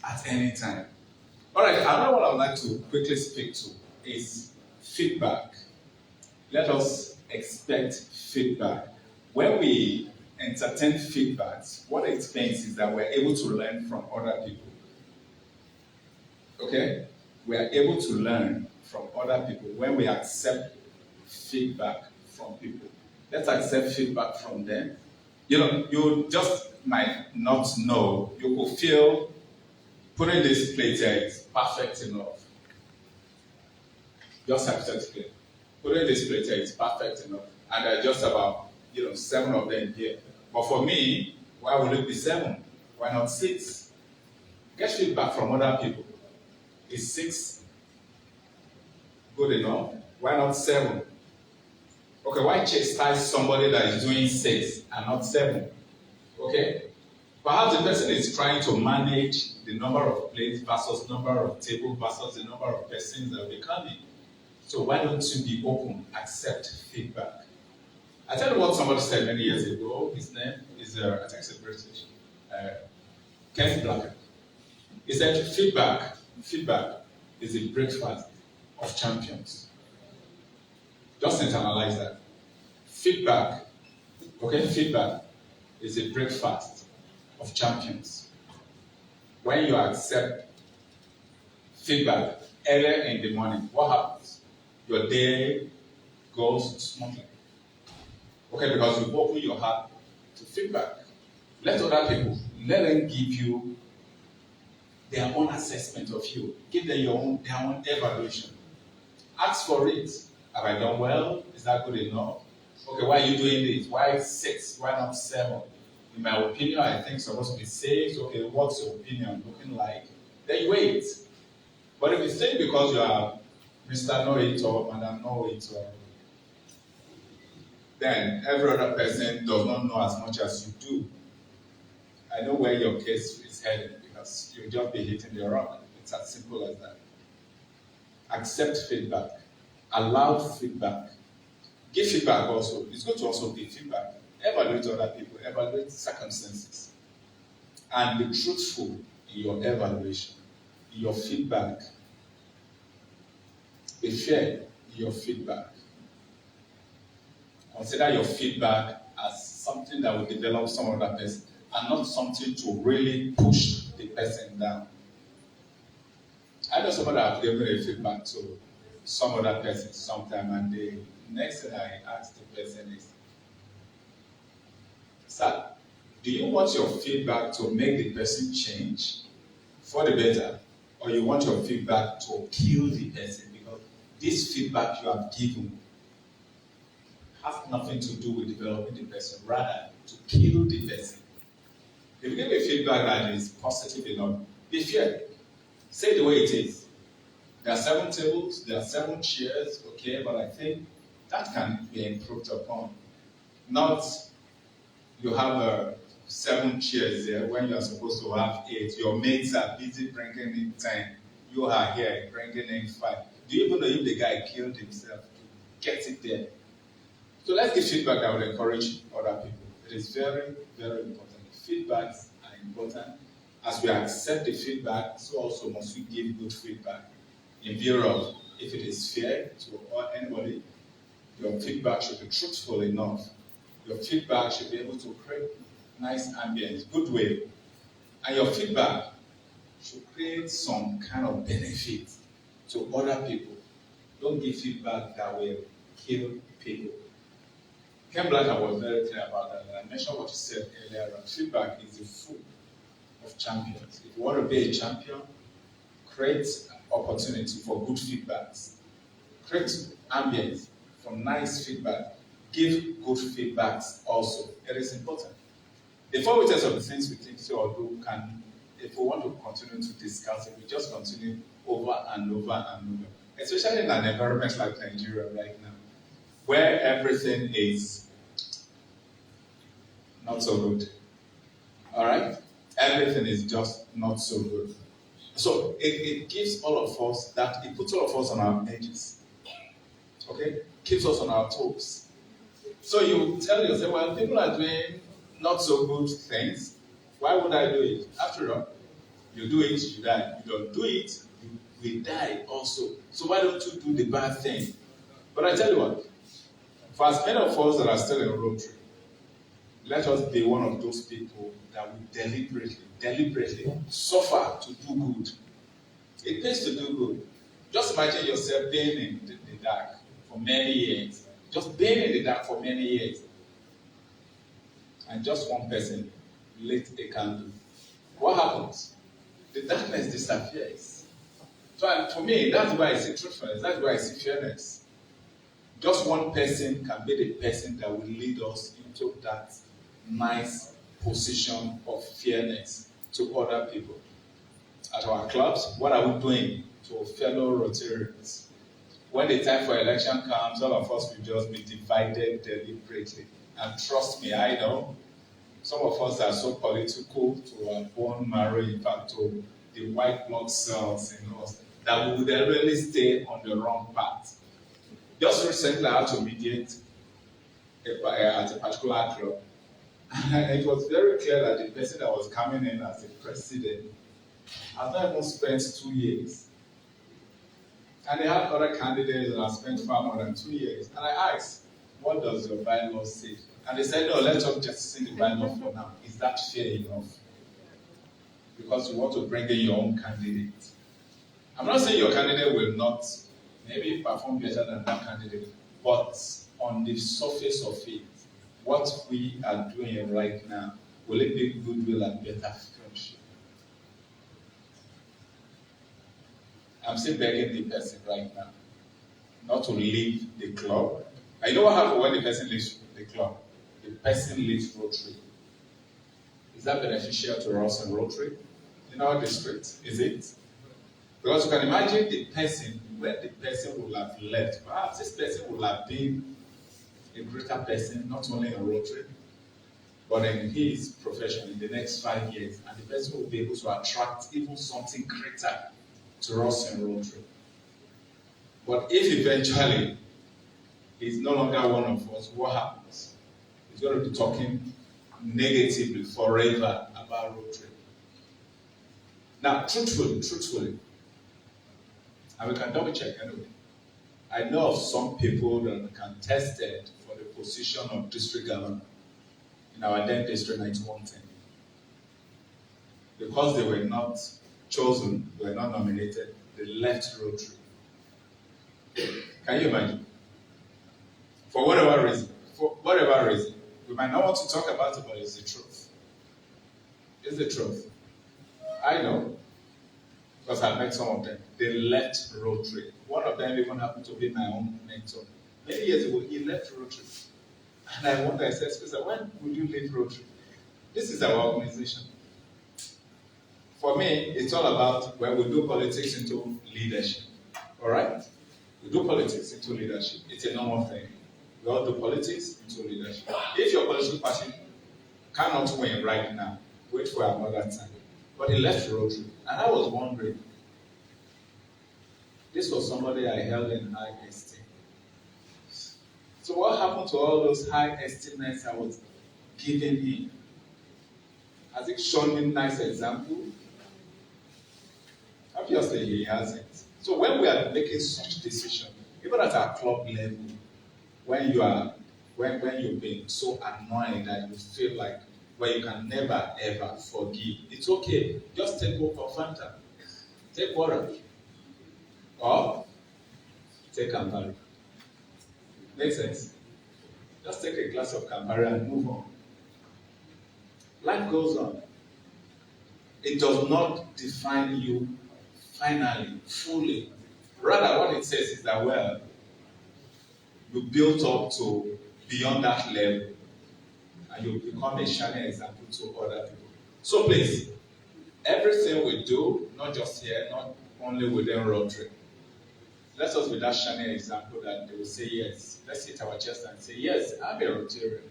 at any time. All right, another one I would like to quickly speak to is feedback. Let us expect feedback. When we entertain feedbacks, what it means is that we're able to learn from other people. Okay? We are able to learn from other people when we accept feedback from people. Let's accept feedback from them. You know, you just might not know. You could feel putting this plate here is perfect enough. Just hypothetically. Putting this plate here is perfect enough. And there are just about, 7 of them here. But for me, why would it be 7? Why not 6? Get feedback from other people. Is 6 good enough? Why not 7? Okay, why chastise somebody that is doing 6 and not 7? Okay? Perhaps the person is trying to manage the number of plates versus number of tables versus the number of persons that will be coming. So why don't you be open, accept feedback? I tell you what somebody said many years ago. His name is, I think it's a British, Ken Blacker. He said, feedback is the breakfast of champions. Just internalize that. Feedback is the breakfast of champions. When you accept feedback earlier in the morning, what happens? Your day goes smoothly. Okay, because you open your heart to feedback. Let other people, let them give you their own assessment of you. Give them their own evaluation. Ask for it. Have I done well? Is that good enough? Okay, why are you doing this? Why 6? Why not 7? In my opinion, I think it's supposed to be 6. Okay, what's your opinion looking like? Then you wait. But if you think because you are Mr. Know-It or Madam Know-It, then every other person does not know as much as you do. I know where your case is headed because you'll just be hitting the rock. It's as simple as that. Accept feedback. Allow feedback. Give feedback also. It's good to also give feedback. Evaluate other people. Evaluate circumstances. And be truthful in your evaluation, in your feedback. Be fair in your feedback. Consider your feedback as something that will develop some other person and not something to really push the person down. I know somebody have given a feedback to some other person sometime, and the next thing I ask the person is, sir, do you want your feedback to make the person change for the better, or you want your feedback to kill the person? Because this feedback you have given has nothing to do with developing the person, rather to kill the person. If you give a feedback that is positive enough, be fair. Say the way it is. There are 7 tables, there are 7 chairs, okay, but I think that can be improved upon. Not you have 7 chairs there when you are supposed to have 8. Your mates are busy bringing in 10. You are here bringing in 5. Do you even know if the guy killed himself to get it there? So let's give feedback that will encourage other people. It is very, very important. Feedbacks are important. As we accept the feedback, so also must we give good feedback. In view of, if it is fair to anybody, your feedback should be truthful enough. Your feedback should be able to create nice ambience, good way. And your feedback should create some kind of benefit to other people. Don't give feedback that will kill people. Ken Blacker was very clear about that, and I mentioned what you said earlier on. Feedback is the food of champions. If you want to be a champion, create opportunity for good feedbacks. Create ambience for nice feedback. Give good feedbacks also. It is important. The 4 ways of the things we think so or do can, if we want to continue to discuss it, we just continue over and over and over. Especially in an environment like Nigeria right now, where everything is not so good. All right? Everything is just not so good. So it gives all of us that, it puts all of us on our edges. Okay? Keeps us on our toes. So you tell yourself, well, people are doing not so good things. Why would I do it? After all, you do it, you die. You don't do it, you will die also. So why don't you do the bad thing? But I tell you what, for as many of us that are still in Rotary, let us be one of those people that will deliberately suffer to do good. It pays to do good. Just imagine yourself being in the dark for many years. Just being in the dark for many years. And just one person lit a candle. What happens? The darkness disappears. So for me, that's why I see truthfulness. That's why I see fairness. Just one person can be the person that will lead us into that nice position of fairness to other people. At our clubs, what are we doing to fellow Rotarians? When the time for election comes, all of us will just be divided deliberately. And trust me, I know some of us are so political to our bone marrow, in fact, to the white blood cells in us, that we would really stay on the wrong path. Just recently, I had to mediate at a particular club. And it was very clear that the person that was coming in as the president has not even spent 2 years. And they had other candidates that have spent far more than 2 years. And I asked, what does your bylaw say? And they said, no, let's just see the bylaw for now. Is that fair enough? Because you want to bring in your own candidate. I'm not saying your candidate will not maybe perform better than that candidate, but on the surface of it, what we are doing right now, will it be goodwill and better friendship? I'm still begging the person right now not to leave the club. I know what happens when the person leaves the club. The person leaves Rotary. Is that beneficial to us in Rotary? In our district, is it? Because you can imagine the person, when the person will have left, perhaps this person will have been a greater person, not only in Rotary, but in his profession in the next 5 years, and the person will be able to attract even something greater to us in Rotary. But if eventually he's no longer one of us, what happens? He's going to be talking negatively forever about Rotary. Now, truthfully, and we can double check anyway, I know of some people that contested for the position of district governor in our then district 9110. Because they were not chosen, they were not nominated, they left Rotary. Can you imagine? For whatever reason, we might not want to talk about it, but it's the truth. It's the truth. I know, because I met some of them. They left Rotary. One of them even happened to be my own mentor. Many years ago, he left Rotary. And I wonder, I said, Spencer, when will you leave Rotary? This is our organization. For me, it's all about when we do politics into leadership. All right? We do politics into leadership. It's a normal thing. We all do politics into leadership. If your political party cannot win right now, wait for another time. But he left Rotary. And I was wondering, this was somebody I held in high esteem. So what happened to all those high estimates I was giving him? Has he shown me nice example? Obviously he hasn't. So when we are making such decisions, even at our club level, when you're being so annoyed that you feel like you can never ever forgive, it's okay. Just take Coke or Fanta, take water, or take Campari. Makes sense? Just take a glass of Campari and move on. Life goes on. It does not define you finally, fully. Rather, what it says is that, well, you built up to beyond that level, and you become a shining example to other people. So please, everything we do, not just here, not only within Rotary, let us be that shining example that they will say yes. Let's hit our chest and say, yes, I'm a Rotarian.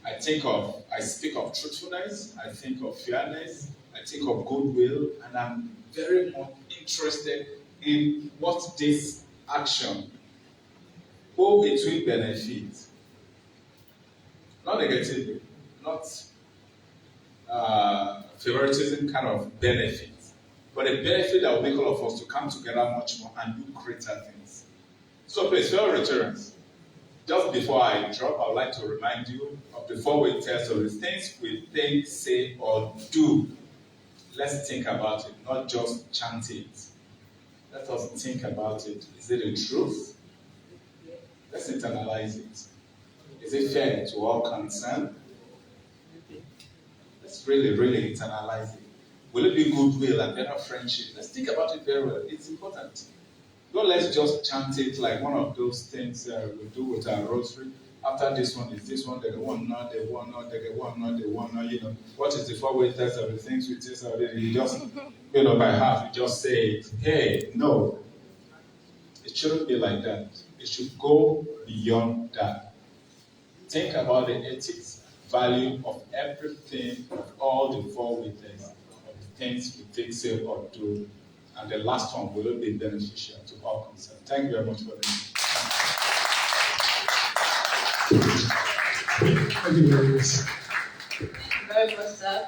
I speak of truthfulness, I think of fairness, I think of goodwill, and I'm very much interested in what this action will between benefit not negatively, not favoritism kind of benefit, but a benefit that will make all of us to come together much more and do greater things. So please, fellow Rotarians, just before I drop, I would like to remind you of the four-way test of the things we think, say, or do. Let's think about it, not just chant it. Let us think about it. Is it the truth? Let's internalize it. Is it fair to all concerned? Let's really, really internalize it. Will it be goodwill and better friendship? Let's think about it very well. It's important. Don't let's just chant it like one of those things we do with our rosary. After this one is this one, they go one, not they one, not they go one, not they one, not, you know. What is the four-way test of the things we taste already? You just, you know, by half, you just say it. Hey, no. It shouldn't be like that. It should go beyond that. Think about the ethics, value of everything, of all the four-way tests, of the things we take, say, or do. And the last one will be beneficial to all concerned. Thank you very much for listening. Thank you very much. Very much, sir.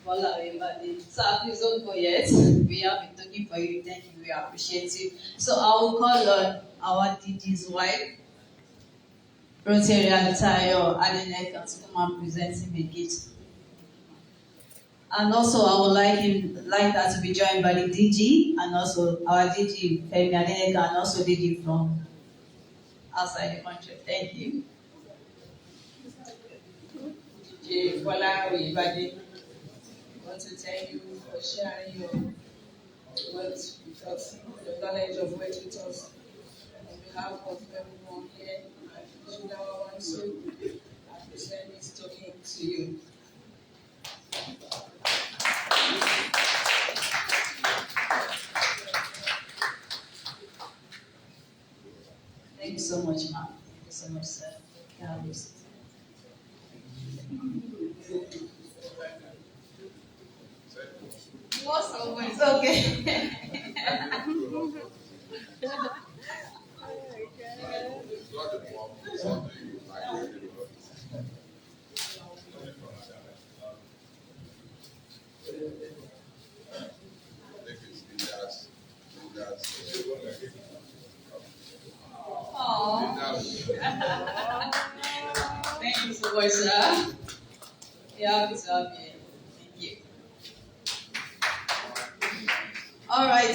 Bola, Oyebade. Sir, please don't go yet. We have been talking for you. Thank you. We appreciate you. So I will call on our DG's wife, Bakare Alake Olukemi, to come and present him a gift. And also, I would like that to be joined by the DG and also our DG Kehinde Adebiyi and also DG from outside the country. Thank you. DJ Bola Oyebade, I want to thank you for sharing your words with us, your knowledge of words with us. On behalf of everyone here, I want to present this token to you. Thank you so much, ma'am. Thank you so much, sir. It's okay. Thank you so much, sir. Yeah, it's up here. Thank you. All right,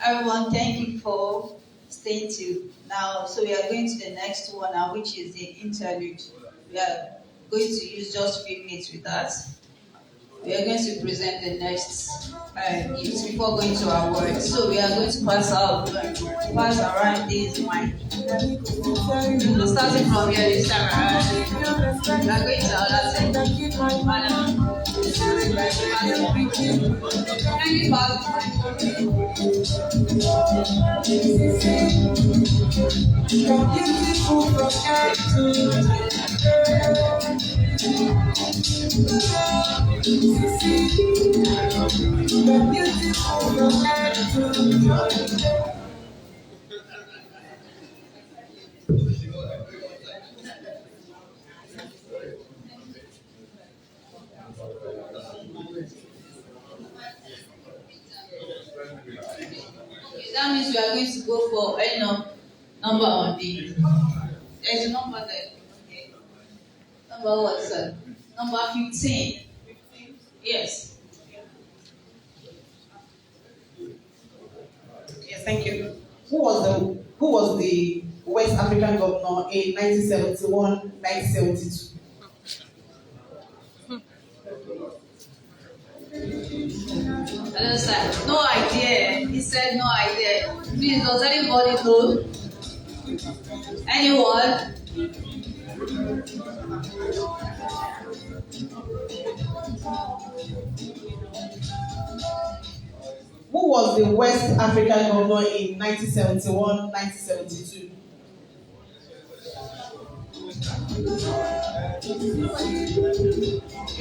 everyone, thank you for staying till now. So we are going to the next one now, which is the interlude. We are going to use just a few minutes with that. We are going to present the next gifts before going to our words. So we are going to pass around this wine. Starting from here this time around, we are going to our second. You're beautiful from head That means we are going to go for any number on the. There's a number there. Okay. Number what, sir? Number 15. Yes. Yes, thank you. Who was the West African governor in 1971, 1972? Hello, sir. No idea. He said no idea. Please, does anybody know? Anyone? Who was the West African governor in 1971, 1972?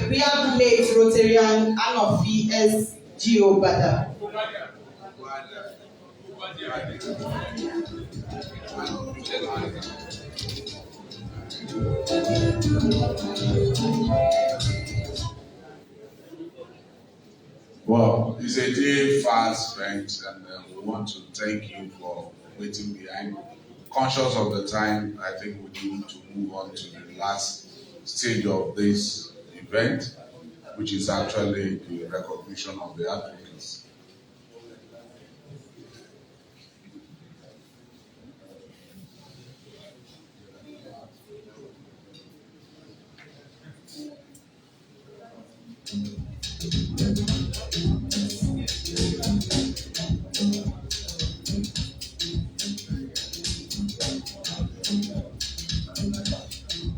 We have late Rotarian Oyebade. Well, it's a day fast spent, and we want to thank you for waiting behind. Conscious of the time, I think we need to move on to the last stage of this event, which is actually the recognition of the advocates.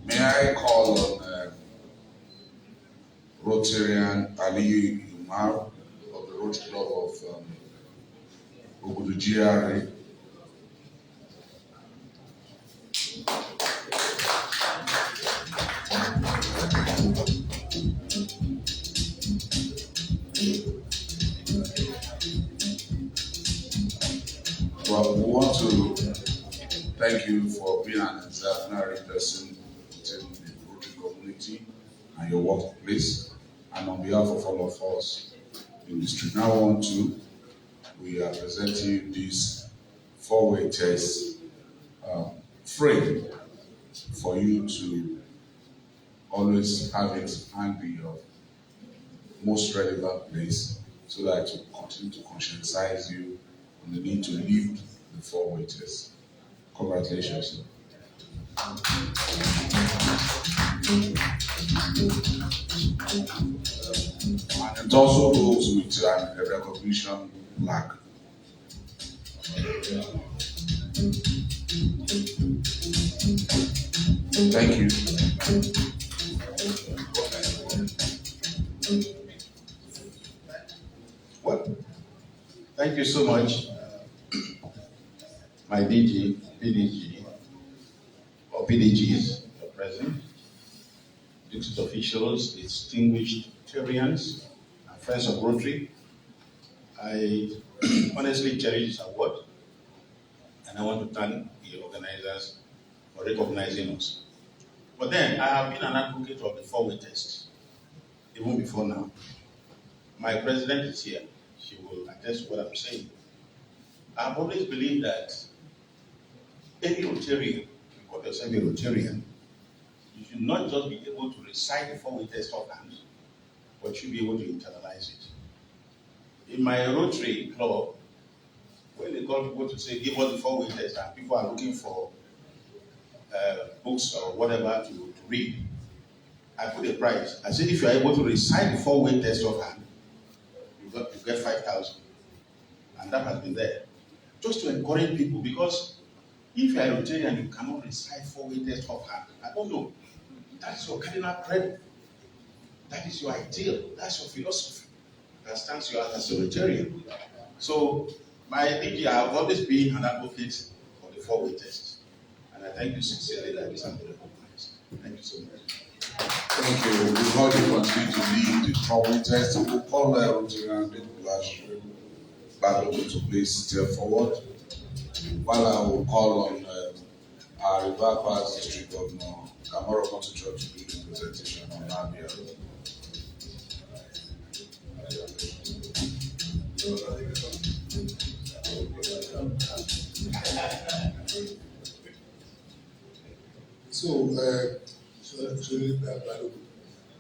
May I call on Rotarian Oluwa Oluwafunke of the Rotary Club of Ogunnoiki Adedapo. Well, we want to thank you for being an exemplary person within the Rotary community and your workplace, and on behalf of all of us in the street. Now, we are presenting you this four-way test frame for you to always have it handy your most relevant place, so that to continue to conscientize you on the need to leave the four-way test. Congratulations. And it also goes with a recognition plaque. Thank you. Well, thank you so much, my DG, PDG, or PDGs, are present, district officials, distinguished Rotarians, and friends of Rotary. I honestly cherish this award, and I want to thank the organizers for recognizing us. But then, I have been an advocate of the four-way test, even before now. My president is here. She will attest to what I'm saying. I've always believed that any Rotarian, you call yourself a Rotarian, you should not just be able to recite the four-way test offhand, but you should be able to internalize it. In my Rotary club, when they call people to say, give us the four-way test, and people are looking for books or whatever to read, I put a price. I said, if you are able to recite the four-way test offhand, you get 5,000. And that has been there. Just to encourage people, because if you are a Rotarian, you cannot recite four-way test offhand. I don't know. That's your cardinal credo. That is your ideal. That's your philosophy. That stands you out as a Rotarian. So, my DG, I have always been an advocate for the four-way test. And I thank you sincerely that this has been recognized. Thank you so much. Thank you. Before you continue to lead the four-way test, we'll call Rotarian Oluwaseyi back over to please step forward, while I will call on our River Pass District Governor, Kabeerah Adetayo, to do the presentation on our behalf.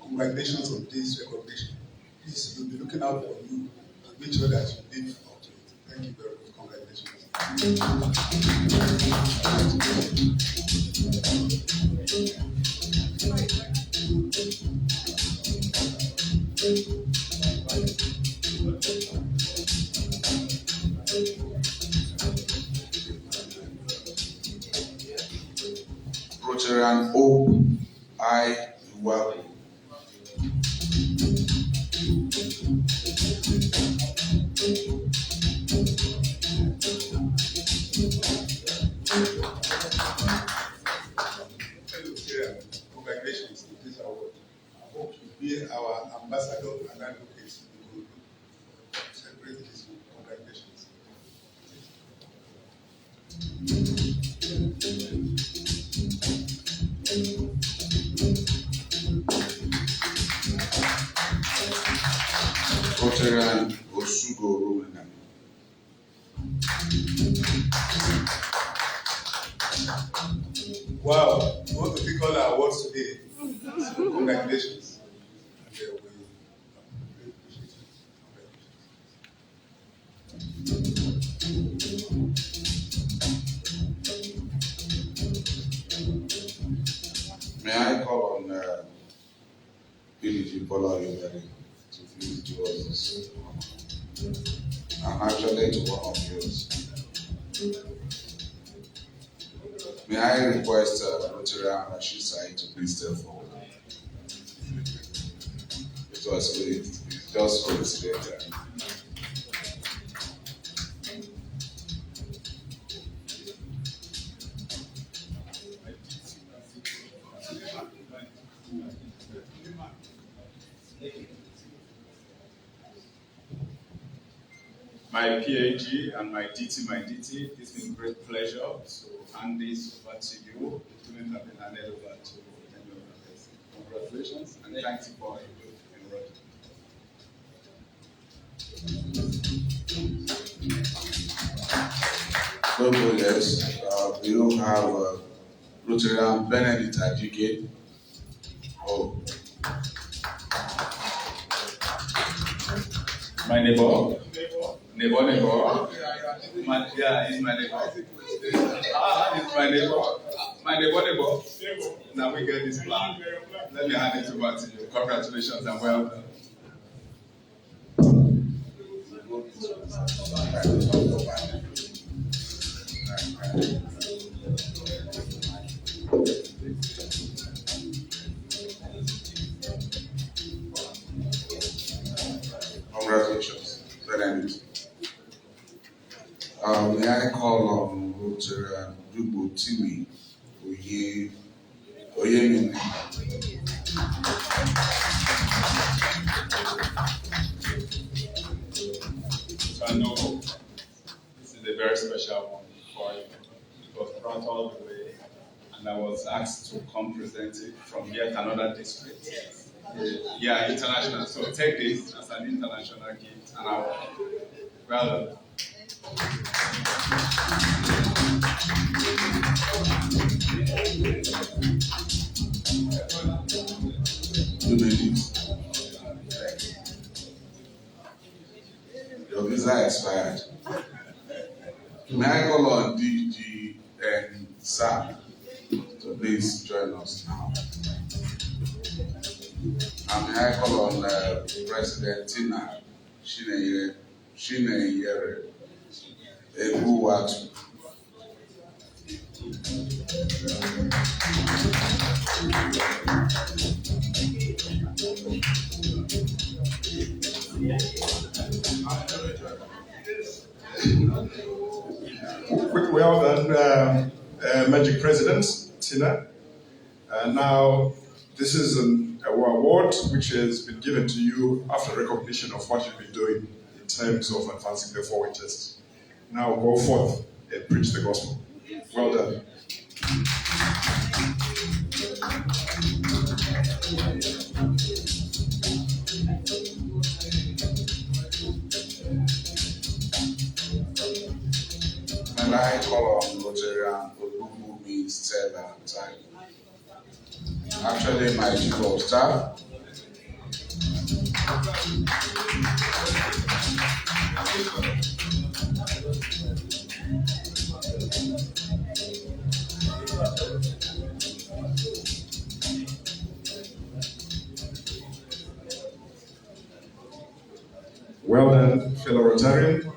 Congratulations on this recognition. Please, we'll be looking out for you to make sure that you live up to it. Thank you very much. Congratulations. Rotarian Oluwa Congratulations to this award. I hope to be our ambassador and advocate in the group. Celebrate this. Congratulations. Rotarian Oluwa Wow, we want to pick all our awards today. So congratulations. May I call on PDG Bola Oyebade to please do us this? And actually to one of yours. May I request Rotarian Olufemi to please step forward? It's just coincident. My PAG and my DT, it's been a great pleasure to hand this over to you. It wouldn't have been handed over to any other person. Congratulations and thank you for enrolling. Don't go yes. We don't have Rotarian Benedict Ajike. Oh. My neighbor. Yeah, he's my neighbor. He's my neighbor. My neighbor. Now we get this plan. Let me hand it over to you. Congratulations and well done. Congratulations. May I call on Rotarian Timi Oyemini? So I know this is a very special one for you. It was brought all the way, and I was asked to come present it from yet another district. Yeah, international. So take this as an international gift and award. Well done. You made it. Your visa expired. May I call on DG and Sam to please join us now? And may I call on President Tina Shineyere Ebuwatu. Well done, Magic President Tina. Now, this is an award which has been given to you after recognition of what you've been doing in terms of advancing the four-way test. Now go forth and preach the gospel. Well done. And I call on Rotarian Olufemi Stella time. Actually, my chief of staff. Well done, fellow Rotarian.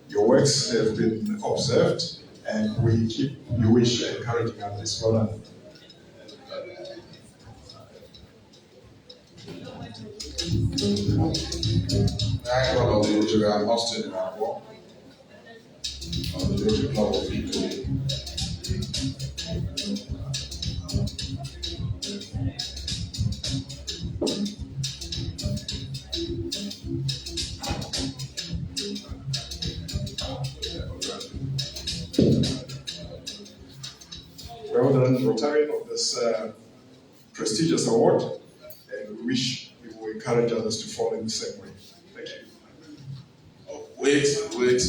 Your works have been observed, and we keep your wish encouraging others. Well done. I call on the Rotarian Austin Rabo of the Rotary Club of Italy. Well done, Rotarian, of this prestigious award, and we wish you will encourage others to follow in the same way. Thank you. wait.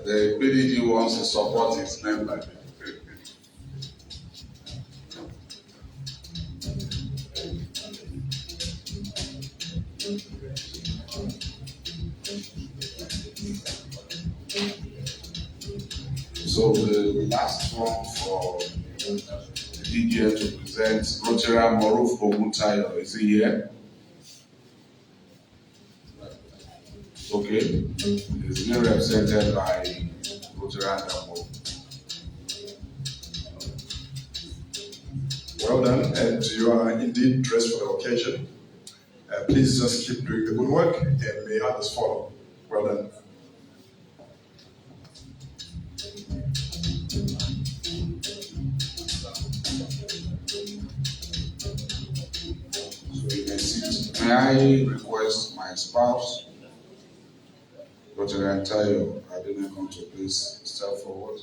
The PDG wants to support its member. So the last one for the DGM to present, Rotarian Oluwa is he here? Okay, it's being represented by Rotarian Oluwa. Well done, and you are indeed dressed for the occasion. Please just keep doing the good work, and may others follow. Well done. So you can sit. May I request my spouse, Bakare Alake Olukemi, to please step forward,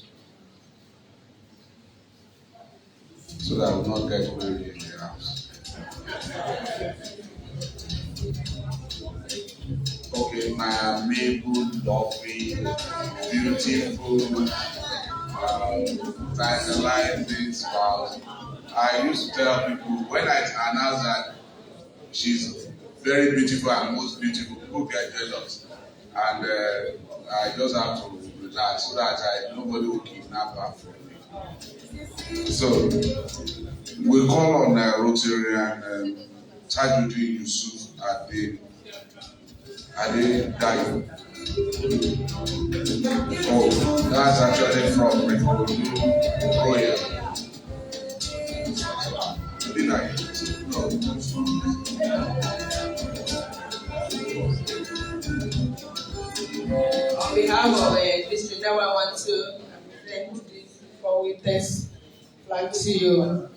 so that I will not get weary in the house. Okay, my amiable, lovely, beautiful, tantalizing spouse. I used to tell people when I announce that she's very beautiful and most beautiful, people get jealous, and I just have to relax so that nobody will kidnap her from me. So we call on Rotarian Tajuddin Yusuf Adedayo. Oh, that's actually from Royal. On behalf of District 9112, I present this for witness flag to you.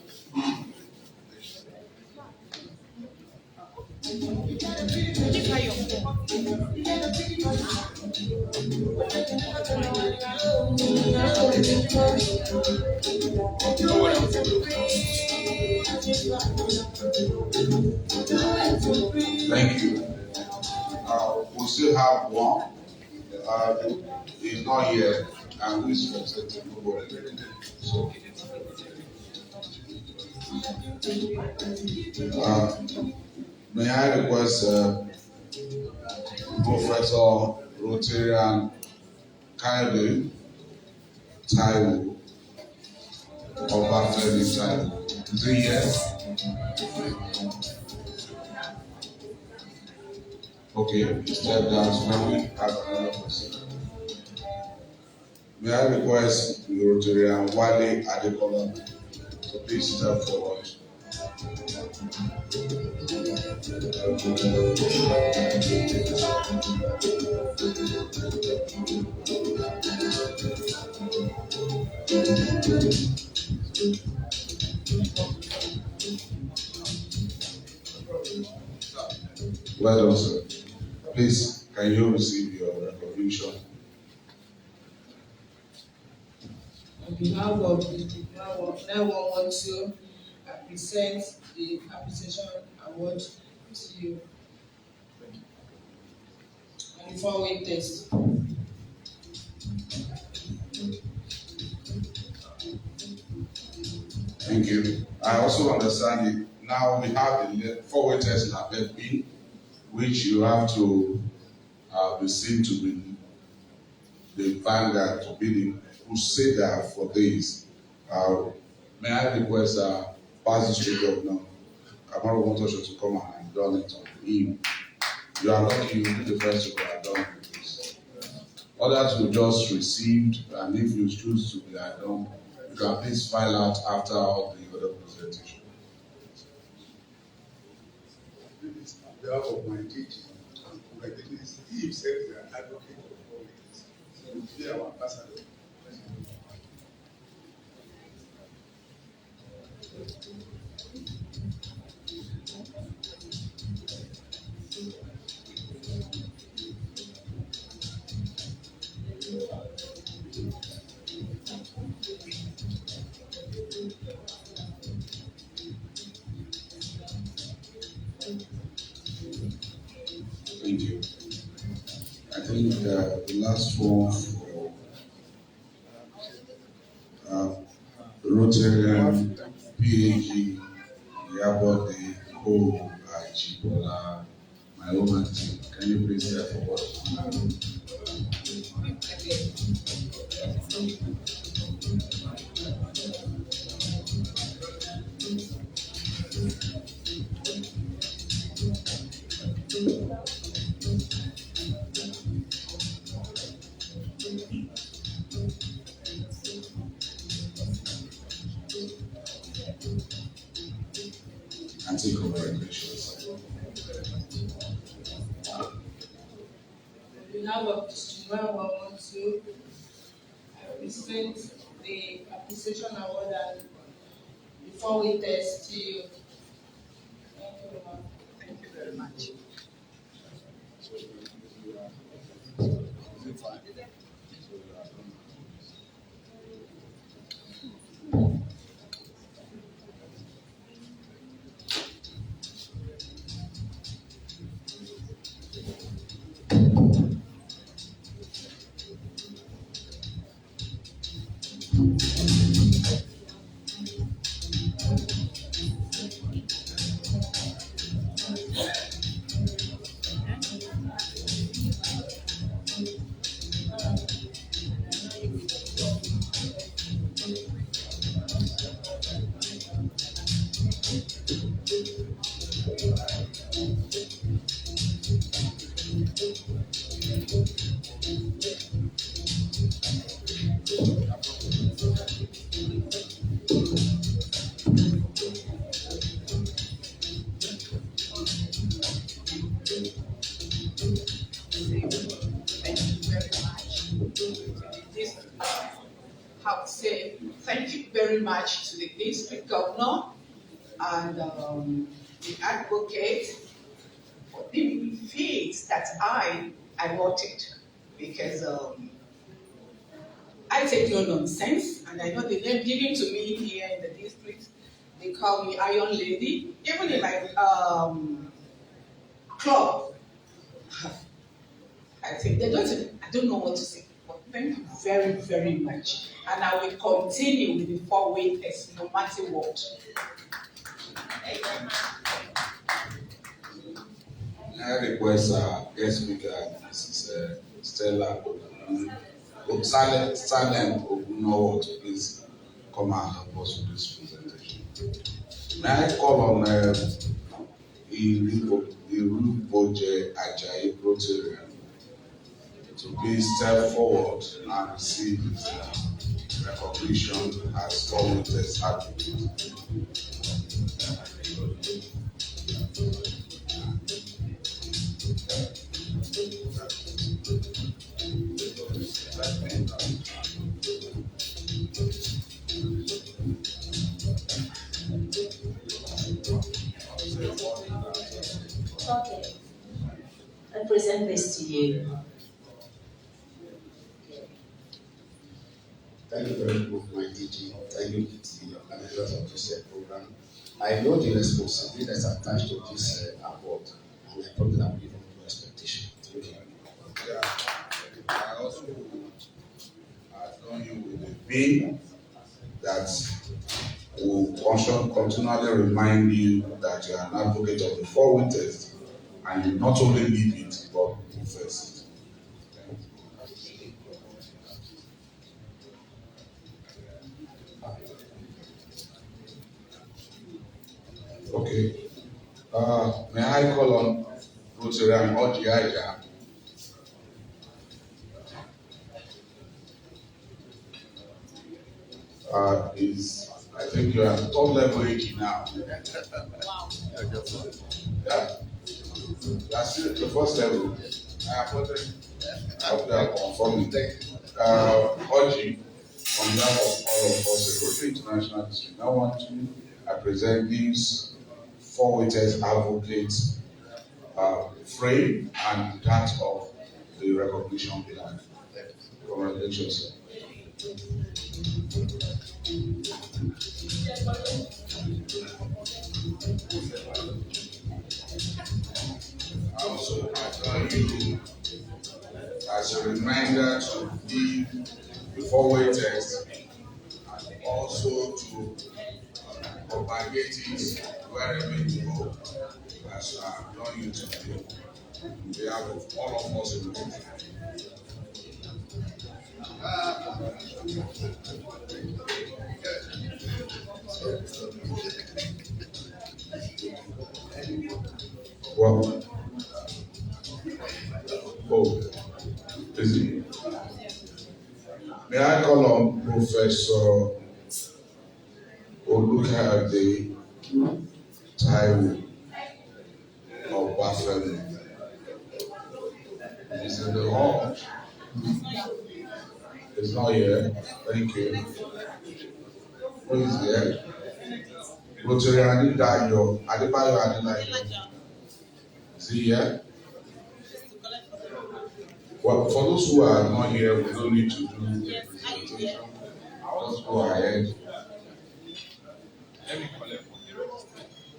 Thank you. We still have one. He's not here, and we is representing nobody. So, may I request Professor Rotarian Kehinde Adebiyi Taiwo. Is he here? Okay, he stepped down, so now we have another person. May I request the Rotarian Wale Adekola to please step forward. Well done, sir. Please, can you receive your recognition? On behalf of the 9112, I present the appreciation award to you. And the following test. Thank you. I also understand it. Now we have the four waiters in IPP, which you have to be seen to be the vanguard, to be the crusader for this. May I request past district governor Kabeerah Adetayo to come and done it on him. You are lucky you be the first to have done this. Others will just received, and if you choose to be done, you can please file out after all the other presentation. On behalf of my DG, congratulations. He himself is an advocate of all this. So he is our ambassador. Thank you. I think think the last one for Rotarian PAG Oyebade Bola, my own team. Can you please step forward? And take congratulations. On behalf of District 1112, I present the appreciation award and before we test to you. Thank you very much. Thank you very much to the district governor and the advocate for giving me fees that I wanted, because I take no nonsense, and I know the name given to me here in the district, they call me Iron Lady. Even in my club, I think I don't know what to say, but thank you very, very much. And I will continue with the 4-way test no matter what. I request guest speaker, Mrs. Stella Silent Ogunnowo to please come and help us with this presentation. May I call on Irresistible Adedayo Rotarian to please step forward and receive his recognition as Communities Advocate. Okay. I present this to you. Thank you very much, my DG. Thank you to the organizers of this program. I know the responsibility that's attached to this award, and I probably have given no expectation. Thank you. Yeah. I also adorn you with a pin that will continually remind you that you are an advocate of the 4-way test, and you not only live it, but profess it. Okay. May I call on Rotarian Oluwa I think you are at top level 80 now. Wow. Yeah. That's the first level. I hope they are confirming. Oji, on behalf of all of us, the Rotary International District, I want to present these 4-way test advocates frame and that of the recognition behind. Congratulations. I also adore you as a reminder to the four-way test and also to propagate it wherever you go, as I've done you today, on behalf of all of us in the room. Well, Lizzy. May I call on Professor Oluwa Enitan Sophie. He's in the hall. He's not here. Thank you. Who is here? Rotarian Oluwa Oluwafunke. Is he here? Well, for those who are not here, we don't need to do the presentation. Just go ahead.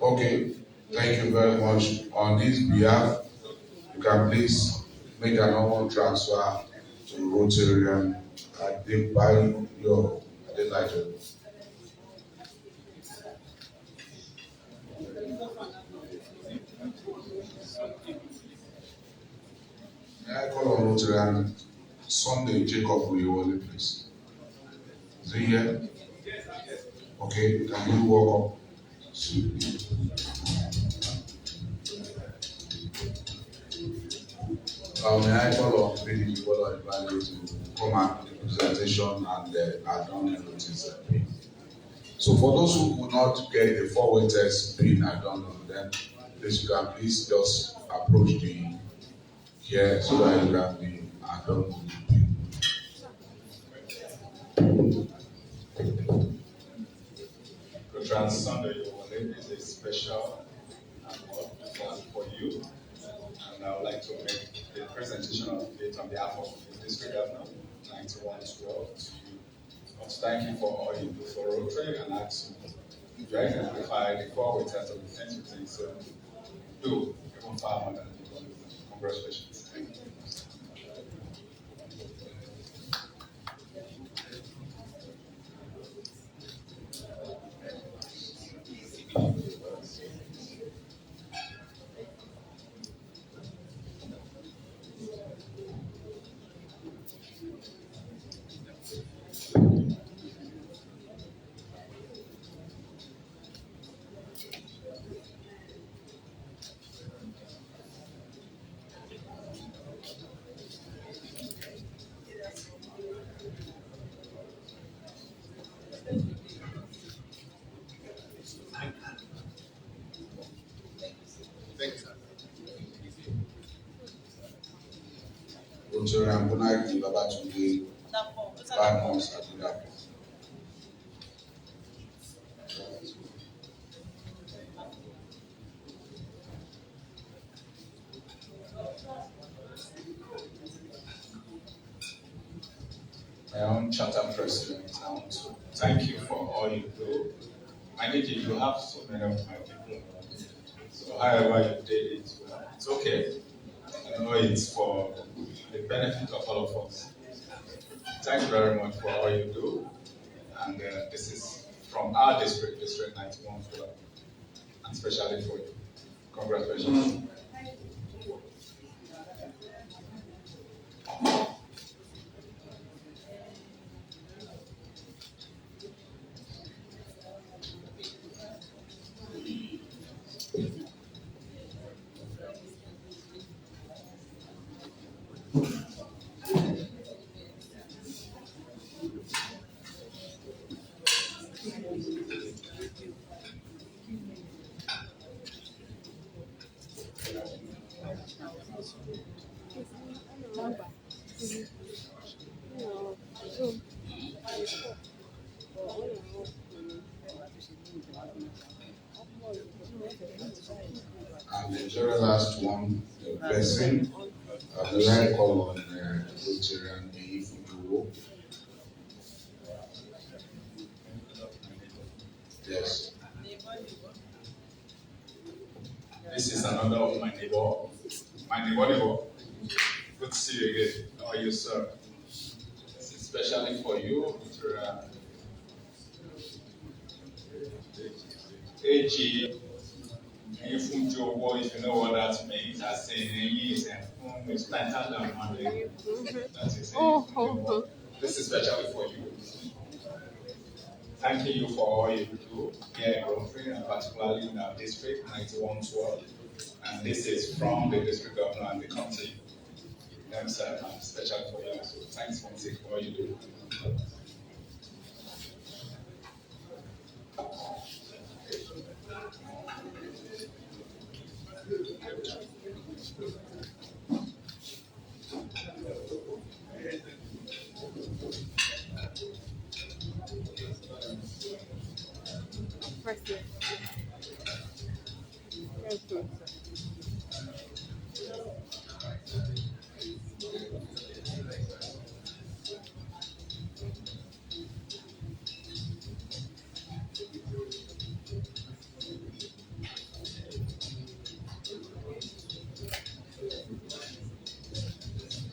Okay, thank you very much. On this behalf, you can please make an normal transfer to Rotarian Adedayo Raji. May I call on Rotarian Sunday Jacob Oyebade, please? Is he here? Okay, can you walk up? May I call on Lady Bola to come and do the presentation and add on the notice. So for those who would not get the four-way test being added on them, please you can please just approach the here so that you can be added on. Rotarian Sunday is a special award for you, and I would like to make the presentation of it on behalf of the district governor, 9112, to you. I want to thank you for all you do for Rotary and ask you to identify the four-way test of the things so do even far more than you want. Congratulations. Thank you. Rotarian Oluwa Oluwafunke, 5 months at Adedapo. My own charter president, I want to thank you for all you do. I need you have so many of my people around you. So however you did it, it's okay. I know it's for the benefit of all of us. Thank you very much for all you do. And this is from our district, District 9112, and especially for you. Congratulations. And the very last one, the person, may I call on Rotarian Oluwa. Yes. This is another of my neighbor. Good to see you again. How are you, sir? Especially for you, Mr. AG. If you know what that means, I say it's money. That's it. This is especially for you. Thanking you for all you do here in Rotary, and particularly in our district, 9112. And this is from the district governor and the county themselves, especially for you. So thanks once again for all you do.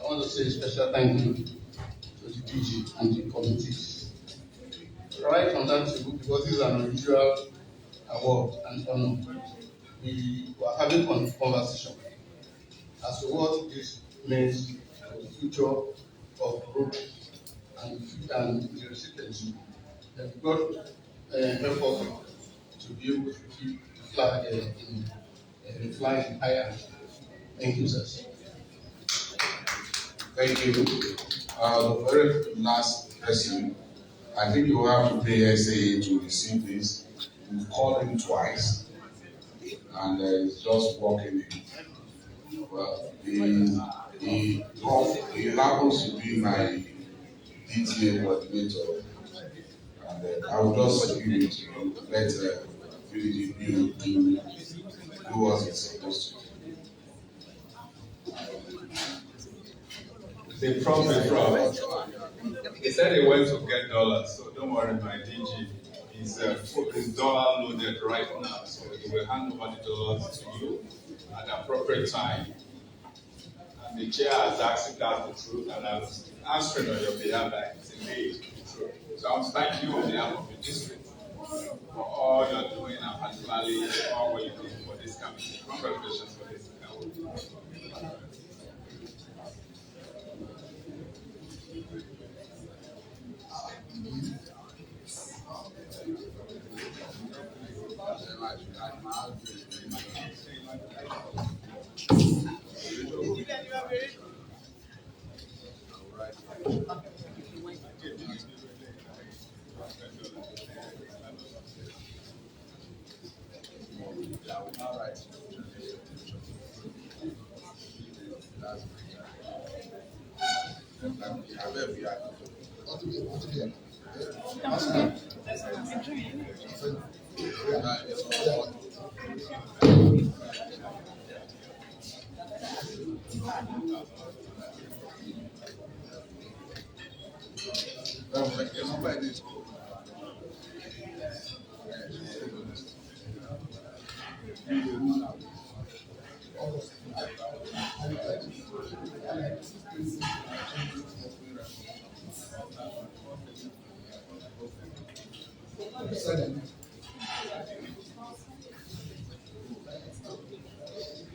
I want to say a special thank you to the PG and the committees. Right from that table, because this is an unusual award and honor, we were having a conversation as to what this means for the future of Rotary and the recipients. And we got effort to be able to keep the flag flying higher. Thank you, sir. Thank you. The very last person, I think you have to pay SAA to receive this. We've called him twice, and he's just walking in. Well, he happens to be my DTA coordinator, and I will just give it to you. Let you do what it's supposed to do. They he said he went to get dollars, so don't worry, my DG is dollar loaded right now, so he will hand over the dollars to you at the appropriate time. And the chair has asked if that's the truth, and I was answering on your behalf that it's indeed true. So I want to thank you on behalf of the district for all you're doing, and particularly all what you did for this committee. Congratulations for this.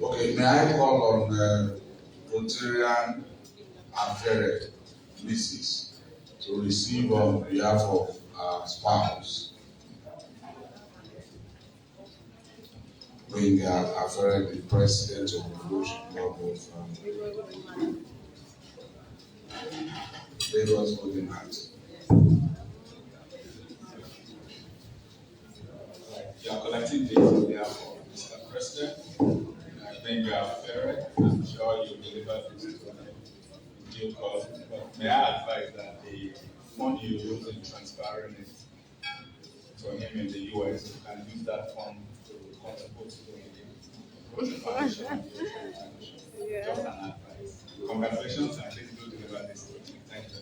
Okay, may I call on Rotarian Oluwa Oluwafunke to receive on behalf of our spouse, being the president of the Rotary Club of Lagos Golden Heart. You are collecting this on behalf of Mr. President. I think you are fair. I'm sure you deliver this to due course. But may I advise that the money you use in transferring it to him in the US, you can use that fund to contribute to the foundation. Just an advice. Congratulations, and please do deliver this to him. Thank you.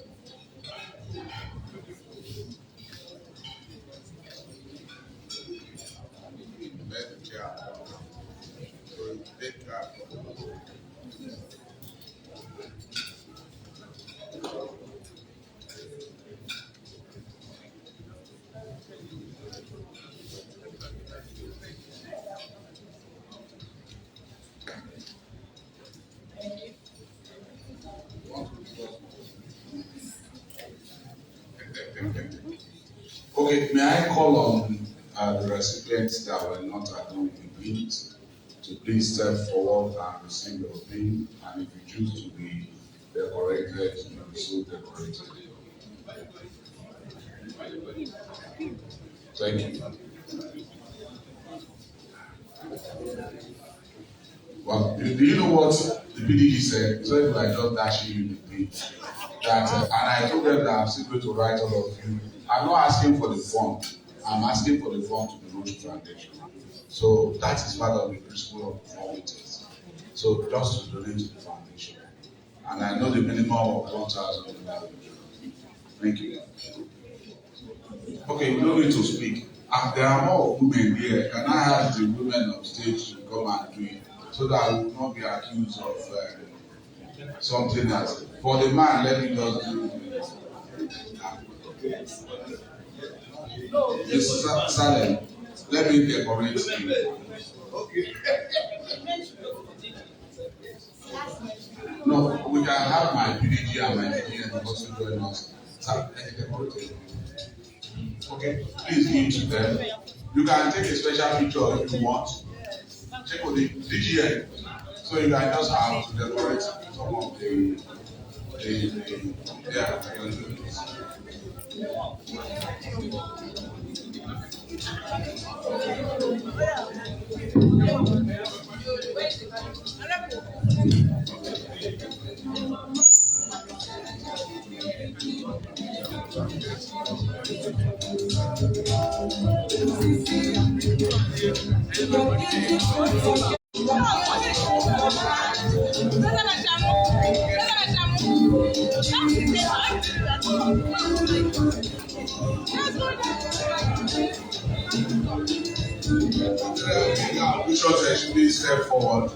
Okay, may I call on the recipients that were not adorned with beads to please step forward and receive your pin, and if you choose to be decorated, you will be so decorated. Thank you. Well, do you know what the PDG said? He said, I just dashing you the pin. That, and I told them that I'm still going to write all of you. I'm not asking for the fund. I'm asking for the fund to the Rotary Foundation. So that is part of the principle of performance. So just to donate to the foundation. And I know the minimum of 1,000. Thank you. Okay, you don't need to speak. There are more women here. Can I ask the women on stage to come and do it so that I will not be accused of something else? For the man, let me just do it. Mr. Salem, let me decorate you. No, we can have my PDG and my DG also join us. Okay, please give to them. You can take a special picture if you want. Check with the DGN. So you can just have to decorate some of the yeah, I can do this. Please step forward.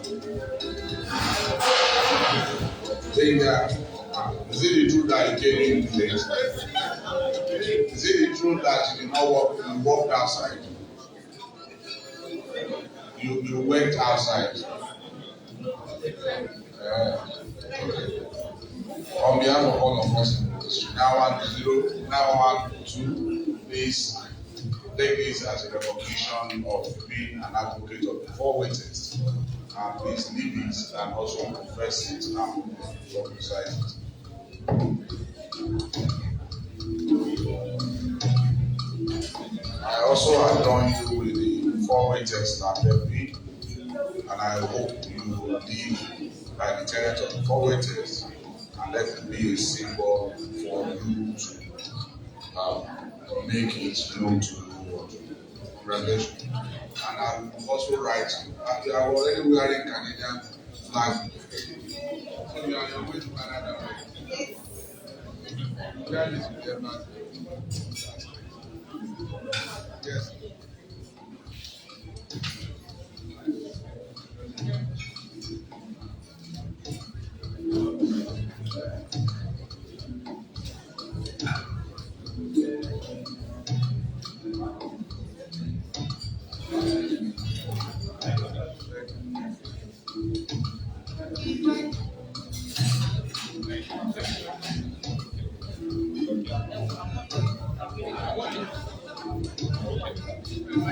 Is it the truth that you came in late? Is it the truth that you did not walk? You walked outside. You went outside. On behalf of all of us in the industry, 9112, please take this as a recognition of being an advocate of the four-way test. And please leave it and also confess it and publicize it. I also adorn you with the four-way test that FP, and I hope you will live by the tenet of the four-way test and let it be a symbol for you to make it known to the world. Congratulations. And I'm also right. You are already wearing Canadian flag. So you are on your way to Canada, right? Where is the yes.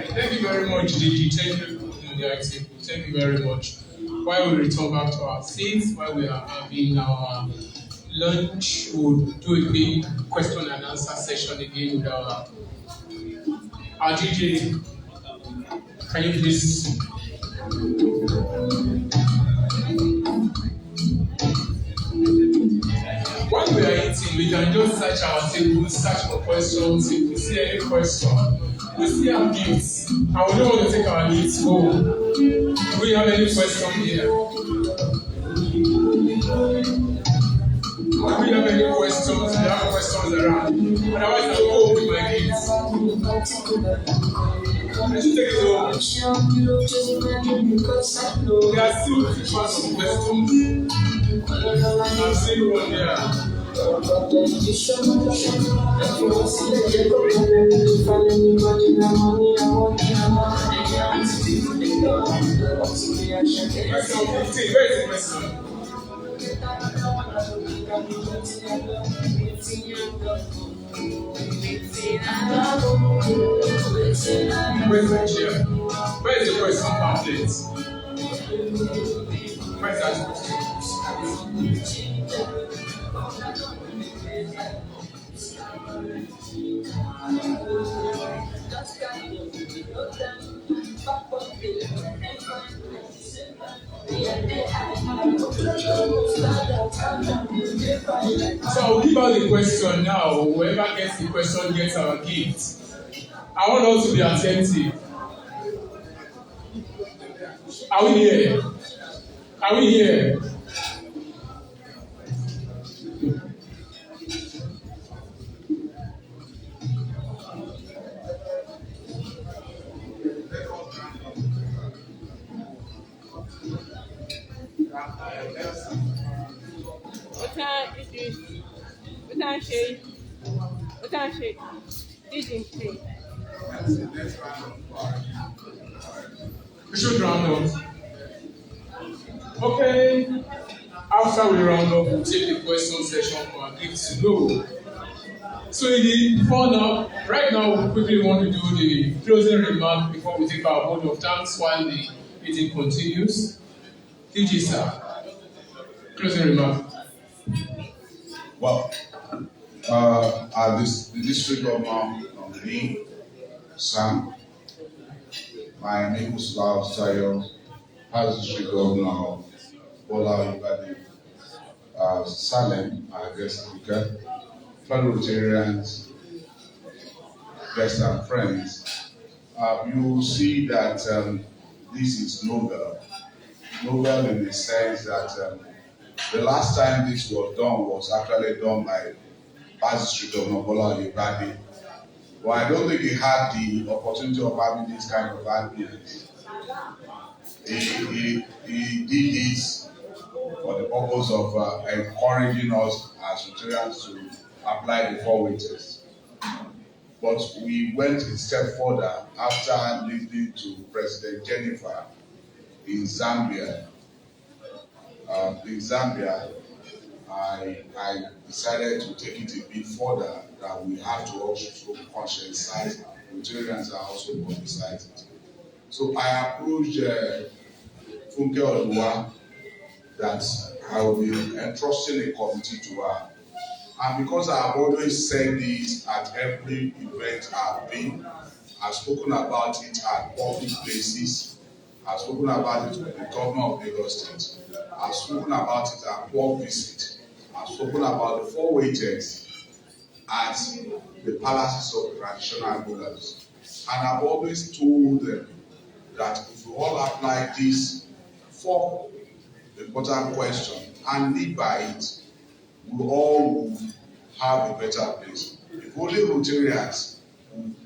Thank you very much, DG. Thank you very much. While we return back to our seats, while we are having our lunch, we'll do a big question and answer session again with our DG. Can you please? While we are eating, we can just search our table, search for questions. If we see any question, we see our gifts, and we don't want to take our gifts home. Do we have any question here? Do we have any questions? There are questions around. Otherwise, I'll go with my gifts. Let's take it home. There are still some questions. I've seen one there. Question 15. Where is the question? Where's the chair? Where's the question pamphlet? Where's that question? So I'll give out the question now. Whoever gets the question gets our gift. I want us to be attentive. Are we here? Are we here? We should round up. Okay. After we round up, we'll take the question session for our gifts to go. So right now, we quickly want to do the closing remark before we take our vote of thanks while the meeting continues. DG sir, closing remark. Well, the district governor nominee, Sam, my name is Oluwa Enitan Sophie, past district governor, Bola Oyebade, Salem, our guest speaker, fellow Rotarians, guests and friends. You will see that this is novel. Novel in the sense that the last time this was done was actually done by past district governor Bola Oyebade. But I don't think he had the opportunity of having this kind of ambience. He did this for the purpose of encouraging us as Rotarians to apply the four-way test. But we went a step further after listening to President Jennifer in Zambia. I decided to take it a bit further that we have to also conscientize Rotarians are also publicize it. So I approached Funke Oluwa that I will be entrusting a committee to her. And because I have always said this at every event I've been, I've spoken about it at public places, I've spoken about it with the governor of Lagos State, I've spoken about it at work visit, I've spoken about the four-way test at the palaces of traditional rulers. And I've always told them that if we all apply these 4 important questions and live by it, we all will have a better place. If only Rotarians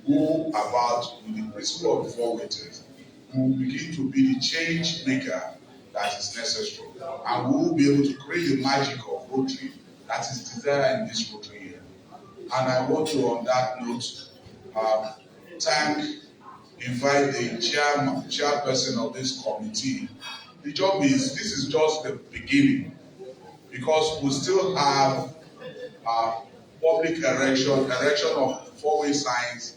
will go about with the principle of the four-way test, we will begin to be the change maker that is necessary. And we will be able to create the magic of Rotary that is desired in this Rotary year. And I want to, on that note, invite the chairperson of this committee. The job this is just the beginning, because we still have public erection of four-way signs.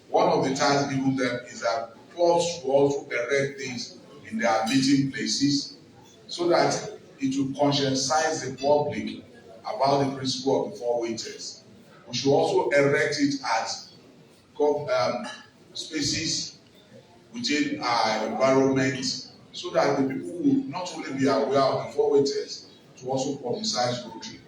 One of the tasks given them is that clubs will also erect things in their meeting places so that it will conscientize the public about the principle of the four-way test. We should also erect it at spaces within our environment so that the people will not only be aware of the four-way test, to also publicize Rotary.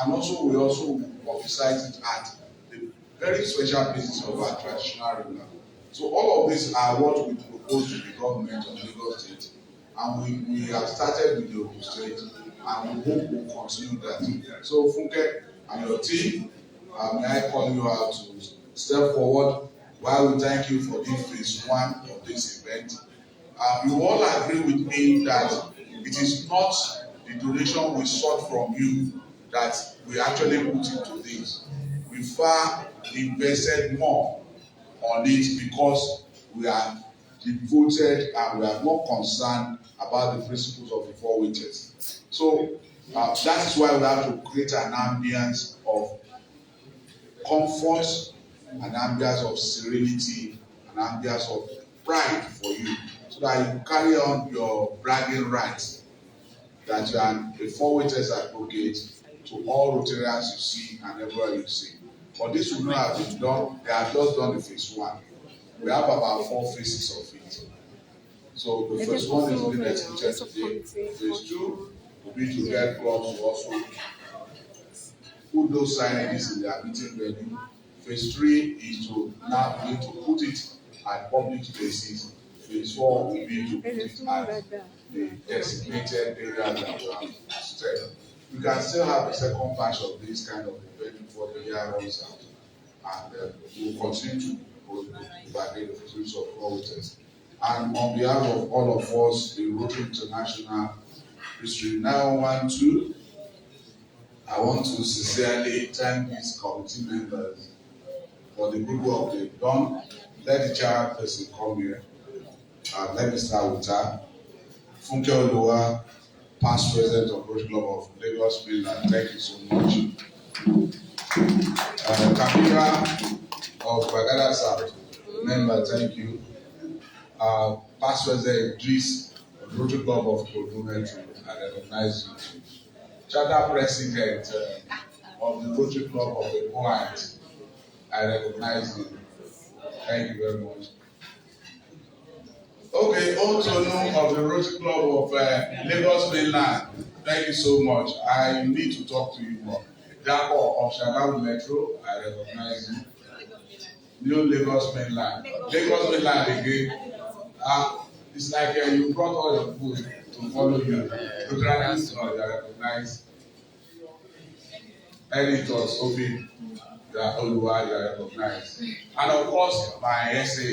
And also, we also publicize it at the very special places of our traditional ruler. So all of these are what we propose to the government of Lagos State. And we have started with the Ogun State, and we hope we'll continue that. So Funke and your team, may I call you out to step forward while we thank you for this phase 1 of this event. You all agree with me that it is not the donation we sought from you that we actually put into this. We far invested more on it because we are devoted and we are more concerned about the principles of the four-way test. So that is why we have to create an ambience of comfort, an ambience of serenity, an ambience of pride for you, so that you carry on your bragging rights that you are a forward-test advocate to all Rotarians you see and everywhere you see. But this would not have been done. They have just done the phase 1. We have about 4 phases of it. So the first one is being executed today. Phase 2 will be to get clubs to also put those signages in their meeting venue. Phase 3 is to now begin to put it at public places. Phase 4 will be to put it at the designated area that we have said. We can still have a second batch of this kind of event before the year runs out. And we will continue to validate the fruits of voters. And on behalf of all of us, the Rotary International District 9112, I want to sincerely thank these committee members for the good work they've done. Let the chairperson come here. Let me start with her. Funke Oluwa, past president of Rotary Club of Lagos Mainland, thank you so much. Kabeerah of Bakare South, member, thank you. Past president Idris Rotary Club of Ogunnoiki, I recognize you. Charter president of the Rotary Club of the Point, I recognize you. Thank you very much. Okay, Hotonu of the Rotary Club of Lagos Mainland, thank you so much. I need to talk to you more. Adedapo of Shagamu Metro, I recognize you. New Lagos Mainland. Lagos Mainland again. It's like you brought all your food to follow you. Rotarian Olufemi, I recognize. Enitan Sophie, Oluwa, I recognize. And of course, my SA,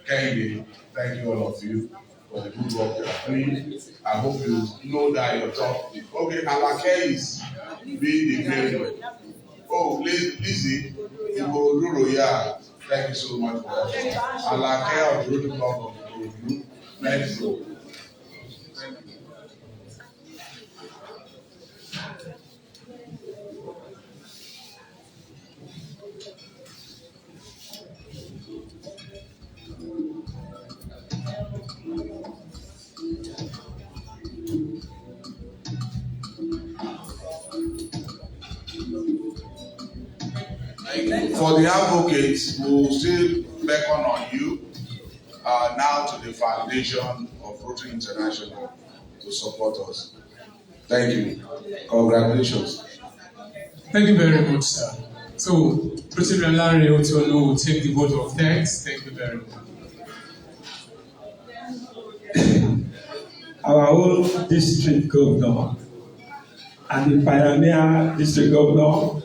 Kehinde, thank you all of you for the good work you are doing. I hope you know that you're talking. Okay, Alake is being the great. Oh, Lizzy, you go Ruro, yeah. Thank you so much for that. Alake of the Rotary Club of the Metro. For the advocates, we will still beckon on you now to the foundation of Rotary International to support us. Thank you. Congratulations. Thank you very much, sir. So, President Olanrewaju Solomon will take the vote of thanks. Thank you very much. Our own district governor and the pioneer district governor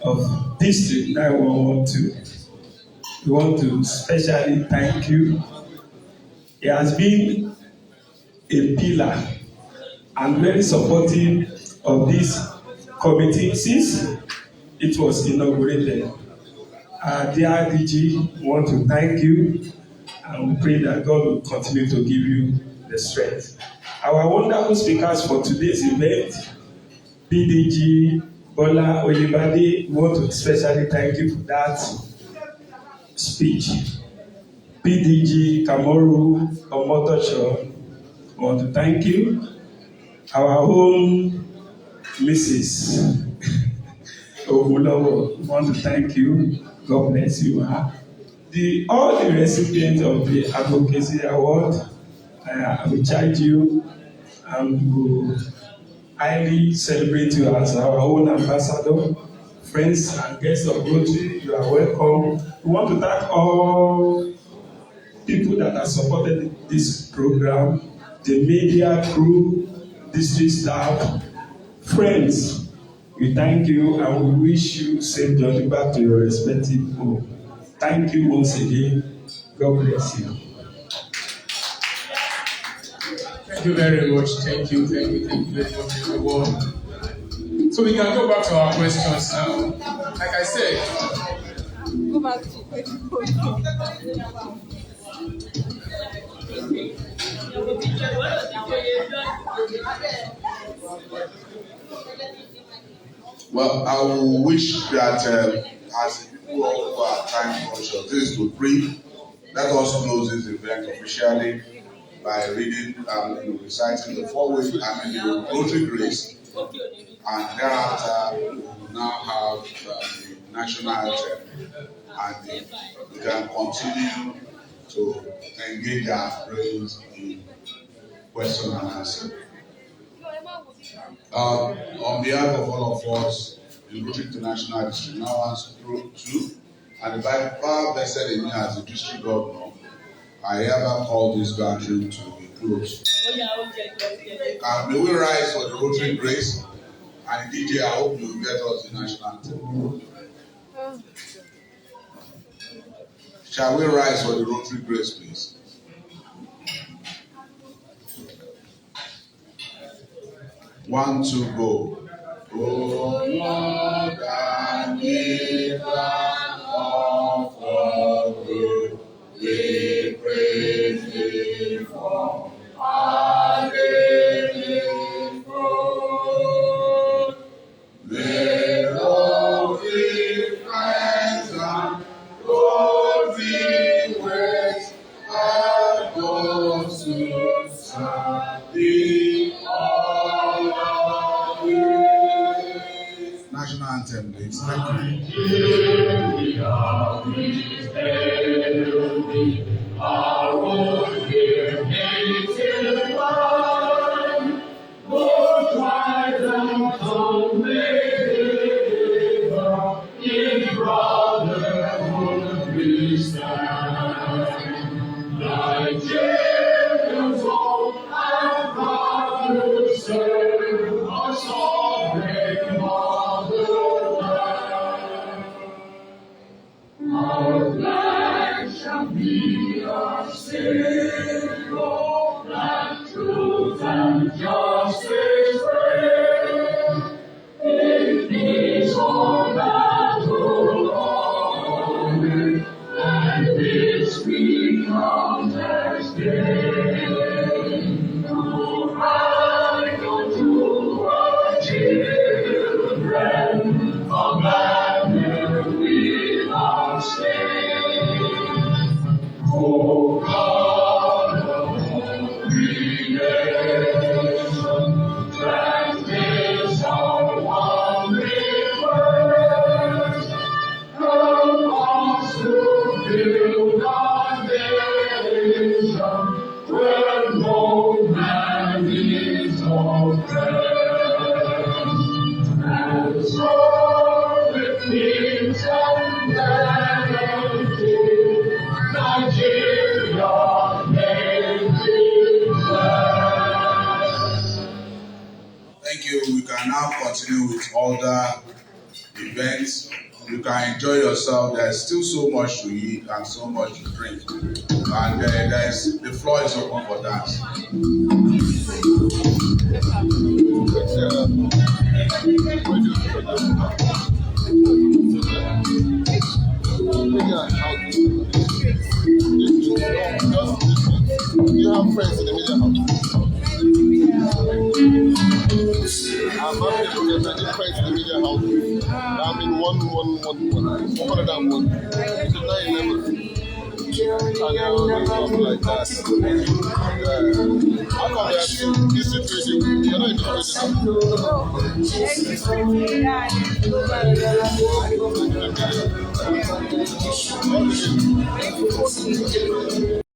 of District 9112. We want to specially thank you. He has been a pillar and very supportive of this committee since it was inaugurated. Dear DG, we want to thank you and we pray that God will continue to give you the strength. Our wonderful speakers for today's event, PDG, Bola, Oyebade, we want to especially thank you for that speech. PDG, Kamoru, Omotosho, we want to thank you. Our own Mrs. Ogunnoiki, we want to thank you. God bless you. All the recipients of the Advocacy Award, I will charge you and will highly celebrate you as our own ambassador. Friends and guests of Rotary, you are welcome. We want to thank all people that have supported this program, the media crew, district staff, friends. We thank you and we wish you safe journey back to your respective home. Thank you once again. God bless you. Thank you very much. Thank you very much, everyone. So we can go back to our questions now. Like I said, Go back to Well, I will wish that as people who are time conscious, this is to brief. Let us close this event officially by reading and reciting the the Rotary Grace, and thereafter we will now have the national anthem, and we can continue to engage our brains in question and answer. On behalf of all of us in Rotary International District, now once through two, and by the power vested in me as the district governor, I hereby call this gathering to be closed. May we rise for the Rotary Grace, and DJ, I hope you will get us the national anthem. Shall we rise for the Rotary Grace, please? One, two, go. Oh Lord, and giver of all good, we praise thee for our daily food. May lovely friends and lovely ways help us to serve thee all our days. National anthem, please. Thank you. Our own dear native land, both wide and cold in brotherhood we stand. Nigerians all have got to serve our sovereign motherland. Our flag shall be our symbol, that truth and justice reign. In peace or battle honor, and this we contest gain. To hide unto our children, a banner without stain. O God of all creation, grant this our one request. Help us to build our nation where no man is oppressed. And so with peace and plenty, Nigeria may be blessed. Thank you. We can now continue with other events. You can enjoy yourself. There's still so much to eat and so much to drink. And the floor is open for dance. You have friends in the media house? I'm not able to get friends in the media house. I'm in 111. It's 911. And stuff like that. How come they are in this situation? You're not in this situation.